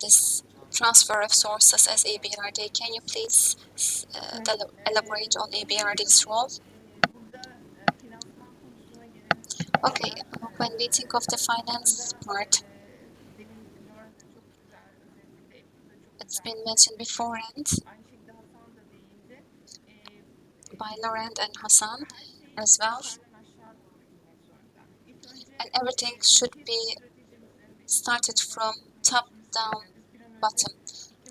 this transfer of sources as EBRD? Can you please elaborate on EBRD's role? Okay, when we think of the finance part, it's been mentioned beforehand by Laurent and Hassan as well. And everything should be started from top down, bottom.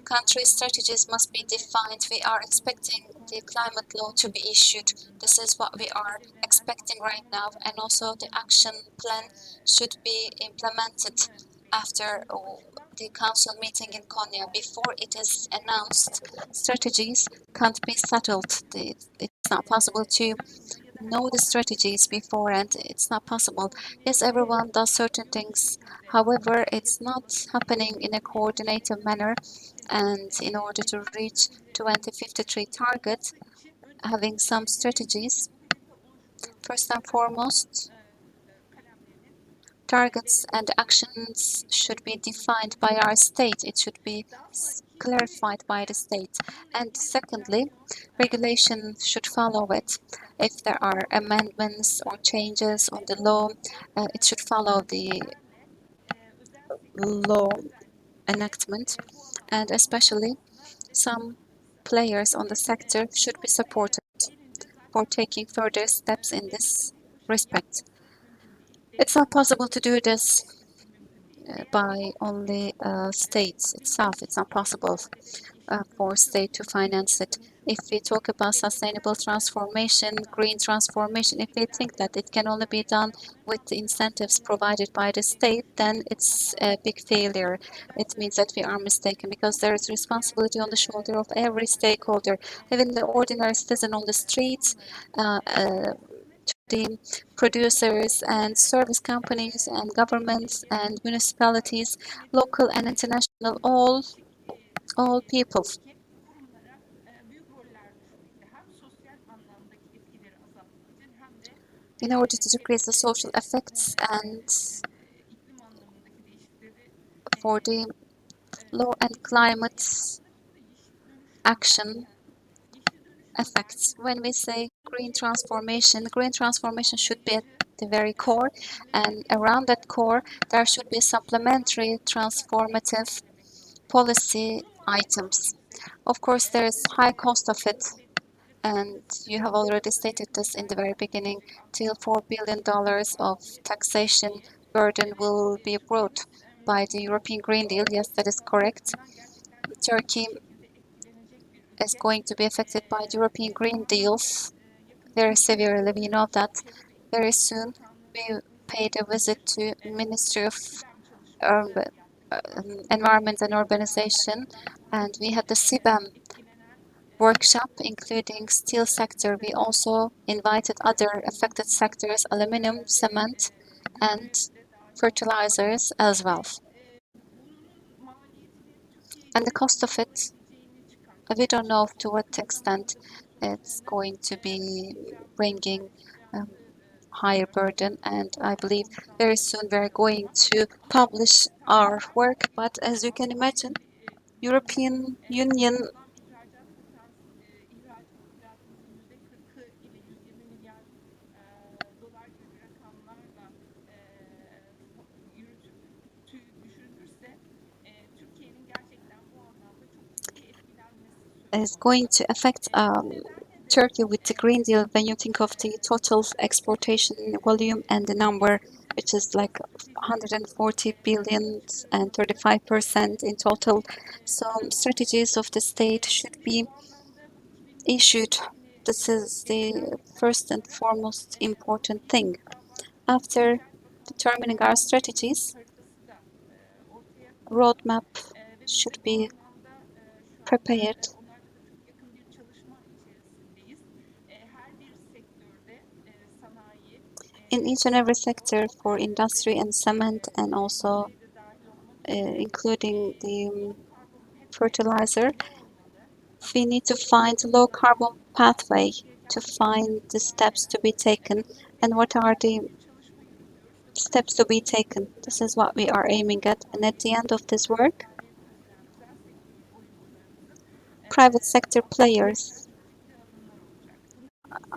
Country strategies must be defined. We are expecting the climate law to be issued. This is what we are expecting right now. And also the action plan should be implemented after the council meeting in Konya. Before it is announced, strategies can't be settled. It's not possible to know the strategies before, and it's not possible. Yes, everyone does certain things. However, it's not happening in a coordinated manner. And in order to reach 2053 target, having some strategies, first and foremost, targets and actions should be defined by our state. It should be clarified by the state. And secondly, regulation should follow it. If there are amendments or changes on the law, it should follow the law enactment, and especially some players on the sector should be supported for taking further steps in this respect. It's not possible to do this by only states itself. It's not possible for state to finance it. If we talk about sustainable transformation, green transformation, if we think that it can only be done with the incentives provided by the state, then it's a big failure. It means that we are mistaken, because there is responsibility on the shoulder of every stakeholder, even the ordinary citizen on the streets, to the producers and service companies and governments and municipalities, local and international, all people. In order to decrease the social effects and for the law and climate action effects. When we say green transformation should be at the very core, and around that core there should be supplementary transformative policy items. Of course, there is high cost of it, and you have already stated this in the very beginning, till $4 billion of taxation burden will be brought by the European Green Deal. Yes, that is correct. Turkey is going to be affected by the European Green Deals very severely. We know that. Very soon we paid a visit to Ministry of Environment and Urbanization, and we had the CBAM workshop, including steel sector. We also invited other affected sectors, aluminum, cement, and fertilizers as well. And the cost of it, we don't know to what extent it's going to be bringing higher burden, and I believe very soon we're going to publish our work. But as you can imagine, European Union is going to affect Turkey with the Green Deal. When you think of the total exportation volume and the number, which is like 140 billion and 35% in total, some strategies of the state should be issued. This is the first and foremost important thing. After determining our strategies, roadmap should be prepared. In each and every sector for industry and cement, and also including the fertilizer, we need to find a low carbon pathway, to find the steps to be taken. And what are the steps to be taken? This is what we are aiming at. And at the end of this work, private sector players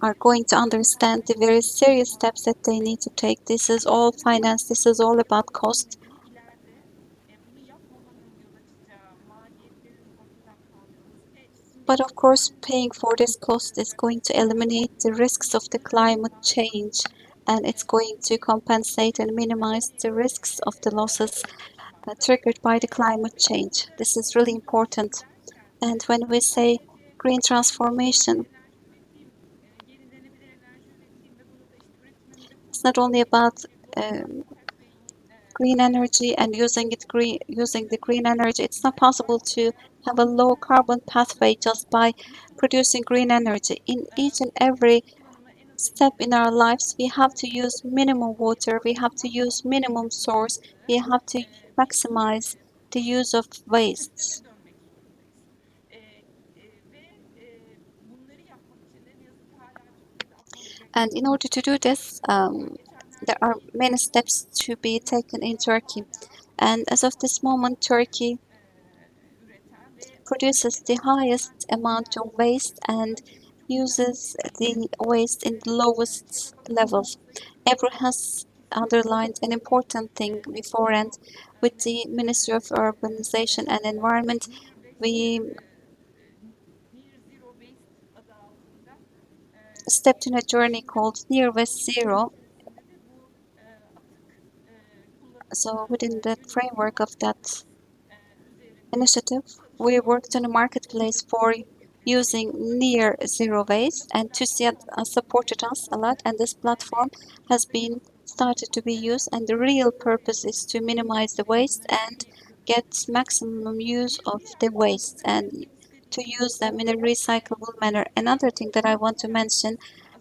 are going to understand the very serious steps that they need to take. This is all finance, this is all about cost. But of course, paying for this cost is going to eliminate the risks of the climate change, and it's going to compensate and minimize the risks of the losses triggered by the climate change. This is really important. And when we say green transformation, it's not only about green energy and using the green energy. It's not possible to have a low carbon pathway just by producing green energy. In each and every step in our lives, we have to use minimum water, we have to use minimum source, we have to maximize the use of wastes. And in order to do this, there are many steps to be taken in Turkey. And as of this moment, Turkey produces the highest amount of waste and uses the waste in the lowest levels. Ebru has underlined an important thing before, and with the Ministry of Urbanization and Environment, we stepped in a journey called Near West Zero. So within the framework of that initiative, we worked on a marketplace for using near zero waste, and TUSIAD supported us a lot, and this platform has been started to be used, and the real purpose is to minimize the waste and get maximum use of the waste and to use them in a recyclable manner. Another thing that I want to mention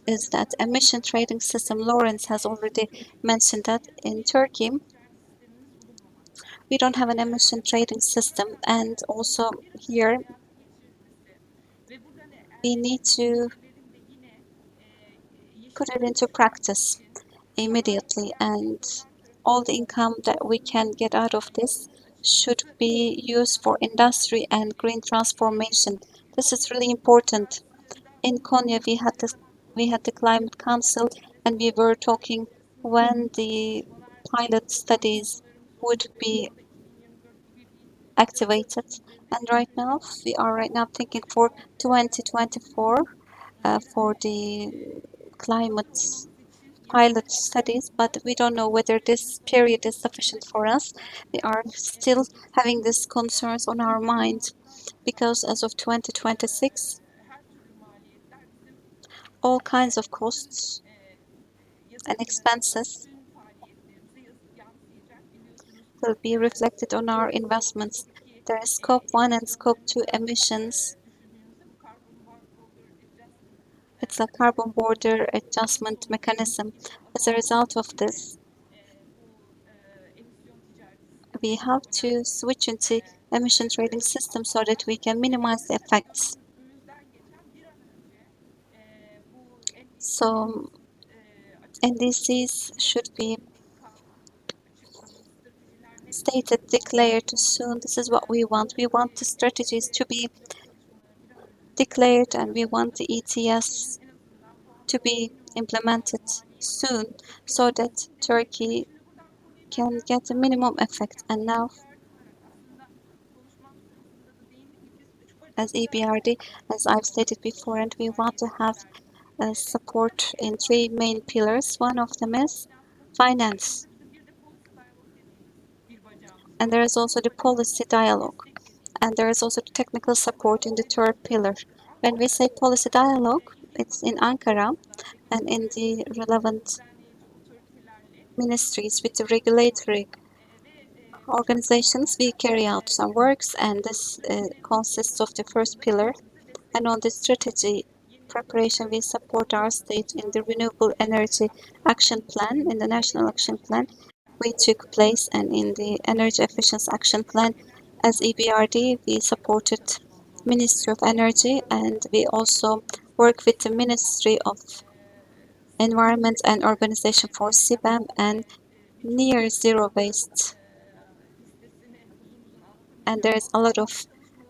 is that emission trading system. Lawrence has already mentioned that in Turkey we don't have an emission trading system, and also here we need to put it into practice immediately, and all the income that we can get out of this should be used for industry and green transformation. This is really important. In Konya, we had the climate council, and we were talking when the pilot studies would be activated. And right now, we are right now thinking for 2024 for the climate pilot studies, but we don't know whether this period is sufficient for us. We are still having these concerns on our mind because as of 2026, all kinds of costs and expenses will be reflected on our investments. There is Scope 1 and Scope 2 emissions. It's a carbon border adjustment mechanism. As a result of this, we have to switch into emission trading system so that we can minimize the effects. So NDCs should be stated, declared soon. This is what we want. We want the strategies to be declared, and we want the ETS to be implemented soon so that Turkey can get a minimum effect. And now, as EBRD, as I've stated before, and we want to have support in three main pillars. One of them is finance. And there is also the policy dialogue. And there is also the technical support in the third pillar. When we say policy dialogue, it's in Ankara and in the relevant ministries with the regulatory organizations. We carry out some works, and this consists of the first pillar. And on the strategy preparation, we support our state in the renewable energy action plan, in the national action plan we took place, and in the energy efficiency action plan. As EBRD, we supported Ministry of Energy, and we also work with the Ministry of Environment and Urbanization for CBAM and near zero waste. And there's a lot of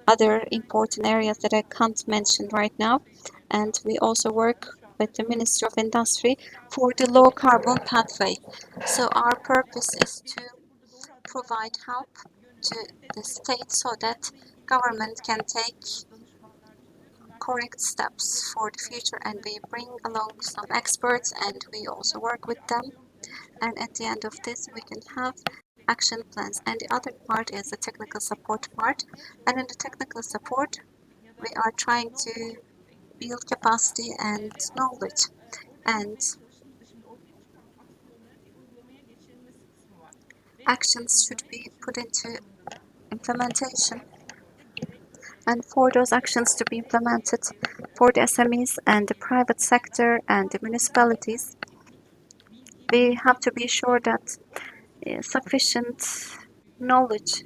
other important areas that I can't mention right now. And we also work with the Ministry of Industry for the low carbon pathway. So our purpose is to provide help to the state so that government can take correct steps for the future, and we bring along some experts and we also work with them, and at the end of this we can have action plans. And the other part is the technical support part, and in the technical support we are trying to build capacity and knowledge, and actions should be put into implementation. And for those actions to be implemented for the SMEs and the private sector and the municipalities, we have to be sure that sufficient knowledge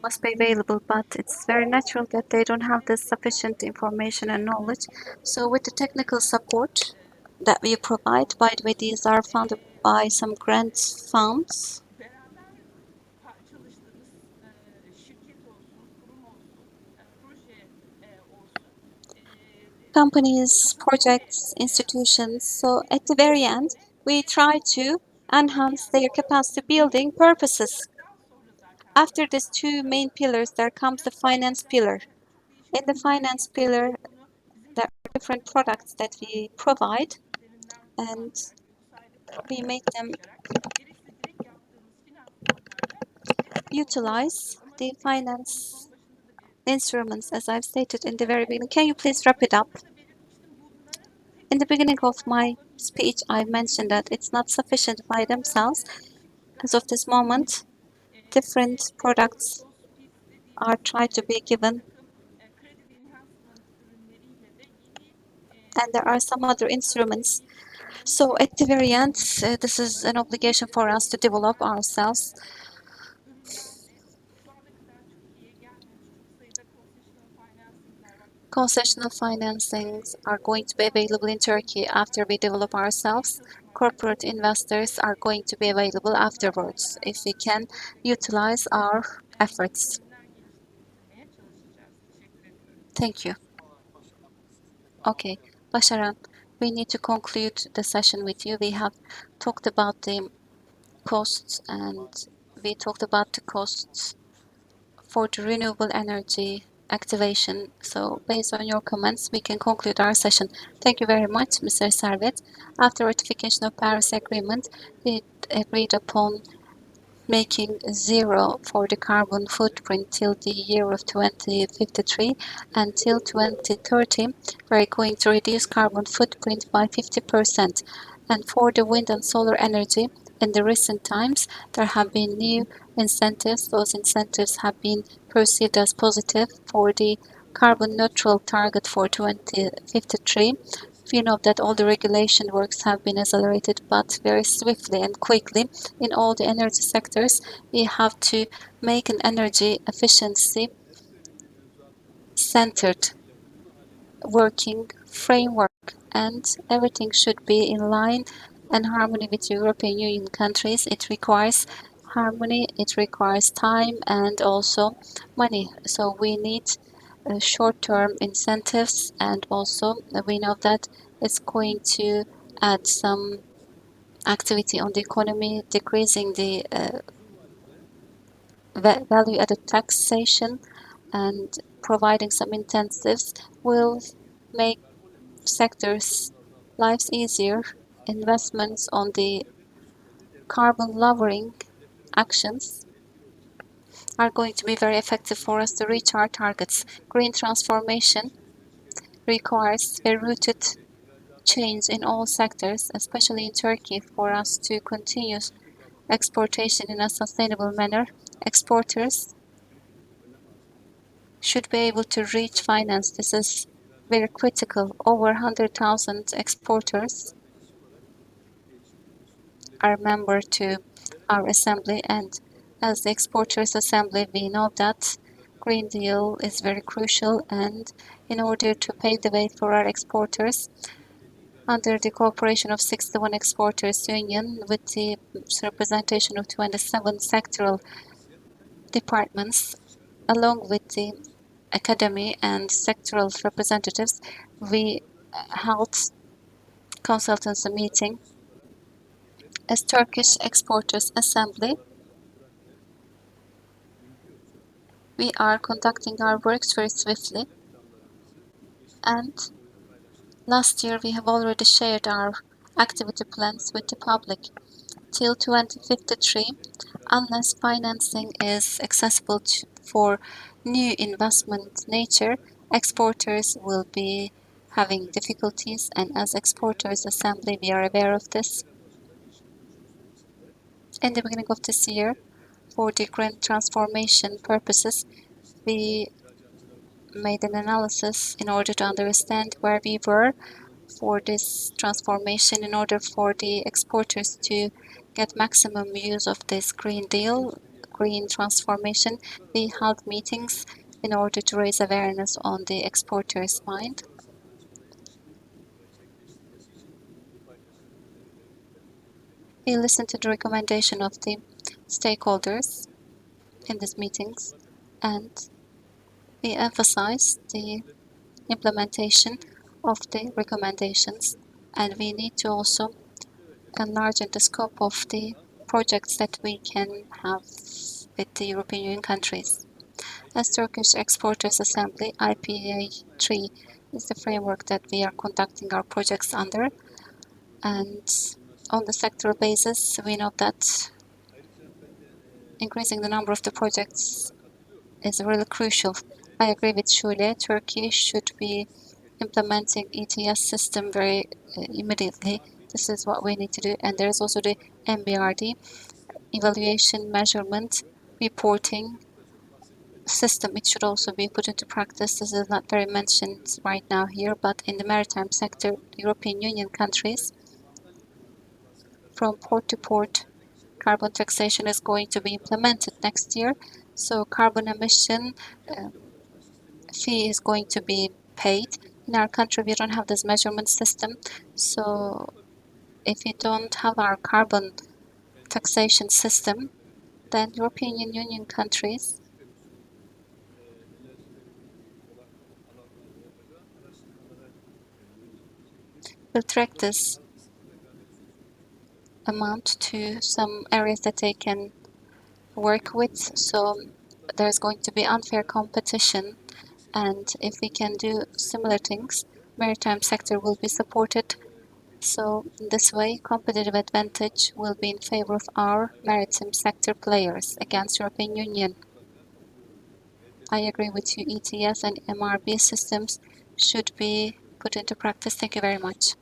must be available, but it's very natural that they don't have the sufficient information and knowledge. So with the technical support that we provide, by the way, these are funded by some grant funds. companies, projects, institutions. So at the very end, we try to enhance their capacity building purposes. After these two main pillars, there comes the finance pillar. In the finance pillar, there are different products that we provide, and we make them utilize the finance instruments, as I've stated in the very beginning. Can you please wrap it up? In the beginning of my speech, I mentioned that it's not sufficient by themselves. As of this moment, different products are tried to be given, and there are some other instruments. So at the very end, this is an obligation for us to develop ourselves. Concessional financings are going to be available in Turkey after we develop ourselves. Corporate investors are going to be available afterwards if we can utilize our efforts. Thank you. Okay, Başaran, we need to conclude the session with you. We have talked about the costs, and we talked about the costs for the renewable energy activation. So based on your comments, we can conclude our session. Thank you very much, Mr. Servet. After ratification of Paris Agreement, we agreed upon making zero for the carbon footprint till the year of 2053, and till 2030 we're going to reduce carbon footprint by 50%. And for the wind and solar energy, in the recent times there have been new incentives. Those incentives have been perceived as positive for the carbon neutral target for 2053. We know that all the regulation works have been accelerated, but very swiftly and quickly in all the energy sectors. We have to make an energy efficiency centered working framework, and everything should be in line and harmony with European Union countries. It requires harmony, it requires time and also money. So we need short-term incentives, and also we know that it's going to add some activity on the economy, decreasing the value-added taxation, and providing some incentives will make sectors' lives easier. Investments on the carbon lowering actions are going to be very effective for us to reach our targets. Green transformation requires a rooted change in all sectors, especially in Turkey, for us to continue exportation in a sustainable manner. Exporters should be able to reach finance. This is very critical. Over 100,000 exporters are member to our assembly, and as the exporters assembly, we know that Green Deal is very crucial, and in order to pave the way for our exporters, under the cooperation of 61 Exporters Union with the representation of 27 sectoral departments, along with the academy and sectoral representatives, we held consultancy meeting as Turkish Exporters Assembly. We are conducting our works very swiftly, and last year we have already shared our activity plans with the public. Till 2053, unless financing is accessible for new investment nature, exporters will be having difficulties, and as Exporters Assembly we are aware of this. In the beginning of this year, for the green transformation purposes, we made an analysis in order to understand where we were for this transformation, in order for the exporters to get maximum use of this Green Deal, green transformation. We held meetings in order to raise awareness on the exporters' mind. We listened to the recommendation of the stakeholders in these meetings, and we emphasized the implementation of the recommendations, and we need to also enlarge the scope of the projects that we can have with the European Union countries. As Turkish Exporters Assembly, IPA 3 is the framework that we are conducting our projects under, and on the sectoral basis, we know that increasing the number of the projects is really crucial. I agree with Şule. Turkey should be implementing ETS system very immediately. This is what we need to do. And there is also the MBRD, evaluation, measurement, reporting system. It should also be put into practice. This is not very mentioned right now here, but in the maritime sector, European Union countries, from port to port, carbon taxation is going to be implemented next year. So carbon emission fee is going to be paid. In our country, we don't have this measurement system. So if we don't have our carbon taxation system, then European Union countries will track this amount to some areas that they can work with. So there's going to be unfair competition, and if we can do similar things, maritime sector will be supported. So in this way, competitive advantage will be in favor of our maritime sector players against European Union. I agree with you, ETS and MRB systems should be put into practice. Thank you very much.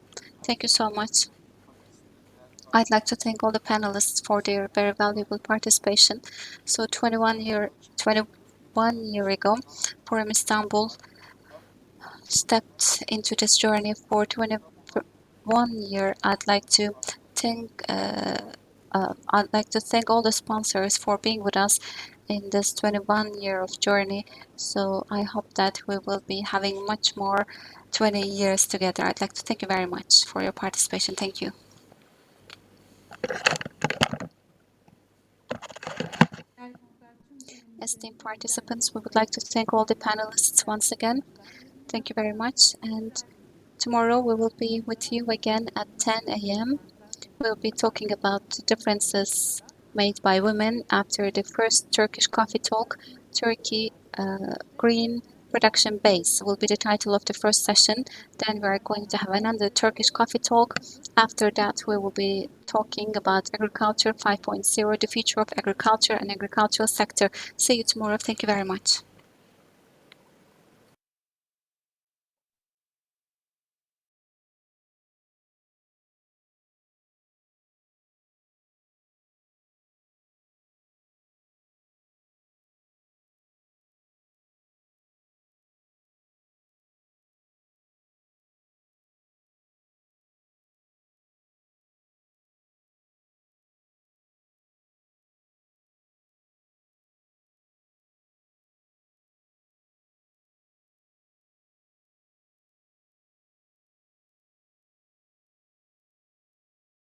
Thank you so much. I'd like to thank all the panelists for their very valuable participation. So 21 year ago, Forum Istanbul stepped into this journey. For 21 year, I'd like to thank all the sponsors for being with us in this 21 year of journey. So I hope that we will be having much more 20 years together. I'd like to thank you very much for your participation. Thank you. Esteemed participants, we would like to thank all the panelists once again. Thank you very much. And tomorrow we will be with you again at 10 a.m. We'll be talking about the differences made by women after the first Turkish coffee talk. Turkey Green Production Base will be the title of the first session. Then we are going to have another Turkish coffee talk. After that, we will be talking about agriculture 5.0, the future of agriculture and agricultural sector. See you tomorrow. Thank you very much.